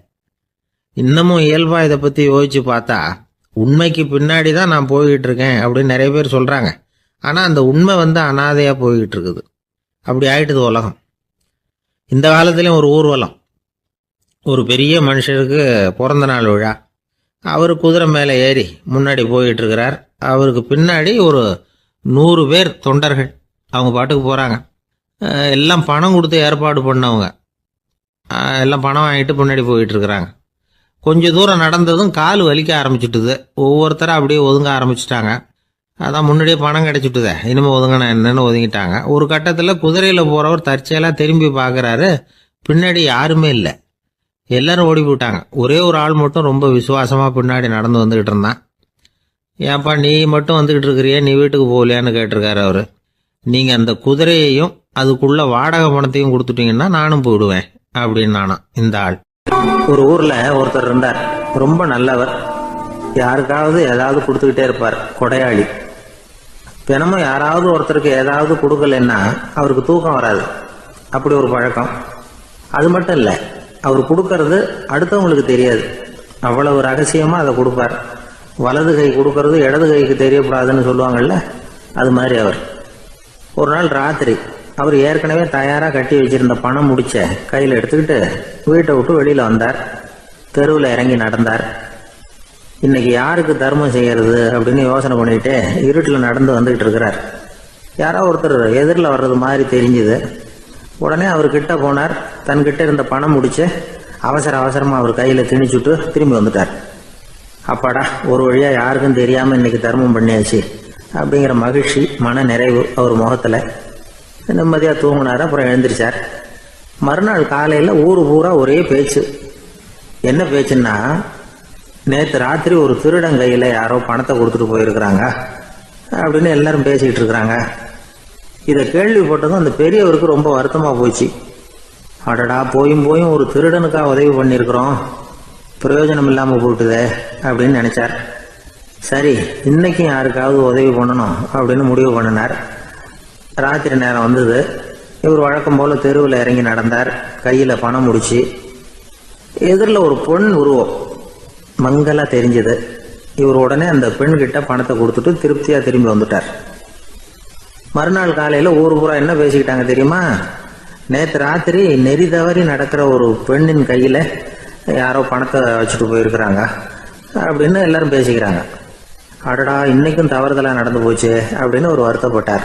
இன்னமும் இயல்பாக இதை பற்றி யோசித்து பார்த்தா உண்மைக்கு பின்னாடி தான் நான் போய்கிட்டு இருக்கேன் அப்படின்னு நிறைய பேர் சொல்கிறாங்க. ஆனால் அந்த உண்மை அனாதையாக போய்கிட்டு இருக்குது. அப்படி ஆயிட்டுது உலகம். இந்த காலத்துலேயும் ஒரு ஊர்வலம், ஒரு பெரிய மனுஷருக்கு பிறந்த நாள் விழா. அவர் குதிரை மேலே ஏறி முன்னாடி போயிட்டு இருக்கிறார். அவருக்கு பின்னாடி ஒரு 100 பேர் தொண்டர்கள் அவங்க பாட்டுக்கு போகிறாங்க. எல்லாம் பணம் கொடுத்து ஏற்பாடு பண்ணவங்க. எல்லாம் பணம் வாங்கிட்டு முன்னாடி போயிட்டு இருக்கிறாங்க. கொஞ்சம் தூரம் நடந்ததும் கால் வலிக்க ஆரம்பிச்சுட்டுது. ஒவ்வொருத்தரும் அப்படியே ஒதுங்க ஆரம்பிச்சிட்டாங்க. அதான் முன்னாடியே பணம் கிடைச்சிட்டுதே, இனிமேல் ஒதுங்கினா என்னன்னு ஒதுங்கிட்டாங்க. ஒரு கட்டத்தில் குதிரையில் போகிறவர் தற்செயலாக திரும்பி பார்க்குறாரு. பின்னாடி யாருமே இல்லை. எல்லாரும் ஓடி போயிட்டாங்க. ஒரே ஒரு ஆள் மட்டும் ரொம்ப விசுவாசமாக பின்னாடி நடந்து வந்துக்கிட்டு இருந்தான். ஏன்ப்பா நீ மட்டும் வந்துக்கிட்டு இருக்கிறியே, நீ வீட்டுக்கு போகலையான்னு கேட்டிருக்காரு அவர். நீங்கள் அந்த குதிரையையும் அதுக்குள்ள வாடகை பணத்தையும் கொடுத்துட்டீங்கன்னா நானும் போயிடுவேன் அப்படின்னு நானும். இந்த ஆள் ஒரு ஊரில் ஒருத்தர் இருந்தார். ரொம்ப நல்லவர். யாருக்காவது ஏதாவது கொடுத்துக்கிட்டே இருப்பார். கொடையாளி. தினமும் யாராவது ஒருத்தருக்கு ஏதாவது கொடுக்கலன்னா அவருக்கு தூக்கம் வராது. அப்படி ஒரு பழக்கம். அது மட்டும் இல்லை, அவர் கொடுக்கறது அடுத்தவங்களுக்கு தெரியாது. அவ்வளவு ரகசியமாக அதை கொடுப்பார். வலது கை கொடுக்கறது இடது கைக்கு தெரியக்கூடாதுன்னு சொல்லுவாங்கள்ல, அது மாதிரி அவர். ஒரு நாள் ராத்திரி அவர் ஏற்கனவே தயாராக கட்டி வச்சிருந்த பணம் முடிச்ச கையில் எடுத்துக்கிட்டு வீட்டை விட்டு வெளியில் வந்தார். தெருவில் இறங்கி நடந்தார். இன்னைக்கு யாருக்கு தர்மம் செய்யறது அப்படின்னு யோசனை பண்ணிட்டு இருட்டில் நடந்து வந்துகிட்டு இருக்கிறார். யாரோ ஒருத்தர் எதிரில் வர்றது மாதிரி தெரிஞ்சுது. உடனே அவர் கிட்ட போனார். தன்கிட்ட இருந்த பணம் முடிச்சு அவசரமாக அவர் கையில் திணிச்சுட்டு திரும்பி வந்துட்டார். அப்பாடா, ஒரு வழியாக யாருக்கும் தெரியாமல் இன்னைக்கு தர்மம் பண்ணியாச்சு அப்படிங்கிற மகிழ்ச்சி, மன நிறைவு அவர் முகத்தில். நிம்மதியாக தூங்கினார். அப்புறம் எழுந்திரிச்சார். மறுநாள் காலையில் ஊர் பூரா ஒரே பேச்சு. என்ன பேச்சுன்னா, நேற்று ராத்திரி ஒரு திருடன் கையில் யாரோ பணத்தை கொடுத்துட்டு போயிருக்கிறாங்க அப்படின்னு எல்லாரும் பேசிக்கிட்டு இருக்கிறாங்க. இதை கேள்விப்பட்டதும் அந்த பெரியவருக்கு ரொம்ப வருத்தமாக போச்சு. அடடா, போயும் ஒரு திருடனுக்காக உதவி பண்ணியிருக்கிறோம், பிரயோஜனம் இல்லாமல் போட்டுதே அப்படின்னு நினைச்சார். சரி, இன்னைக்கும் யாருக்காவது உதவி பண்ணணும் அப்படின்னு முடிவு பண்ணினார். ராத்திரி நேரம் வந்தது. இவர் வழக்கம் போல தெருவில் இறங்கி நடந்தார். கையில் பணம் முடிச்சு. எதிரில் ஒரு பொன் உருவம் மங்கலா தெரிஞ்சது. இவர் உடனே அந்த பெண்கிட்ட பணத்தை கொடுத்துட்டு திருப்தியாக திரும்பி வந்துட்டார். மறுநாள் காலையில் ஊர் பூரா என்ன பேசிக்கிட்டாங்க தெரியுமா? நேற்று ராத்திரி நெறி தவறி நடக்கிற ஒரு பெண்ணின் கையில் யாரோ பணத்தை வச்சுட்டு போயிருக்கிறாங்க அப்படின்னு எல்லாரும் பேசிக்கிறாங்க. அடடா, இன்னைக்கும் தவறுதலாக நடந்து போச்சு அப்படின்னு ஒரு வருத்தப்பட்டார்.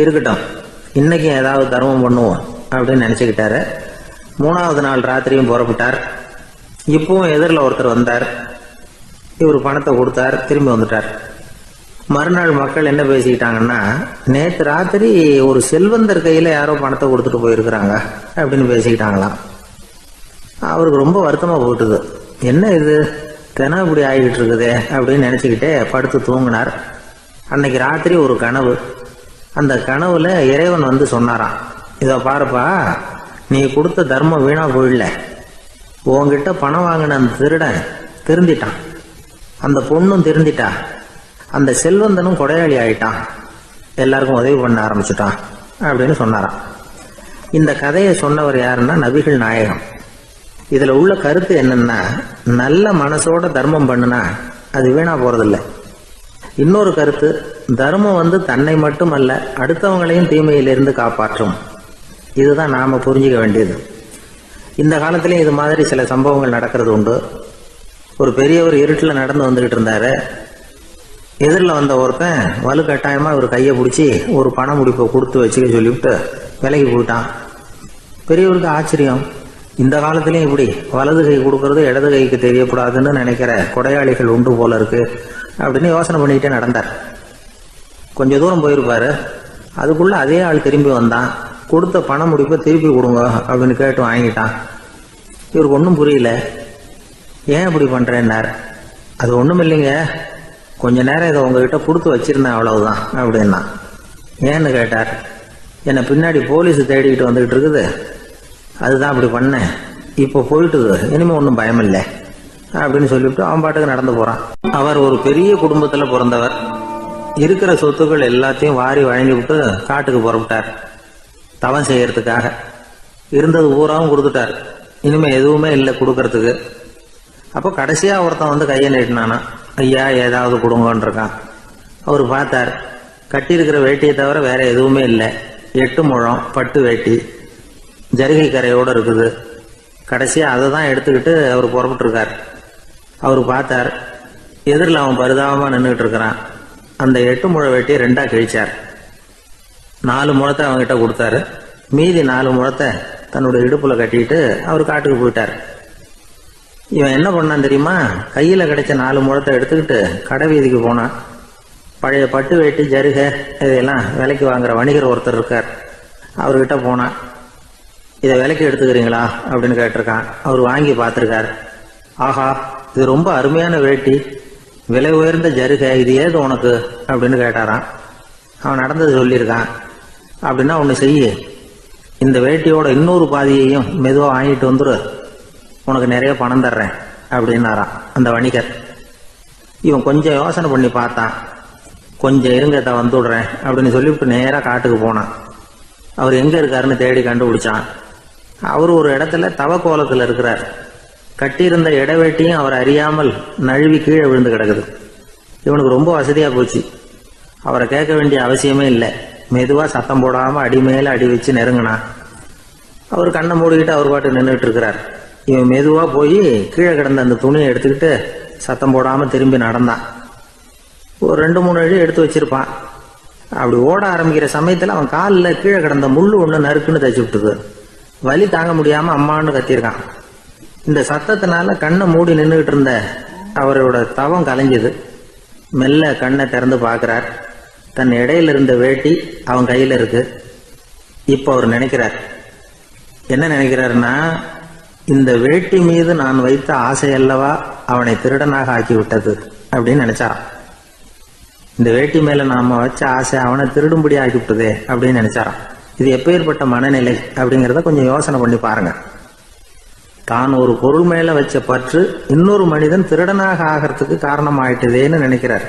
இருக்கட்டும், இன்னைக்கும் ஏதாவது தர்மம் பண்ணுவோம் அப்படின்னு நினச்சிக்கிட்டாரு. 3வது நாள் ராத்திரியும் புறப்பட்டார். இப்பவும் எதிரில் ஒருத்தர் வந்தார். இவர் பணத்தை கொடுத்தார், திரும்பி வந்துட்டார். மறுநாள் மக்கள் என்ன பேசிக்கிட்டாங்கன்னா, நேற்று ராத்திரி ஒரு செல்வந்தர் கையில் யாரோ பணத்தை கொடுத்துட்டு போயிருக்கிறாங்க அப்படின்னு பேசிக்கிட்டாங்களாம். அவருக்கு ரொம்ப வருத்தமாக போட்டுது. என்ன இது, தினம் இப்படி ஆகிட்டு இருக்குதே அப்படின்னு நினச்சிக்கிட்டே படுத்து தூங்கினார். அன்னைக்கு ராத்திரி ஒரு கனவு. அந்த கனவுல இறைவன் வந்து சொன்னாராம், இதை பாருப்பா, நீ கொடுத்த தர்மம் வீணா போயிடல. உன்கிட்ட பணம் வாங்கின அந்த திருடன் திருந்திட்டான், அந்த பொண்ணும் திருந்திட்டா, அந்த செல்வந்தனும் கொடையாளி ஆயிட்டான், எல்லாருக்கும் உதவி பண்ண ஆரம்பிச்சுட்டான் அப்படின்னு சொன்னாராம். இந்த கதையை சொன்னவர் யாருன்னா நபிகள் நாயகம். இதுல உள்ள கருத்து என்னன்னா, நல்ல மனசோட தர்மம் பண்ணுனா அது வீணா போறதில்லை. இன்னொரு கருத்து, தர்மம் வந்து தன்னை மட்டுமல்ல அடுத்தவங்களையும் தீமையிலிருந்து காப்பாற்றும். இதுதான் நாம புரிஞ்சுக்க வேண்டியது. இந்த காலத்திலயும் இது மாதிரி சில சம்பவங்கள் நடக்கிறது உண்டு. ஒரு பெரியவர் இருட்டில் நடந்து வந்துகிட்டு இருந்தாரு. எதிரில் வந்த ஒருத்தன் வலுக்கட்டாயமா ஒரு கையை பிடிச்சி ஒரு பண முடிப்பை கொடுத்து வச்சுக்க சொல்லிவிட்டு விலகி போயிட்டான். பெரியவருக்கு ஆச்சரியம், இந்த காலத்திலயும் இப்படி வலது கை கொடுக்கறது இடது கைக்கு தெரியக்கூடாதுன்னு நினைக்கிற கொடையாளிகள் உண்டு போல இருக்கு அப்படின்னு யோசனை பண்ணிக்கிட்டே நடந்தார். கொஞ்ச தூரம் போயிருப்பாரு. அதுக்குள்ள அதே ஆள் திரும்பி வந்தான். கொடுத்த பண முடிப்பை திருப்பி கொடுங்க அப்படின்னு கேட்டு வாங்கிட்டான். இவருக்கு ஒன்றும் புரியல. ஏன் இப்படி பண்றேன்னார். அது ஒன்றும் இல்லைங்க, கொஞ்ச நேரம் இதை உங்ககிட்ட கொடுத்து வச்சிருந்தேன் அவ்வளவுதான் அப்படின்னா. ஏன்னு கேட்டார். என்னை பின்னாடி போலீஸ் தேடிக்கிட்டு வந்துகிட்டு இருக்குது, அதுதான் அப்படி பண்ணேன், இப்போ போயிட்டுது, இனிமே ஒன்றும் பயம் இல்லை அப்படின்னு சொல்லிவிட்டு அவன் பாட்டுக்கு நடந்து போறான். அவர் ஒரு பெரிய குடும்பத்துல பிறந்தவர். இருக்கிற சொத்துக்கள் எல்லாத்தையும் வாரி வழங்கி விட்டு காட்டுக்கு புறப்பட்டார் தவம் செய்யறதுக்காக. இருந்தது பூராவும் கொடுத்துட்டார், இனிமே எதுவுமே இல்லை கொடுக்கறதுக்கு. அப்போ கடைசியா ஒருத்தன் வந்து கையை நீட்டினானா, ஐயா ஏதாவது கொடுங்கன்னு இருக்கான். அவர் பார்த்தார், கட்டியிருக்கிற வேட்டியை தவிர வேற எதுவுமே இல்லை. 8 முழம் பட்டு வேட்டி, ஜரிகை கரையோடு இருக்குது. கடைசியா அதை தான் எடுத்துக்கிட்டு அவர் புறப்பட்டு இருக்கார். அவர் பார்த்தார், எதிரில் அவன் பரிதாபமா நின்றுட்டு இருக்கிறான். அந்த 8 முழ வேட்டியை 2ஆ கிழிச்சார். 4 முழத்தை அவங்ககிட்ட கொடுத்தாரு. மீதி 4 முழத்தை தன்னுடைய இடுப்புல கட்டிட்டு அவர் காட்டுக்கு போயிட்டார். இவன் என்ன பண்ணான் தெரியுமா, கையில கிடைச்ச 4 முழத்தை எடுத்துக்கிட்டு கடை வீதிக்கு போனான். பழைய பட்டு வேட்டி ஜருகை இதையெல்லாம் விலைக்கு வாங்குற வணிகர் ஒருத்தர் இருக்கார், அவர்கிட்ட போனான். இதை விலைக்கு எடுத்துக்கிறீங்களா அப்படின்னு கேட்டிருக்கான். அவர் வாங்கி பார்த்துருக்கார். ஆஹா, இது ரொம்ப அருமையான வேட்டி, விலை உயர்ந்த ஜருகை, இது ஏது உனக்கு அப்படின்னு கேட்டாரான். அவன் நடந்தது சொல்லியிருக்கான். அப்படின்னா ஒன்று செய்ய, இந்த வேட்டியோட இன்னொரு பாதியையும் மெதுவாக வாங்கிட்டு வந்துரு, உனக்கு நிறைய பணம் தர்றேன் அப்படின்னாரான் அந்த வணிகர். இவன் கொஞ்சம் யோசனை பண்ணி பார்த்தான். கொஞ்சம் இருங்க, வந்து விடுறேன் அப்படின்னு சொல்லிவிட்டு நேராக காட்டுக்கு போனான். அவர் எங்க இருக்காருன்னு தேடி கண்டுபிடிச்சான். அவர் ஒரு இடத்துல தவக்கோலத்தில் இருக்கிறார். கட்டியிருந்த இடவேட்டியும் அவர் அறியாமல் நழுவி கீழே விழுந்து கிடக்குது. இவனுக்கு ரொம்ப வசதியா போச்சு. அவரை கேட்க வேண்டிய அவசியமே இல்லை. மெதுவா சத்தம் போடாம அடி மேல அடி வச்சு நெருங்கினான். அவர் கண்ணை மூடிக்கிட்டு அவர் பாட்டு நின்றுட்டு இருக்கிறார். இவன் மெதுவா போய் கீழே கிடந்த அந்த துணியை எடுத்துக்கிட்டு சத்தம் போடாம திரும்பி நடந்தான். ஒரு 2-3 அடி எடுத்து வச்சிருப்பான். அப்படி ஓட ஆரம்பிக்கிற சமயத்துல அவன் காலில் கீழே கிடந்த முள்ளு ஒண்ணு நறுக்குன்னு தச்சு விட்டுது. வலி தாங்க முடியாம அம்மான்னு கத்திருக்கான். இந்த சத்தத்தினால கண்ணை மூடி நின்றுகிட்டு இருந்த அவரோட தவம் கலைஞ்சது. மெல்ல கண்ணை திறந்து பார்க்கிறார். தன் இடையில இருந்த வேட்டி அவன் கையில இருக்கு. இப்ப அவர் நினைக்கிறார், என்ன நினைக்கிறாருன்னா, இந்த வேட்டி மீது நான் வைத்த ஆசை அல்லவா அவனை திருடனாக ஆக்கி விட்டது அப்படின்னு நினைச்சாராம். இந்த வேட்டி மேல நாம வச்ச ஆசை அவனை திருடும்படி ஆக்கி விட்டதே அப்படின்னு நினைச்சாராம். இது எப்பேற்பட்ட மனநிலை அப்படிங்கிறத கொஞ்சம் யோசனை பண்ணி பாருங்க. தான் ஒரு பொருள் மேல வச்ச பற்று இன்னொரு மனிதன் திருடனாக ஆகிறதுக்கு காரணம் ஆயிட்டதேன்னு நினைக்கிறார்.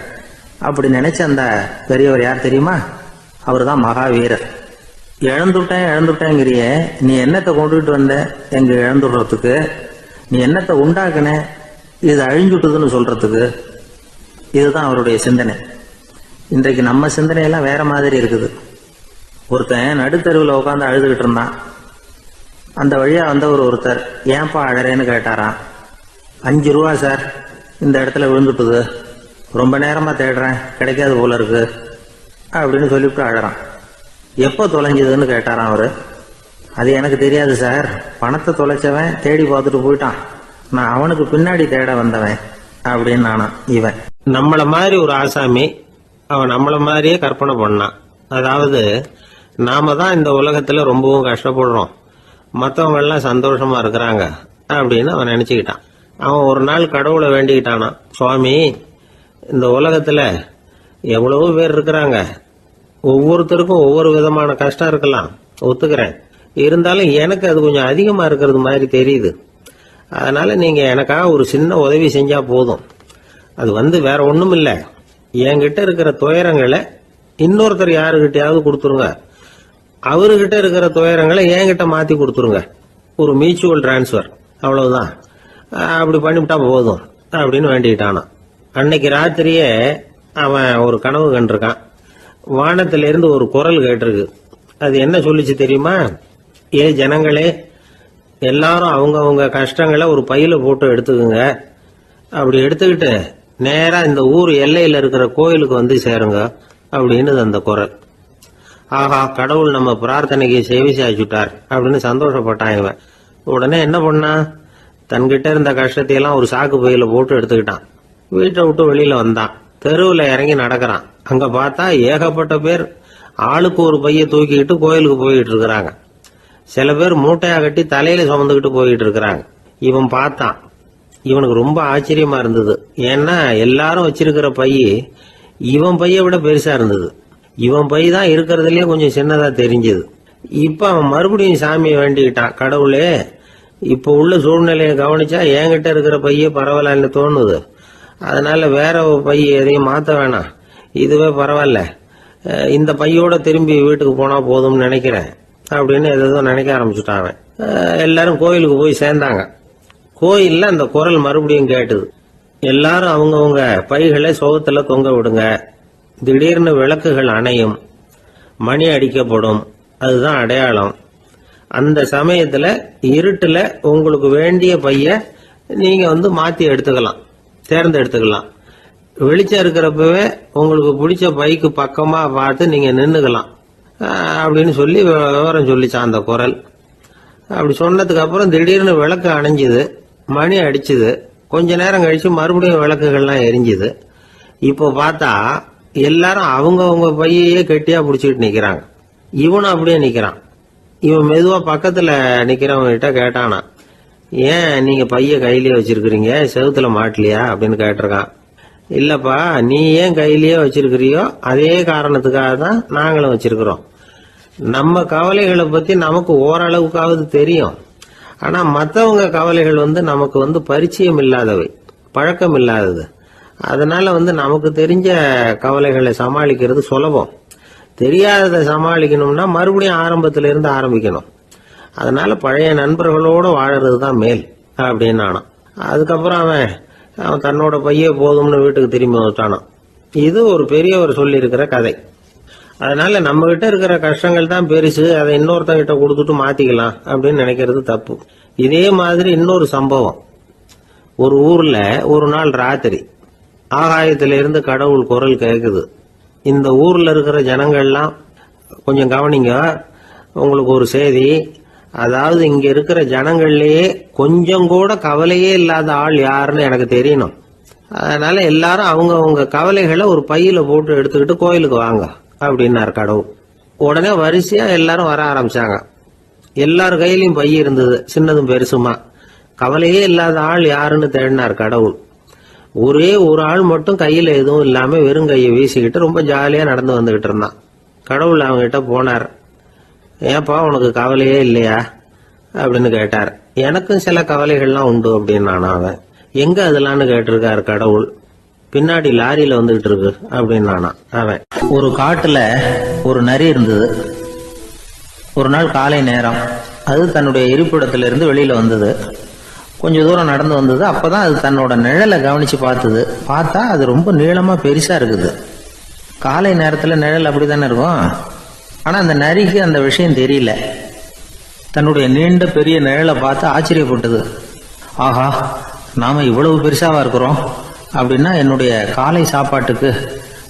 அப்படி நினைச்ச அந்த பெரியவர் யார் தெரியுமா? அவர் தான் மகாவீரர். இழந்துட்டேங்கிறிய, நீ என்னத்தை கொண்டுகிட்டு வந்த எங்க இழந்துடுறதுக்கு? நீ என்னத்தை உண்டாக்குன இது அழிஞ்சுட்டுதுன்னு சொல்றதுக்கு? இதுதான் அவருடைய சிந்தனை. இன்றைக்கு நம்ம சிந்தனையெல்லாம் வேற மாதிரி இருக்குது. ஒருத்தன் நடுத்தருவில் உட்காந்து அழுதுகிட்டு இருந்தான். அந்த வழியா வந்தவர் ஒருத்தர், ஏன்பா அழறேன்னு கேட்டாராம். 5 ரூபா சார், இந்த இடத்துல விழுந்துட்டுது, ரொம்ப நேரமா தேடுறேன், கிடைக்காது போல இருக்கு அப்படின்னு சொல்லிவிட்டு அழறான். எப்போ தொலைஞ்சதுன்னு கேட்டாராம் அவரு. அது எனக்கு தெரியாது சார், பணத்தை தொலைச்சவன் தேடி பார்த்துட்டு போயிட்டான், நான் அவனுக்கு பின்னாடி தேட வந்தவன் அப்படின்னு நானா. இவன் நம்மள மாதிரி ஒரு ஆசாமி, அவன் நம்மள மாதிரியே கற்பனை பண்ணான். அதாவது நாம தான் இந்த உலகத்துல ரொம்பவும் கஷ்டப்படுறோம், மற்றவங்க எல்லாம் சந்தோஷமா இருக்கிறாங்க அப்படின்னு அவன் நினைச்சுக்கிட்டான். அவன் ஒரு நாள் கடவுளை வேண்டிக்கிட்டானான், சுவாமி இந்த உலகத்துல எவ்வளவோ பேர் இருக்கிறாங்க, ஒவ்வொருத்தருக்கும் ஒவ்வொரு விதமான கஷ்டம் இருக்கலாம், ஒத்துக்கிறேன். இருந்தாலும் எனக்கு அது கொஞ்சம் அதிகமா இருக்கிறது மாதிரி தெரியுது. அதனால நீங்க எனக்காக ஒரு சின்ன உதவி செஞ்சா போதும். அது வேற ஒண்ணும் இல்ல, என்கிட்ட இருக்கிற துயரங்களை இன்னொருத்தர் யாருகிட்டயாவது கொடுத்துருங்க, அவர்கிட்ட இருக்கிற துயரங்களை என்கிட்ட மாத்தி கொடுத்துருங்க. ஒரு மியூச்சுவல் டிரான்ஸ்பர், அவ்வளவுதான். அப்படி பண்ணிவிட்டா போதும் அப்படின்னு வேண்டிக்கிட்டானான். அன்னைக்கு ராத்திரியே அவன் ஒரு கனவு கண்டிருக்கான். வானத்திலிருந்து ஒரு குரல் கேட்டிருக்கு. அது என்ன சொல்லிச்சு தெரியுமா? ஏ ஜனங்களே, எல்லாரும் அவங்கவங்க கஷ்டங்களை ஒரு பையில போட்டு எடுத்துக்குங்க. அப்படி எடுத்துக்கிட்டு நேரா இந்த ஊர் எல்லையில இருக்கிற கோயிலுக்கு வந்து சேருங்க அப்படின்னு அந்த குரல். ஆஹா, கடவுள் நம்ம பிரார்த்தனைக்கு செவி சாய்ச்சுட்டார் அப்படின்னு சந்தோஷப்பட்டான் இவன். உடனே என்ன பண்ணா, தன்கிட்ட இருந்த கஷ்டத்தையெல்லாம் ஒரு சாக்கு பையில போட்டு எடுத்துக்கிட்டான். வீட்டை விட்டு வெளியில வந்தான். தெருவில் இறங்கி நடக்கிறான். அங்க பார்த்தா ஏகப்பட்ட பேர் ஆளுக்கு ஒரு பைய தூக்கிக்கிட்டு கோயிலுக்கு போயிட்டு இருக்கிறாங்க. சில பேர் மூட்டையா கட்டி தலையில சுமந்துக்கிட்டு போயிட்டு இருக்கிறாங்க. இவன் பார்த்தான். இவனுக்கு ரொம்ப ஆச்சரியமா இருந்தது. ஏன்னா எல்லாரும் வச்சிருக்கிற பைய இவன் பைய விட பெருசா இருந்தது. இவன் பை தான் இருக்கிறதுலயே கொஞ்சம் சின்னதா தெரிஞ்சது. இப்ப அவன் மறுபடியும் சாமியை வேண்டிக்கிட்டான், கடவுளே இப்ப உள்ள சூழ்நிலையை கவனிச்சா என்கிட்ட இருக்கிற பைய பரவாயில்லன்னு தோணுது. அதனால வேற பை எதையும் மாத்த வேணாம், இதுவே பரவாயில்ல, இந்த பையோட திரும்பி வீட்டுக்கு போனா போதும்னு நினைக்கிறேன் அப்படின்னு ஏதோ நினைக்க ஆரம்பிச்சுட்டான் அவன். எல்லாரும் கோயிலுக்கு போய் சேர்ந்தாங்க. கோயில்ல அந்த குரல் மறுபடியும் கேட்டுது. எல்லாரும் அவங்கவுங்க பைகளை சோகத்துல தொங்க விடுங்க. திடீர்னு விளக்குகள் அணையும், மணி அடிக்கப்படும், அதுதான் அடையாளம். அந்த சமயத்துல இருட்டுல உங்களுக்கு வேண்டிய பைய நீங்க மாத்தி எடுத்துக்கலாம், தேர்ந்தெடுத்துக்கலாம். வெளிச்சம் இருக்கிறப்பவே உங்களுக்கு பிடிச்ச பைக்கு பக்கமா பார்த்து நீங்க நின்னுக்கலாம் அப்படின்னு சொல்லி விவரம் சொல்லிச்சான் அந்த குரல். அப்படி சொன்னதுக்கு அப்புறம் திடீர்னு விளக்கு அணைஞ்சுது, மணி அடிச்சுது. கொஞ்ச நேரம் கழிச்சு மறுபடியும் விளக்குகள்லாம் எரிஞ்சுது. இப்போ பார்த்தா எல்லாரும் அவங்கவுங்க பையையே கெட்டியா பிடிச்சிட்டு நிக்கிறாங்க. இவனும் அப்படியே நிக்கிறான். இவன் மெதுவா பக்கத்துல நிக்கிறவங்க கிட்ட கேட்டானா, ஏன் நீங்க பைய கையிலேயே வச்சிருக்கிறீங்க, செவுத்துல மாட்டலையா அப்படின்னு கேட்டிருக்கான். இல்லப்பா, நீ ஏன் கையிலேயே வச்சிருக்கிறியோ அதே காரணத்துக்காக தான் நாங்களும் வச்சிருக்கிறோம். நம்ம கவலைகளை பத்தி நமக்கு ஓரளவுக்காவது தெரியும். ஆனா மத்தவங்க கவலைகள் நமக்கு பரிச்சயம் இல்லாதவை, பழக்கம் இல்லாதது. அதனால நமக்கு தெரிஞ்ச கவலைகளை சமாளிக்கிறது சுலபம். தெரியாததை சமாளிக்கணும்னா மறுபடியும் ஆரம்பத்தில இருந்து ஆரம்பிக்கணும். அதனால பழைய நண்பர்களோட வாழறது தான் மேல் அப்படின்னு நானான். அதுக்கப்புறம் அவன் தன்னோட பைய போதும்னு வீட்டுக்கு திரும்பி வந்துட்டானான். இது ஒரு பெரியவர் சொல்லி இருக்கிற கதை. அதனால நம்ம கிட்ட இருக்கிற கஷ்டங்கள் தான் பெருசு, அதை இன்னொருத்தங்கிட்ட கொடுத்துட்டு மாத்திக்கலாம் அப்படின்னு நினைக்கிறது தப்பு. இதே மாதிரி இன்னொரு சம்பவம். ஒரு ஊர்ல ஒரு நாள் ராத்திரி ஆகாயத்திலிருந்து கடவுள் குரல் கேக்குது. இந்த ஊர்ல இருக்கிற ஜனங்கள்லாம் கொஞ்சம் கவனிங்க, உங்களுக்கு ஒரு செய்தி. அதாவது இங்க இருக்கிற ஜனங்கள்லயே கொஞ்சம் கூட கவலையே இல்லாத ஆள் யாருன்னு எனக்கு தெரியணும். அதனால எல்லாரும் அவங்கவுங்க கவலைகளை ஒரு பையில போட்டு எடுத்துக்கிட்டு கோயிலுக்கு வாங்க அப்படின்னாரு கடவுள். உடனே வரிசையா எல்லாரும் வர ஆரம்பிச்சாங்க. எல்லார் கையிலயும் பை இருந்தது, சின்னதும் பெருசுமா. கவலையே இல்லாத ஆள் யாருன்னு தேடினார் கடவுள். ஒரே ஒரு ஆள் மட்டும் கையில எதுவும் இல்லாம வெறும் கையை வீசிக்கிட்டு ரொம்ப ஜாலியா நடந்து வந்துகிட்டு இருந்தான். கடவுள் அவங்க கிட்ட போனார். ஏன்பா உனக்கு கவலையே இல்லையா அப்படின்னு கேட்டார். எனக்கும் சில கவலைகள்லாம் உண்டு அப்படின்னு அவன். எங்க அதெல்லாம்னு கேட்டிருக்காரு கடவுள். பின்னாடி லாரியில வந்துகிட்டு இருக்கு அப்படின்னு அவன். ஒரு காட்டுல ஒரு நரி இருந்தது. ஒரு நாள் காலை நேரம் அது தன்னுடைய இருப்பிடத்திலிருந்து வெளியில வந்தது. கொஞ்ச தூரம் நடந்து வந்தது. அப்பதான் அது தன்னோட நிழலை கவனிச்சு பார்த்தது. பார்த்தா அது ரொம்ப நீளமா பெருசா இருக்குது. காலை நேரத்துல நிழல் அப்படித்தானே இருக்கும். ஆனா அந்த நரிக்கு அந்த விஷயம் தெரியல. தன்னுடைய நீண்ட பெரிய நிழலை பார்த்து ஆச்சரியப்பட்டது. ஆஹா, நாம இவ்வளவு பெருசாவா இருக்கிறோம் அப்படின்னா என்னுடைய காலை சாப்பாட்டுக்கு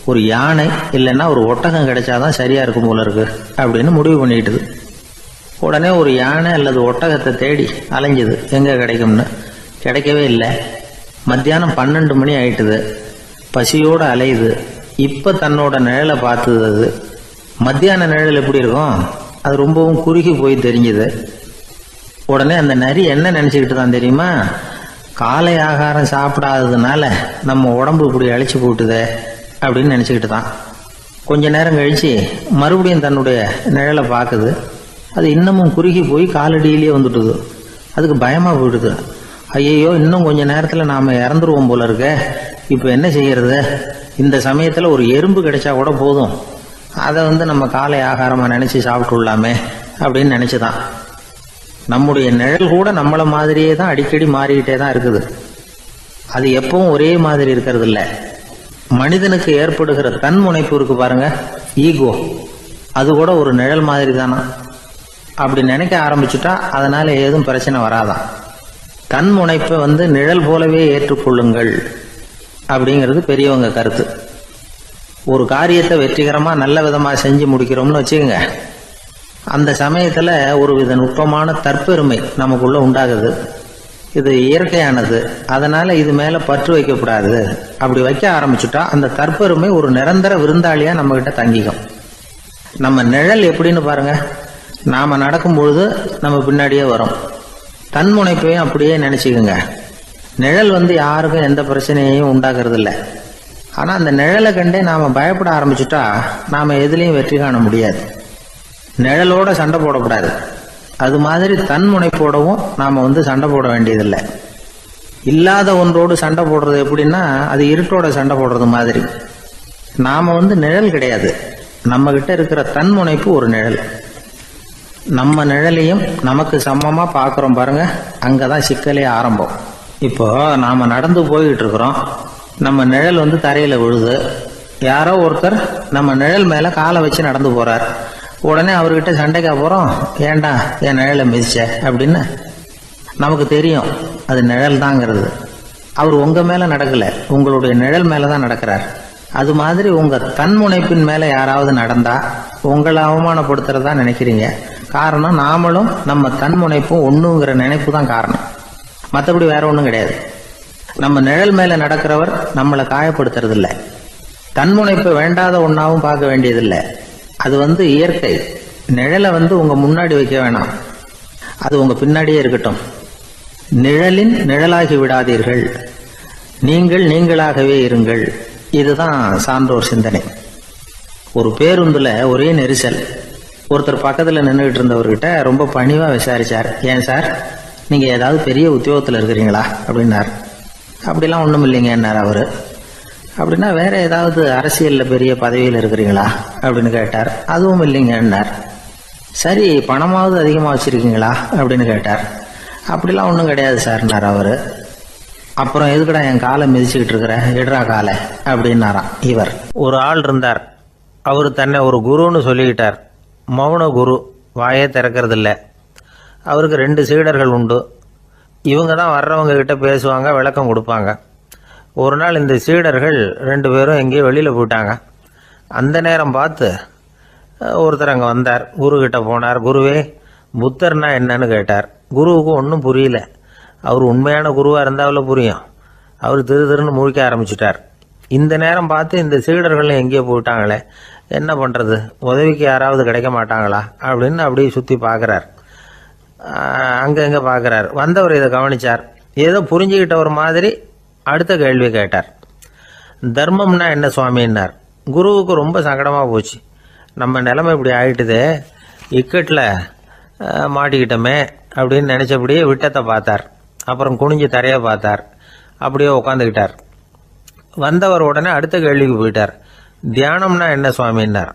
ஒரு யானை இல்லைன்னா ஒரு ஒட்டகம் கிடைச்சாதான் சரியா இருக்கும் போல இருக்கு அப்படின்னு முடிவு பண்ணிட்டுது. உடனே ஒரு யானை அல்லது ஒட்டகத்தை தேடி அலைஞ்சது, எங்க கிடைக்கும்னு. கிடைக்கவே இல்லை. மத்தியானம் 12 மணி ஆயிட்டுது. பசியோட அலையுது. இப்ப தன்னோட நிழலை பார்த்தது. அது மத்தியான நிழல் எப்படி இருக்கும், அது ரொம்பவும் குறுகி போய் தெரிஞ்சது. உடனே அந்த நரி என்ன நினைச்சுக்கிட்டு தான் தெரியுமா, காலை ஆகாரம் சாப்பிடாததுனால நம்ம உடம்பு இப்படி அழிச்சு போட்டுதே அப்படின்னு நினச்சிக்கிட்டு தான். கொஞ்ச நேரம் கழிச்சு மறுபடியும் தன்னுடைய நிழலை பார்க்குது. அது இன்னமும் குறுகி போய் காலடியிலேயே வந்துட்டுது. அதுக்கு பயமாக போயிடுது. ஐயையோ, இன்னும் கொஞ்ச நேரத்தில் நாம் இறந்துருவோம் போல இருக்க, இப்போ என்ன செய்யறது? இந்த சமயத்தில் ஒரு எறும்பு கிடைச்சா கூட போதும், அதை நம்ம காலை ஆகாரமாக நினச்சி சாப்பிட்டுள்ளாமே அப்படின்னு நினச்சிதான். நம்முடைய நிழல் கூட நம்மளை மாதிரியே தான் அடிக்கடி மாறிக்கிட்டே தான் இருக்குது. அது எப்பவும் ஒரே மாதிரி இருக்கிறது இல்லை. மனிதனுக்கு ஏற்படுகிற தன்முனைப்பு இருக்கு பாருங்க, ஈகோ, அது கூட ஒரு நிழல் மாதிரி தானா. அப்படி நினைக்க ஆரம்பிச்சுட்டா அதனால ஏதும் பிரச்சனை வராதான். தன்முனைப்பை நிழல் போலவே ஏற்றுக்கொள்ளுங்கள் அப்படிங்கிறது பெரியவங்க கருத்து. ஒரு காரியத்தை வெற்றிகரமா நல்ல விதமா செஞ்சு முடிக்கிறோம்னு வச்சுக்கோங்க, அந்த சமயத்துல ஒரு வித நுட்பமான தற்பெருமை நமக்குள்ள உண்டாகுது. இது இயற்கையானது, அதனால இது மேல பற்று வைக்கக்கூடாது. அப்படி வைக்க ஆரம்பிச்சுட்டா அந்த தற்பெருமை ஒரு நிரந்தர விருந்தாளியா நம்ம கிட்ட தங்கிக்கும். நம்ம நிழல் எப்படின்னு பாருங்க, நாம நடக்கும் பொழுது நம்ம பின்னாடியே வரும். தன்முனைப்பையும் அப்படியே நினைச்சுக்குங்க. நிழல் யாருக்கும் எந்த பிரச்சனையையும் உண்டாக்குறது இல்லை. ஆனா அந்த நிழலை கண்டே நாம பயப்பட ஆரம்பிச்சுட்டா நாம எதுலையும் வெற்றி காண முடியாது. நிழலோட சண்டை போடக்கூடாது. அது மாதிரி தன்முனைப்போடவும் நாம சண்டை போட வேண்டியதில்லை. இல்லாத ஒன்றோடு சண்டை போடுறது எப்படின்னா, அது இருட்டோட சண்டை போடுறது மாதிரி. நாம நிழல் கிடையாது, நம்ம கிட்ட இருக்கிற தன்முனைப்பு ஒரு நிழல். நம்ம நிழலையும் நமக்கு சமமா பாக்குறோம் பாருங்க, அங்கதான் சிக்கலே ஆரம்பம். இப்போ நாம நடந்து போய்கிட்டு இருக்கிறோம், நம்ம நிழல் தரையில விழுது. யாரோ ஒருத்தர் நம்ம நிழல் மேல காலை வச்சு நடந்து போறார். உடனே அவர்கிட்ட சண்டைக்கா போறோம், ஏண்டா என் நிழலை மிதிச்ச அப்படின்னு. நமக்கு தெரியும் அது நிழல் தாங்கிறது. அவர் உங்க மேல நடக்கல, உங்களுடைய நிழல் மேலதான் நடக்கிறார். அது மாதிரி உங்க தன்முனைப்பின் மேல யாராவது நடந்தா உங்களை அவமானப்படுத்துறதா நினைக்கிறீங்க. காரணம், நாமளும் நம்ம தன்முனைப்பும் ஒண்ணுங்கிற நினைப்பு தான் காரணம், மற்றபடி வேற ஒண்ணும் கிடையாது. நம்ம நிழல் மேல நடக்கிறவர் நம்மளை காயப்படுத்துறது இல்லை. தன்முனைப்பை வேண்டாத ஒன்னாவும் பார்க்க வேண்டியதில்லை. அது இயற்கை. நிழலை உங்க முன்னாடி வைக்க வேணாம், அது உங்க பின்னாடியே இருக்கட்டும். நிழலின் நிழலாகி விடாதீர்கள், நீங்கள் நீங்களாகவே இருங்கள். இதுதான் சான்றோர் சிந்தனை. ஒரு பேருந்துல ஒரே நெரிசல். ஒருத்தர் பக்கத்துல நின்றுகிட்டு இருந்தவர்கிட்ட ரொம்ப பணிவா விசாரிச்சார், ஏன் சார் நீங்க ஏதாவது பெரிய உத்தியோகத்துல இருக்கிறீங்களா அப்படின்னார். அப்படிலாம் ஒண்ணும் இல்லைங்கன்னார் அவரு. அப்படின்னா வேற ஏதாவது அரசியல்ல பெரிய பதவியில் இருக்கிறீங்களா அப்படின்னு கேட்டார். அதுவும் இல்லைங்கன்னார். சரி, பணமாவது அதிகமா வச்சிருக்கீங்களா அப்படின்னு கேட்டார். அப்படிலாம் ஒன்றும் கிடையாது சார்னார் அவரு. அப்புறம் எதுக்குடா என் காலை மிதிச்சுக்கிட்டு இருக்கிற, இடரா காலை அப்படின்னாராம் இவர். ஒரு ஆள் இருந்தார், அவரு தன்னை ஒரு குருன்னு சொல்லிக்கிட்டார். மௌன குரு, வாயே திறக்கிறது இல்லை. அவருக்கு 2 சீடர்கள் உண்டு. இவங்க தான் வர்றவங்க கிட்ட பேசுவாங்க, விளக்கம் கொடுப்பாங்க. ஒரு நாள் இந்த சீடர்கள் 2 பேரும் எங்கேயோ வெளியில் போயிட்டாங்க. அந்த நேரம் பார்த்து ஒருத்தர் அங்கே வந்தார். குரு கிட்ட போனார். குருவே, புத்தர்னா என்னன்னு கேட்டார். குருவுக்கு ஒன்றும் புரியல. அவர் உண்மையான குருவாக இருந்தாவில் புரியும். அவர் திருன்னு முழிக்க ஆரம்பிச்சுட்டார். இந்த நேரம் பார்த்து இந்த சீடர்கள் எங்கேயோ போயிட்டாங்களே, என்ன பண்ணுறது, உதவிக்கு யாராவது கிடைக்க மாட்டாங்களா அப்படின்னு அப்படியே சுற்றி பார்க்குறார். அங்கங்கே பார்க்குறார். வந்தவர் இதை கவனிச்சார். ஏதோ புரிஞ்சுக்கிட்ட ஒரு மாதிரி அடுத்த கேள்வி கேட்டார். தர்மம்னா என்ன சுவாமின்னார். குருவுக்கு ரொம்ப சங்கடமாக போச்சு. நம்ம நிலைமை இப்படி ஆயிட்டுதே, இக்கட்டில் மாட்டிக்கிட்டோமே அப்படின்னு நினச்சபடியே விட்டத்தை பார்த்தார். அப்புறம் குனிஞ்சு தரையை பார்த்தார். அப்படியே உட்காந்துக்கிட்டார். வந்தவர் உடனே அடுத்த கேள்விக்கு போயிட்டார். தியானம்னா என்ன சுவாமின்னார்.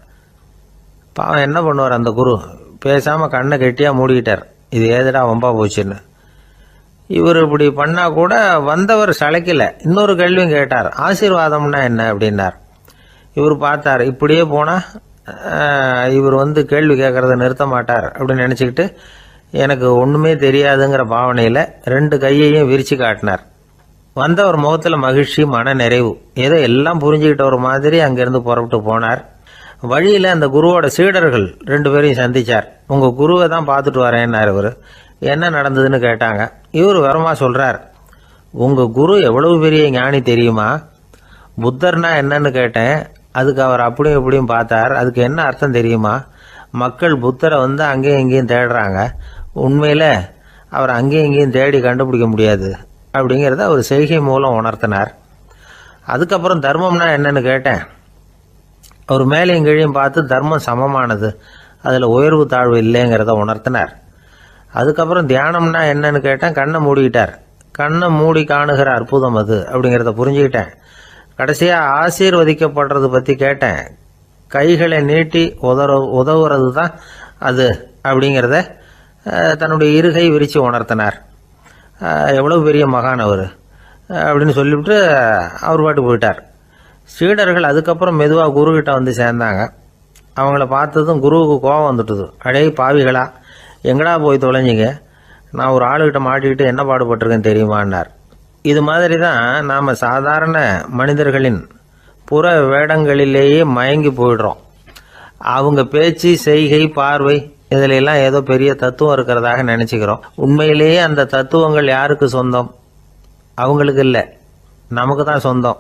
பாவம் என்ன பண்ணுவார் அந்த குரு, பேசாமல் கண்ணை கெட்டியாக மூடிக்கிட்டார். இது ஏதுடா வம்பா போச்சுன்னு. இவர் இப்படி பண்ணா கூட வந்தவர் சளைக்கல. இன்னொரு கேள்வியும் கேட்டார். ஆசீர்வாதம்னா என்ன அப்படின்னார். இவர் பார்த்தார், இப்படியே போனா இவர் கேள்வி கேட்கறத நிறுத்த மாட்டார் அப்படின்னு நினைச்சுக்கிட்டு எனக்கு ஒண்ணுமே தெரியாதுங்கிற பாவனையில 2 கையையும் விரிச்சு காட்டினார். வந்தவர் முகத்துல மகிழ்ச்சி, மன நிறைவு, ஏதோ எல்லாம் புரிஞ்சுக்கிட்ட ஒரு மாதிரி அங்கிருந்து புறப்பட்டு போனார். வழியில அந்த குருவோட சீடர்கள் 2 பேரையும் சந்திச்சார். உங்க குருவை தான் பார்த்துட்டு வரேன்னார் இவர். என்ன நடந்ததுன்னு கேட்டாங்க. இவர் வரமா சொல்றார், உங்க குரு எவ்வளவு பெரிய ஞானி தெரியுமா? புத்தர்னா என்னன்னு கேட்டேன். அதுக்கு அவர் அப்படியும் இப்படியும் பார்த்தார். அதுக்கு என்ன அர்த்தம் தெரியுமா? மக்கள் புத்தரை அங்கேயும் இங்கேயும் தேடுறாங்க. உண்மையில அவர் அங்கேயும் இங்கேயும் தேடி கண்டுபிடிக்க முடியாது. அப்படிங்கிறத அவர் செய்கை மூலம் உணர்த்தினார். அதுக்கப்புறம் தர்மம்னா என்னன்னு கேட்டேன். அவர் மேலையும் கீழையும் பார்த்து தர்மம் சமமானது, அதில் உயர்வு தாழ்வு இல்லைங்கிறத உணர்த்தினார். அதுக்கப்புறம் தியானம்னா என்னன்னு கேட்டேன். கண்ணை மூடிக்கிட்டார். கண்ணை மூடி காணுகிற அற்புதம் அது அப்படிங்கிறத புரிஞ்சுக்கிட்டேன். கடைசியாக ஆசீர்வதிக்கப்படுறது பற்றி கேட்டேன். கைகளை நீட்டி உதவுறது தான் அது அப்படிங்கிறத தன்னுடைய இருகை விரித்து உணர்த்தினார். எவ்வளோ பெரிய மகான் அவர் அப்படின்னு சொல்லிவிட்டு அவர் பாட்டு போயிட்டார். சீடர்கள் அதுக்கப்புறம் மெதுவாக குருக்கிட்ட வந்து சேர்ந்தாங்க. அவங்கள பார்த்ததும் குருவுக்கு கோபம் வந்துட்டுது. அடே பாவிகளா, எங்கடா போய் தொலைஞ்சிங்க, நான் ஒரு ஆளுகிட்ட மாட்டிக்கிட்டு என்ன பாடுபட்டிருக்கேன் தெரியுமான்னார். இது மாதிரி தான் நாம் சாதாரண மனிதர்களின் புற வேடங்களிலேயே மயங்கி போயிடுறோம். அவங்க பேச்சு, செய்கை, பார்வை இதிலெல்லாம் ஏதோ பெரிய தத்துவம் இருக்கிறதாக நினச்சிக்கிறோம். உண்மையிலேயே அந்த தத்துவங்கள் யாருக்கு சொந்தம்? அவங்களுக்கு இல்லை, நமக்கு தான் சொந்தம்.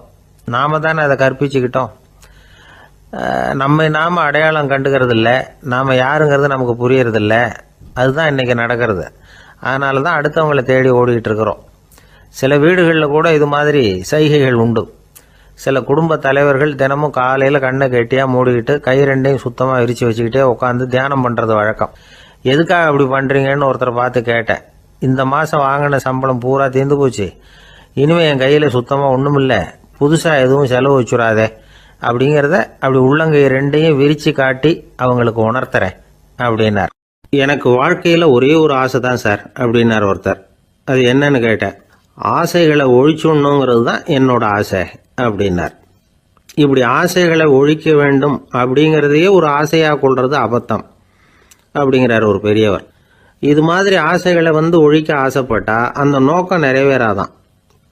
நாம தானே அதை கற்பிச்சுக்கிட்டோம். நம்மை நாம் அடையாளம் கண்டுக்கிறது இல்லை, நாம் யாருங்கிறது நமக்கு புரியறதில்ல. அதுதான் இன்றைக்கி நடக்கிறது. அதனால தான் அடுத்தவங்களை தேடி ஓடிக்கிட்டு இருக்கிறோம். சில வீடுகளில் கூட இது மாதிரி சைகைகள் உண்டு. சில குடும்ப தலைவர்கள் தினமும் காலையில் கண்ணை கெட்டியாக மூடிக்கிட்டு கை ரெண்டையும் சுத்தமாக விரித்து வச்சுக்கிட்டே உட்காந்து தியானம் பண்ணுறது வழக்கம். எதுக்காக அப்படி பண்ணுறீங்கன்னு ஒருத்தரை பார்த்து கேட்டேன். இந்த மாதம் வாங்கின சம்பளம் பூரா தீர்ந்து போச்சு, இனிமேல் என் கையில் சுத்தமாக ஒன்றும் இல்லை, புதுசாக எதுவும் செலவு வச்சுடாதே அப்படிங்கிறத அப்படி உள்ளங்கை ரெண்டையும் விரித்து காட்டி அவங்களுக்கு உணர்த்துறேன் அப்படின்னார். எனக்கு வாழ்க்கையில் ஒரே ஒரு ஆசை தான் சார் அப்படின்னார் ஒருத்தர். அது என்னன்னு கேட்டேன். ஆசைகளை ஒழிச்சுடணுங்கிறது தான் என்னோட ஆசை அப்படின்னார். இப்படி ஆசைகளை ஒழிக்க வேண்டும் அப்படிங்கிறதையே ஒரு ஆசையாக கொள்வது அபத்தம் அப்படிங்கிறார் ஒரு பெரியவர். இது மாதிரி ஆசைகளை ஒழிக்க ஆசைப்பட்டா அந்த நோக்கம் நிறைவேறாதான்.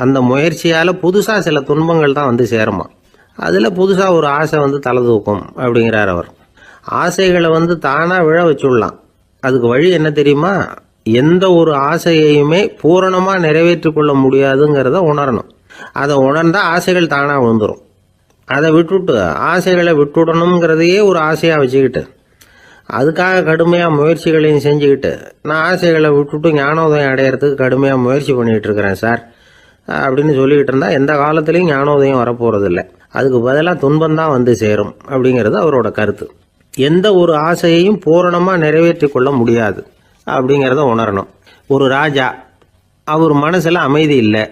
அந்த முயற்சியால் புதுசாக சில துன்பங்கள் தான் சேருமா. அதில் புதுசாக ஒரு ஆசை தலை தூக்கும் அப்படிங்கிறார் அவர். ஆசைகளை தானாக விழ வச்சுடலாம். அதுக்கு வழி என்ன தெரியுமா? எந்த ஒரு ஆசையையுமே பூரணமாக நிறைவேற்றி கொள்ள முடியாதுங்கிறத உணரணும். அதை உணர்ந்தா ஆசைகள் தானாக விழுந்துடும். அதை விட்டுட்டு ஆசைகளை விட்டுடணுங்கிறதையே ஒரு ஆசையாக வச்சுக்கிட்டு அதுக்காக கடுமையாக முயற்சிகளையும் செஞ்சுக்கிட்டு நான் ஆசைகளை விட்டுட்டு ஞானோதயம் அடையிறதுக்கு கடுமையாக முயற்சி பண்ணிகிட்டு இருக்கிறேன் சார் அப்படின்னு சொல்லிக்கிட்டு இருந்தால் எந்த காலத்துலேயும் ஞானோதயம் வரப்போகிறதில்ல. அதுக்கு பதிலாக துன்பந்தான் சேரும் அப்படிங்கிறது அவரோட கருத்து. எந்த ஒரு ஆசையையும் பூரணமாக நிறைவேற்றி கொள்ள முடியாது அப்படிங்கிறத உணரணும். ஒரு ராஜா, அவர் மனசில் அமைதி இல்லை,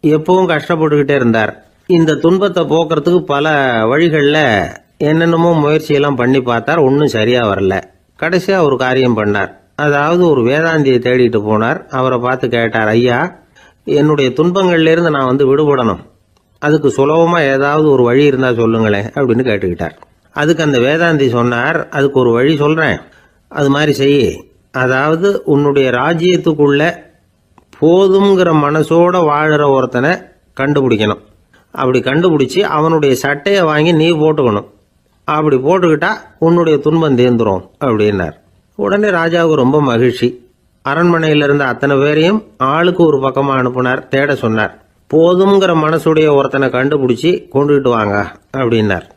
எப்பவும் கஷ்டப்பட்டுக்கிட்டே இருந்தார். இந்த துன்பத்தை போக்குறதுக்கு பல வழிகளில் என்னென்னமோ முயற்சியெல்லாம் பண்ணி பார்த்தார். ஒன்றும் சரியாக வரல. கடைசியாக ஒரு காரியம் பண்ணார். அதாவது ஒரு வேதாந்தியை தேடிட்டு போனார். அவரை பார்த்து கேட்டார், ஐயா, என்னுடைய துன்பங்கள்லேருந்து நான் விடுபடணும், அதுக்கு சுலபமாக ஏதாவது ஒரு வழி இருந்தால் சொல்லுங்களேன் அப்படின்னு கேட்டுக்கிட்டார். அதுக்கு அந்த வேதாந்தி சொன்னார், அதுக்கு ஒரு வழி சொல்கிறேன், அது மாதிரி செய். அதாவது உன்னுடைய ராஜ்யத்துக்குள்ள போதுங்கிற மனசோட வாழுற ஒருத்தனை கண்டுபிடிக்கணும். அப்படி கண்டுபிடிச்சி அவனுடைய சட்டையை வாங்கி நீ போட்டுக்கணும். அப்படி போட்டுக்கிட்டா உன்னுடைய துன்பம் தீர்ந்துரும் அப்படின்னார். உடனே ராஜாவுக்கு ரொம்ப மகிழ்ச்சி. அரண்மனையில் இருந்த அத்தனை பேரையும் ஆளுக்கு ஒரு பக்கமாக அனுப்புனார், தேட சொன்னார். போதுங்கிற மனசுடைய ஒருத்தனை கண்டுபிடிச்சி கொண்டுகிட்டு வாங்க அப்படின்னார்.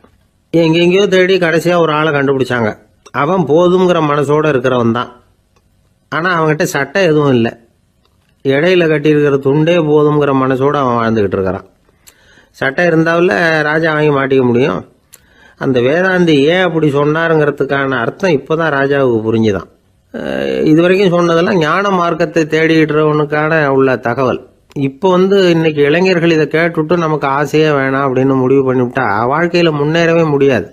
எங்கெங்கேயோ தேடி கடைசியாக ஒரு ஆளை கண்டுபிடிச்சாங்க. அவன் போதுங்கிற மனசோட இருக்கிறவன் தான். ஆனால் அவன்கிட்ட சட்டை எதுவும் இல்லை. இடையில கட்டியிருக்கிற துண்டே போதுங்கிற மனசோடு அவன் வாழ்ந்துக்கிட்டு இருக்கிறான். சட்டை இருந்தாவில் ராஜா வாங்கி மாட்டிக்க முடியும். அந்த வேதாந்தி ஏன் அப்படி சொன்னாருங்கிறதுக்கான அர்த்தம் இப்போ தான் ராஜாவுக்கு புரிஞ்சுதான். இது வரைக்கும் சொன்னதெல்லாம் ஞான மார்க்கத்தை தேடிக்கிட்டுறவனுக்கான உள்ள தகவல். இப்போ இன்னைக்கு இளைஞர்கள் இதை கேட்டுவிட்டு நமக்கு ஆசையே வேணாம் அப்படின்னு முடிவு பண்ணிவிட்டா வாழ்க்கையில் முன்னேறவே முடியாது.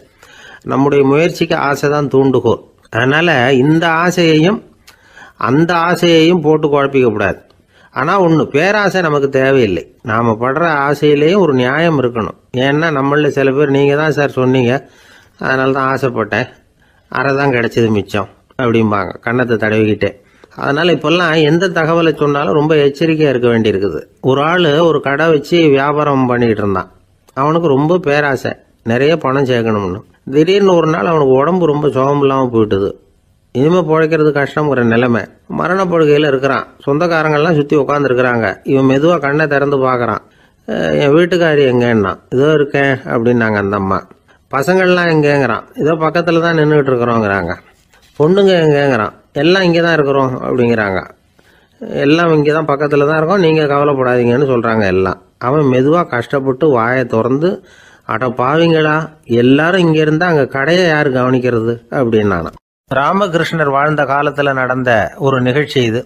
நம்முடைய முயற்சிக்கு ஆசை தான் தூண்டுகோல். அதனால் இந்த ஆசையையும் அந்த ஆசையையும் போட்டு குழப்பிக்கக்கூடாது. ஆனால் ஒன்று, பேராசை நமக்கு தேவையில்லை. நாம் படுற ஆசையிலேயும் ஒரு நியாயம் இருக்கணும். ஏன்னா நம்மளில் சில பேர் நீங்கள் தான் சார் சொன்னீங்க, அதனால தான் ஆசைப்பட்டேன், அரை தான் கிடைச்சது மிச்சம் அப்படிம்பாங்க கன்னத்தை தடவிக்கிட்டே. அதனால் இப்போல்லாம் எந்த தகவலை சொன்னாலும் ரொம்ப எச்சரிக்கையாக இருக்க வேண்டியிருக்குது. ஒரு ஆள் ஒரு கடை வச்சு வியாபாரம் பண்ணிக்கிட்டு இருந்தான். அவனுக்கு ரொம்ப பேராசை, நிறைய பணம் சேர்க்கணும்னு. திடீர்னு ஒரு நாள் அவனுக்கு உடம்பு ரொம்ப சுகம் இல்லாமல் போயிட்டுது. இனிமேல் பிழைக்கிறது கஷ்டங்கிற நிலைமை. மரணப்படுகையில் இருக்கிறான். சொந்தக்காரங்கள்லாம் சுற்றி உட்காந்துருக்குறாங்க. இவன் மெதுவாக கண்ணை திறந்து பார்க்குறான். என் வீட்டுக்காரி எங்கேன்னா, இதோ இருக்கேன் அப்படின்னாங்க அந்த அம்மா. பசங்கள்லாம் எங்கேங்கிறான், இதோ பக்கத்தில் தான் நின்றுக்கிட்டு இருக்கிறோங்கிறாங்க. பொண்ணுங்க எங்கேங்கிறான், எல்லாம் இங்கே தான் இருக்கிறோம் அப்படிங்கிறாங்க. எல்லாம் இங்கே தான் பக்கத்தில் தான் இருக்கோம், நீங்கள் கவலைப்படாதீங்கன்னு சொல்கிறாங்க எல்லாம். அவன் மெதுவாக கஷ்டப்பட்டு வாயை திறந்து, அட பாவிங்களா, எல்லாரும் இங்கே இருந்தால் அங்கே கடையை யார் கவனிக்கிறது அப்படின்னானா. ராமகிருஷ்ணர் வாழ்ந்த காலத்தில் நடந்த ஒரு நிகழ்ச்சி இது.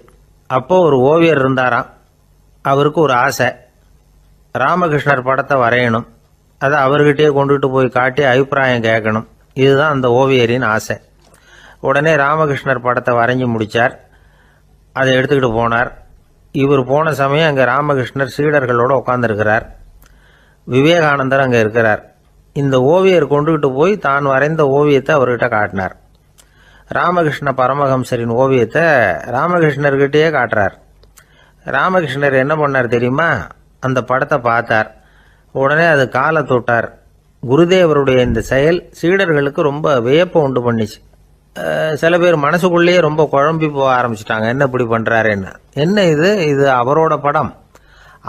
அப்போ ஒரு ஓவியர் இருந்தாராம். அவருக்கு ஒரு ஆசை, ராமகிருஷ்ணர் படத்தை வரையணும், அதை அவர்கிட்டயே கொண்டுட்டு போய் காட்டி அபிப்பிராயம் கேட்கணும். இதுதான் அந்த ஓவியரின் ஆசை. உடனே ராமகிருஷ்ணர் படத்தை வரைஞ்சி முடித்தார். அதை எடுத்துக்கிட்டு போனார். இவர் போன சமயம் அங்கே ராமகிருஷ்ணர் சீடர்களோடு உட்காந்துருக்கிறார். விவேகானந்தர் அங்கே இருக்கிறார். இந்த ஓவியர் கொண்டுகிட்டு போய் தான் வரைந்த ஓவியத்தை அவர்கிட்ட காட்டினார். ராமகிருஷ்ண பரமஹம்சரின் ஓவியத்தை ராமகிருஷ்ணர்கிட்டயே காட்டுறார். ராமகிருஷ்ணர் என்ன பண்ணார் தெரியுமா? அந்த படத்தை பார்த்தார். உடனே அது காலை தொட்டார். குருதேவருடைய இந்த செயல் சீடர்களுக்கு ரொம்ப வியப்பை உண்டு பண்ணிச்சு. சில பேர் மனசுக்குள்ளேயே ரொம்ப குழம்பி போக ஆரம்பிச்சிட்டாங்க, என்ன இப்படி பண்ணுறாருன்னு. என்ன இது அவரோட படம்,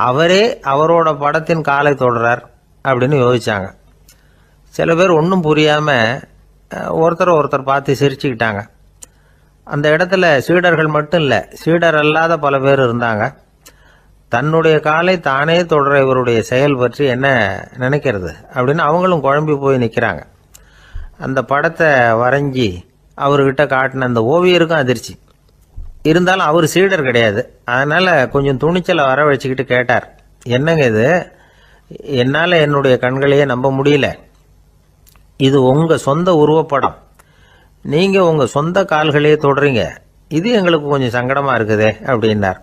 அவரே அவரோட படத்தின் காலை தொடுறார் அப்படின்னு யோசிச்சாங்க. சில பேர் ஒன்றும் புரியாமல் ஒருத்தர் பார்த்து சிரிச்சுக்கிட்டாங்க. அந்த இடத்துல சீடர்கள் மட்டும் இல்லை, சீடர் அல்லாத பல பேர் இருந்தாங்க. தன்னுடைய காலை தானே தொடர இவருடைய செயல் பற்றி என்ன நினைக்கிறது அப்படின்னு அவங்களும் குழம்பி போய் நிற்கிறாங்க. அந்த படத்தை வரைஞ்சி அவர்கிட்ட காட்டின அந்த ஓவியருக்கும் அதிர்ச்சி. இருந்தாலும் அவர் சீடர் கிடையாது, அதனால் கொஞ்சம் துணிச்சலை வர வச்சுக்கிட்டு கேட்டார், என்னங்க இது, என்னால் என்னுடைய கண்களையே நம்ப முடியல, இது உங்கள் சொந்த உருவப்படம், நீங்கள் உங்கள் சொந்த கால்களையே தொடுறீங்க, இது எங்களுக்கு கொஞ்சம் சங்கடமாக இருக்குதே அப்படின்னார்.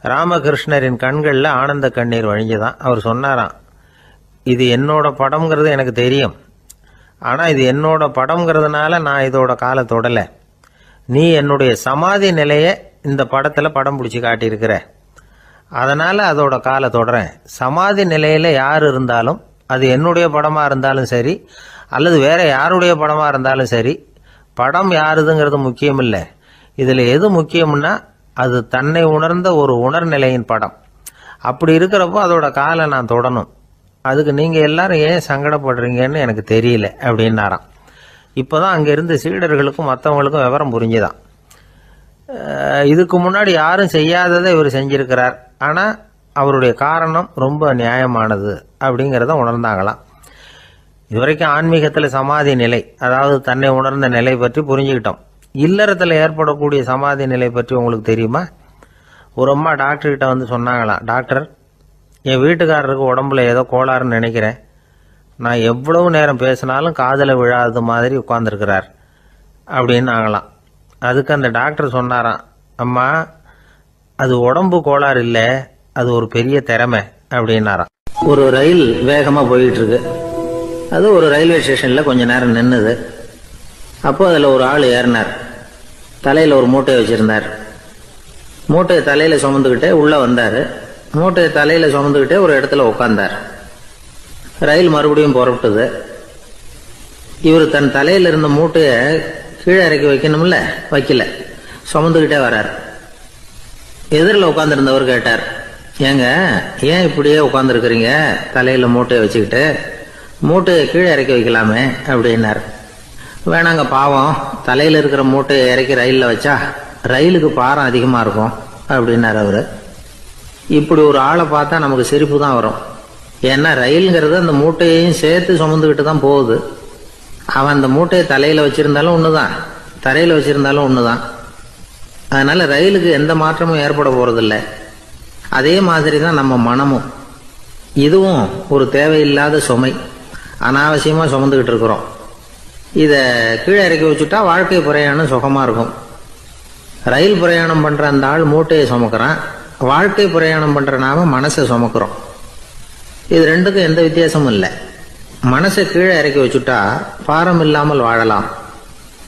ராமகிருஷ்ணரின் கண்களில் ஆனந்த கண்ணீர் வழிஞ்சுதான். அவர் சொன்னாராம், இது என்னோட படம்ங்கிறது எனக்கு தெரியும், ஆனால் இது என்னோட படம்ங்கிறதுனால நான் இதோட காலை தொடலை. நீ என்னுடைய சமாதி நிலையை இந்த படத்தில் படம் பிடிச்சி காட்டியிருக்கிற, அதனால் அதோட காலை தொடறேன். சமாதி நிலையில் யார் இருந்தாலும், அது என்னுடைய படமாக இருந்தாலும் சரி அல்லது வேற யாருடைய படமாக இருந்தாலும் சரி, படம் யாருதுங்கிறது முக்கியம் இல்லை. இதில் எது முக்கியம்னா அது தன்னை உணர்ந்த ஒரு உணர்நிலையின் படம். அப்படி இருக்கிறப்போ அதோட காலை நான் தொடணும். அதுக்கு நீங்கள் எல்லாரும் ஏன் சங்கடப்படுறீங்கன்னு எனக்கு தெரியல அப்படின்னாராம். இப்போ தான் அங்கே இருந்த சீடர்களுக்கும் மற்றவங்களுக்கும் விவரம் புரிஞ்சுதான். இதுக்கு முன்னாடி யாரும் செய்யாததை இவர் செஞ்சிருக்கிறார், ஆனால் அவருடைய காரணம் ரொம்ப நியாயமானது அப்படிங்கிறத உணர்ந்தாங்களாம். இதுவரைக்கும் ஆன்மீகத்தில் சமாதி நிலை, அதாவது தன்னை உணர்ந்த நிலை பற்றி புரிஞ்சுக்கிட்டோம். இல்லறத்தில் ஏற்படக்கூடிய சமாதி நிலை பற்றி உங்களுக்கு தெரியுமா? ஒரு அம்மா டாக்டர்கிட்ட வந்து சொன்னாங்களாம், டாக்டர், என் வீட்டுக்காரருக்கு உடம்புல ஏதோ கோளாறுன்னு நினைக்கிறேன், நான் எவ்வளவு நேரம் பேசினாலும் காதில் விழாதது மாதிரி உட்கார்ந்துருக்கிறார் அப்படின்னு ஆகலாம். அதுக்கு அந்த டாக்டர் சொன்னாராம், அம்மா, அது உடம்பு கோளாறு இல்லை, அது ஒரு பெரிய திறமை அப்படின்னாராம். ஒரு ரயில் வேகமாக போயிட்டு இருக்கு. அது ஒரு ரயில்வே ஸ்டேஷனில் கொஞ்ச நேரம் நின்றுது. அப்போ அதில் ஒரு ஆள் ஏறினார். தலையில் ஒரு மூட்டையை வச்சுருந்தார். மூட்டையை தலையில் சுமந்துக்கிட்டே உள்ளே வந்தார். மூட்டையை தலையில் சுமந்துக்கிட்டே ஒரு இடத்துல உட்கார்ந்தார். ரயில் மறுபடியும் புறப்பட்டது. இவர் தன் தலையில் இருந்த மூட்டையை கீழே இறக்கி வைக்கணும்ல, வைக்கல, சுமந்துக்கிட்டே வர்றார். எதிரில் உட்காந்துருந்தவர் கேட்டார், ஏங்க ஏன் இப்படியே உட்காந்துருக்குறீங்க, தலையில் மூட்டையை வச்சுக்கிட்டு, மூட்டையை கீழே இறக்கி வைக்கலாமே அப்படின்னார். வேணாங்க, பாவம், தலையில் இருக்கிற மூட்டையை இறக்கி ரயிலில் வச்சா ரயிலுக்கு பாரம் அதிகமாக இருக்கும் அப்படின்னார் அவர். இப்படி ஒரு ஆளை பார்த்தா நமக்கு சிரிப்பு தான் வரும். ஏன்னா ரயிலுங்கிறது அந்த மூட்டையையும் சேர்த்து சுமந்துக்கிட்டு தான் போகுது. அவன் அந்த மூட்டையை தலையில் வச்சுருந்தாலும் ஒன்று தான், தரையில் வச்சுருந்தாலும் ஒன்று தான். அதனால் ரயிலுக்கு எந்த மாற்றமும் ஏற்பட போகிறதில்ல. அதே மாதிரி தான் நம்ம மனமும். இதுவும் ஒரு தேவையில்லாத சுமை, அனாவசியமாக சுமந்துக்கிட்டு இருக்கிறோம். இதை கீழே இறக்கி வச்சுட்டா வாழ்க்கை பிரயாணம் சுகமாக இருக்கும். ரயில் பிரயாணம் பண்ணுற அந்த ஆள் மூட்டையை சுமக்கிறான், வாழ்க்கை பிரயாணம் பண்ணுற நாம மனசை சுமக்கிறோம். இது ரெண்டுக்கும் எந்த வித்தியாசமும் இல்லை. மனசை கீழே இறக்கி வச்சுட்டா பாரம் இல்லாமல் வாழலாம்,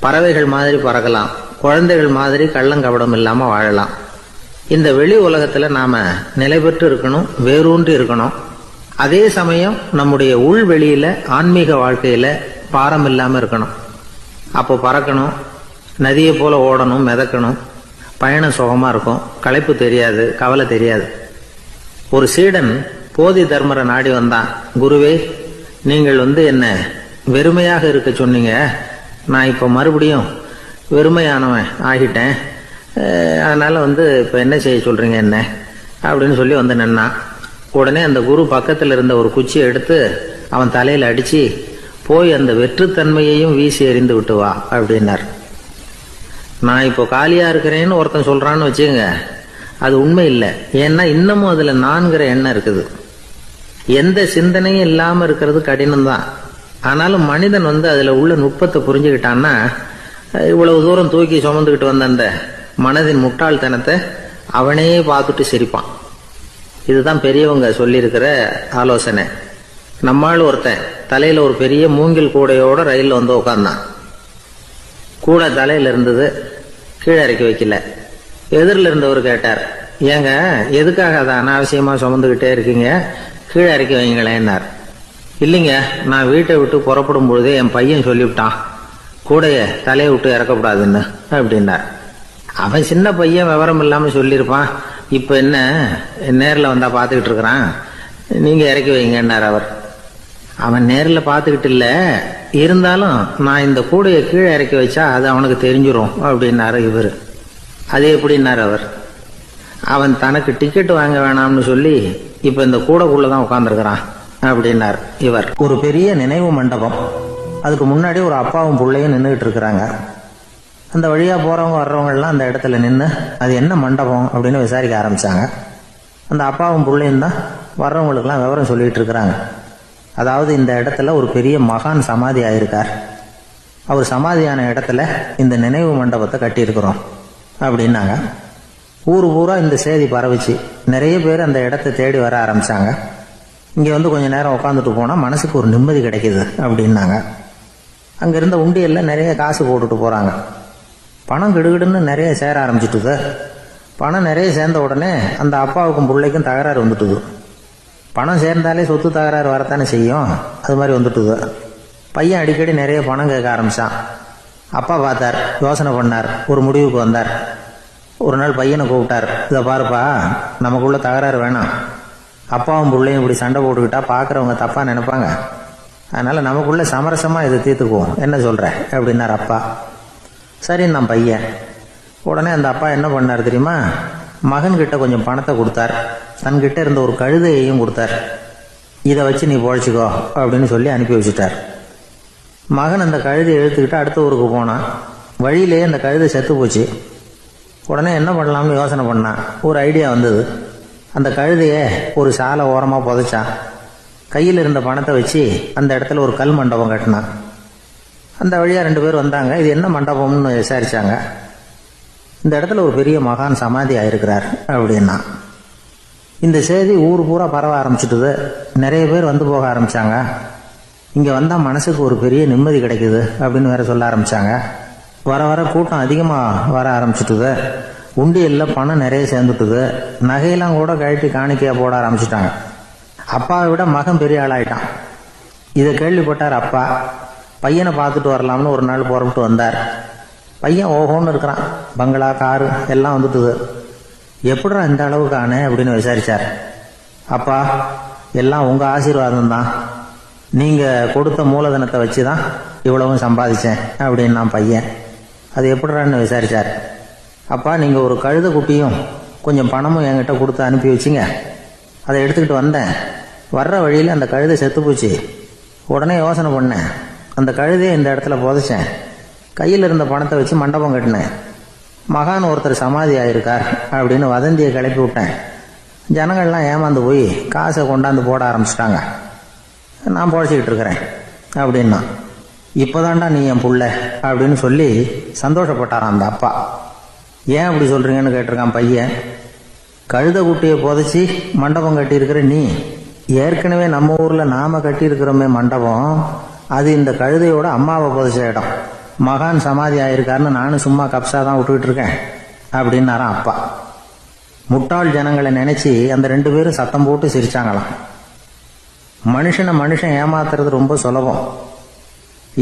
பறவைகள் மாதிரி பறக்கலாம், குழந்தைகள் மாதிரி கள்ளங்கபடம் இல்லாமல் வாழலாம். இந்த வெளி உலகத்தில் நாம் நிலை பெற்று இருக்கணும், வேரூன்றி இருக்கணும். அதே சமயம் நம்முடைய உள்வெளியில் ஆன்மீக வாழ்க்கையில் பாரம் இல்லாமல் இருக்கணும். அப்போ பறக்கணும், நதியை போல் ஓடணும், மிதக்கணும், பயணம் சுகமாக இருக்கும், களைப்பு தெரியாது, கவலை தெரியாது. ஒரு சீடன் போதி தர்மரை நாடி வந்தான். குருவே, நீங்கள் என்ன வெறுமையாக இருக்க சொன்னீங்க, நான் இப்போ மறுபடியும் வெறுமையானவன் ஆகிட்டேன், அதனால் இப்போ என்ன செய்ய சொல்கிறீங்க என்ன அப்படின்னு சொல்லி வந்து நின்னான். உடனே அந்த குரு பக்கத்தில் இருந்த ஒரு குச்சியை எடுத்து அவன் தலையில் அடித்து போய் அந்த வெற்றுத்தன்மையையும் வீசி எறிந்து விட்டு வா அப்படின்னார். நான் இப்போ காலியாக இருக்கிறேன்னு ஒருத்தன் சொல்கிறான்னு வச்சுக்கோங்க, அது உண்மை இல்லை. ஏன்னா இன்னமும் அதில் நான்கிற எண்ணம் இருக்குது. எந்த சிந்தனையும் இல்லாமல் இருக்கிறது கடினம்தான். ஆனாலும் மனிதன் அதில் உள்ள நுட்பத்தை புரிஞ்சுக்கிட்டான்னா இவ்வளவு தூரம் தூக்கி சுமந்துக்கிட்டு வந்த அந்த மனதின் முட்டாள்தனத்தை அவனே பார்த்துட்டு சிரிப்பான். இதுதான் பெரியவங்க சொல்லியிருக்கிற ஆலோசனை. நம்மால் ஒருத்தன் தலையில் ஒரு பெரிய மூங்கில் கூடையோட ரயிலில் வந்து உட்காந்தான். கூடை தலையில் இருந்தது, கீழே இறக்கி வைக்கல. எதிரில் இருந்தவர் கேட்டார், ஏங்க எதுக்காக அதை அனாவசியமாக சுமந்துக்கிட்டே இருக்கீங்க, கீழே இறக்கி வைங்களேன்னார். இல்லைங்க, நான் வீட்டை விட்டு புறப்படும் பொழுதே என் பையன் சொல்லிவிட்டான் கூடைய தலையை விட்டு இறக்கக்கூடாதுன்னு அப்படின்னார். அவன் சின்ன பையன், விவரம் இல்லாமல் சொல்லியிருப்பான். இப்போ என்ன நேரில் வந்தால் பார்த்துக்கிட்டு இருக்கிறான், நீங்கள் இறக்கி வைங்கன்னார் அவர். அவன் நேரில் பார்த்துக்கிட்டு இல்லை, இருந்தாலும் நான் இந்த கூடையை கீழே இறக்கி வச்சா அது அவனுக்கு தெரிஞ்சிடும் அப்படின்னாரு இவர். அது எப்படின்னார் அவர். அவன் தனக்கு டிக்கெட் வாங்க வேணாம்னு சொல்லி இப்போ இந்த கூடைக்குள்ளே தான் உட்காந்துருக்கிறான் அப்படின்னார் இவர். ஒரு பெரிய நினைவு மண்டபம், அதுக்கு முன்னாடி ஒரு அப்பாவும் பிள்ளையும் நின்றுக்கிட்டு இருக்கிறாங்க. அந்த வழியாக போகிறவங்க வர்றவங்கெல்லாம் அந்த இடத்துல நின்று அது என்ன மண்டபம் அப்படின்னு விசாரிக்க ஆரம்பித்தாங்க. அந்த அப்பாவும் பிள்ளையும் தான் வர்றவங்களுக்கெல்லாம் விவரம் சொல்லிகிட்டு இருக்கிறாங்க. அதாவது இந்த இடத்துல ஒரு பெரிய மகான் சமாதி ஆயிருக்கார், அவர் சமாதியான இடத்துல இந்த நினைவு மண்டபத்தை கட்டியிருக்கிறோம் அப்படின்னாங்க. ஊர் பூரா இந்த செய்தி பரவிச்சு. நிறைய பேர் அந்த இடத்த தேடி வர ஆரம்பித்தாங்க. இங்கே கொஞ்சம் நேரம் உட்காந்துட்டு போனால் மனசுக்கு ஒரு நிம்மதி கிடைக்கிது அப்படின்னாங்க. அங்கே இருந்த உண்டியலில் நிறைய காசு போட்டுட்டு போகிறாங்க. பணம் கிடுகிடுன்னு நிறைய சேர ஆரம்பிச்சுட்டுது. பணம் நிறைய சேர்ந்த உடனே அந்த அப்பாவுக்கும் பிள்ளைக்கும் தகராறு வந்துட்டுது. பணம் சேர்ந்தாலே சொத்து தகராறு வரத்தானே செய்யும், அது மாதிரி வந்துட்டுது. பையன் அடிக்கடி நிறைய பணம் கேட்க ஆரம்பித்தான். அப்பா பார்த்தார், யோசனை பண்ணார், ஒரு முடிவுக்கு வந்தார். ஒரு நாள் பையனை கூப்பிட்டார், இதை பாருப்பா, நமக்குள்ள தகராறு வேணாம். அப்பாவும் பிள்ளையும் இப்படி சண்டை போட்டுக்கிட்டா பார்க்குறவங்க தப்பாக நினைப்பாங்க. அதனால் நமக்குள்ளே சமரசமாக இதை தீர்த்துக்குவோம், என்ன சொல்கிற அப்படின்னார் அப்பா. சரின்னு நான் பையன். உடனே அந்த அப்பா என்ன பண்ணார் தெரியுமா, மகன்கிட்ட கொஞ்சம் பணத்தை கொடுத்தார், தன்கிட்ட இருந்த ஒரு கழுதையையும் கொடுத்தார். இதை வச்சு நீ பொழைச்சிக்கோ அப்படின்னு சொல்லி அனுப்பி வச்சுட்டார். மகன் அந்த கழுதையை இழுத்துக்கிட்டு அடுத்த ஊருக்கு போனான். வழியிலேயே அந்த கழுதை செத்து போச்சு. உடனே என்ன பண்ணலாம்னு யோசனை பண்ணான். ஒரு ஐடியா வந்தது. அந்த கழுதையை ஒரு சாலை ஓரமாக புதைச்சான். கையில் இருந்த பணத்தை வச்சு அந்த இடத்துல ஒரு கல் மண்டபம் கட்டினான். அந்த வழியாக 2 பேர் வந்தாங்க. இது என்ன மண்டபம்னு விசாரித்தாங்க. இந்த இடத்துல ஒரு பெரிய மகான் சமாதி ஆயிருக்கிறார் அப்படின்னா. இந்த செய்தி ஊர் பூரா பரவ ஆரம்பிச்சுட்டுது. நிறைய பேர் வந்து போக ஆரம்பித்தாங்க. இங்கே வந்தால் மனசுக்கு ஒரு பெரிய நிம்மதி கிடைக்குது அப்படின்னு வேற சொல்ல ஆரம்பித்தாங்க. வர வர கூட்டம் அதிகமாக வர ஆரம்பிச்சுட்டுது. உண்டியலில் பணம் நிறைய சேர்ந்துட்டுது. நகையெல்லாம் கூட கழட்டி காணிக்கையாக போட ஆரம்பிச்சுட்டாங்க. அப்பாவை விட மகன் பெரிய ஆளாயிட்டான். இதை கேள்விப்பட்டார் அப்பா. பையனை பார்த்துட்டு வரலாம்னு ஒரு நாள் புறப்பட்டு வந்தார். பையன் ஓஹோன்னு இருக்கிறான். பங்களா, காரு எல்லாம் வந்துட்டுது. எப்படிடா இந்த அளவுக்கு ஆனே அப்படின்னு விசாரித்தார். அப்பா, எல்லாம் உங்கள் ஆசீர்வாதம் தான். நீங்கள் கொடுத்த மூலதனத்தை வச்சு தான் இவ்வளவும் சம்பாதிச்சேன் அப்படின்னு நான் பையன். அது எப்படிறான்னு விசாரித்தார். அப்பா, நீங்கள் ஒரு கழுதை குட்டியும் கொஞ்சம் பணமும் என்கிட்ட கொடுத்து அனுப்பி வச்சிங்க. அதை எடுத்துக்கிட்டு வந்தேன். வர்ற வழியில் அந்த கழுதை செத்து போச்சு. உடனே யோசனை பண்ணேன், அந்த கழுதையை இந்த இடத்துல புதைச்சேன். கையில் இருந்த பணத்தை வச்சு மண்டபம் கட்டினேன். மகான் ஒருத்தர் சமாதி ஆயிருக்கார் அப்படின்னு வதந்தியை கிளப்பி விட்டேன். ஜனங்கள்லாம் ஏமாந்து போய் காசை கொண்டாந்து போட ஆரம்பிச்சிட்டாங்க. நான் பொழைச்சிக்கிட்டு இருக்கிறேன் அப்படின்னா. இப்போதான்டா நீ என் புள்ள அப்படின்னு சொல்லி சந்தோஷப்பட்டாரான் அந்த அப்பா. ஏன் அப்படி சொல்கிறீங்கன்னு கேட்டிருக்கான் பையன். கழுதை குட்டியை புதைச்சி மண்டபம் கட்டியிருக்கிற நீ, ஏற்கனவே நம்ம ஊரில் நாம் கட்டியிருக்கிறோமே மண்டபம், அது இந்த கழுதையோட அம்மாவை புதைச்ச இடம். மகான் சமாதி ஆயிருக்காருன்னு நானும் சும்மா கப்ஸா தான் விட்டுக்கிட்டு இருக்கேன் அப்படின்னாரான் அப்பா. முட்டாள் ஜனங்களை நினச்சி அந்த 2 பேரும் சத்தம் போட்டு சிரிச்சாங்களாம். மனுஷன் ஏமாத்துறது ரொம்ப சுலபம்.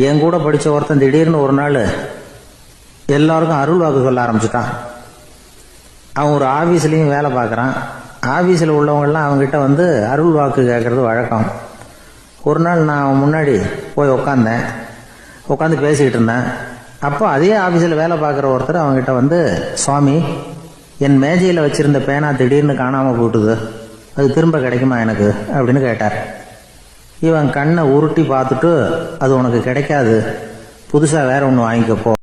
என் கூட படித்த ஒருத்தன் திடீர்னு ஒரு நாள் எல்லாருக்கும் அருள் வாக்கு சொல்ல ஆரம்பிச்சிட்டான். அவன் ஒரு ஆஃபீஸ்லேயும் வேலை பார்க்குறான். ஆஃபீஸில் உள்ளவங்கெல்லாம் அவங்ககிட்ட வந்து அருள் வாக்கு கேட்குறது வழக்கம். ஒரு நாள் நான் அவன் முன்னாடி போய் உட்காந்து பேசிக்கிட்டு இருந்தேன். அப்போ அதே ஆஃபீஸில் வேலை பார்க்குற ஒருத்தர் அவங்ககிட்ட வந்து, சுவாமி, என் மேஜையில் வச்சுருந்த பேனா திடீர்னு காணாமல் போட்டுது, அது திரும்ப கிடைக்குமா எனக்கு அப்படின்னு கேட்டார். இவன் கண்ணை உருட்டி பார்த்துட்டு, அது உனக்கு கிடைக்காது, புதுசாக வேற ஒன்று வாங்கிக்கப்போ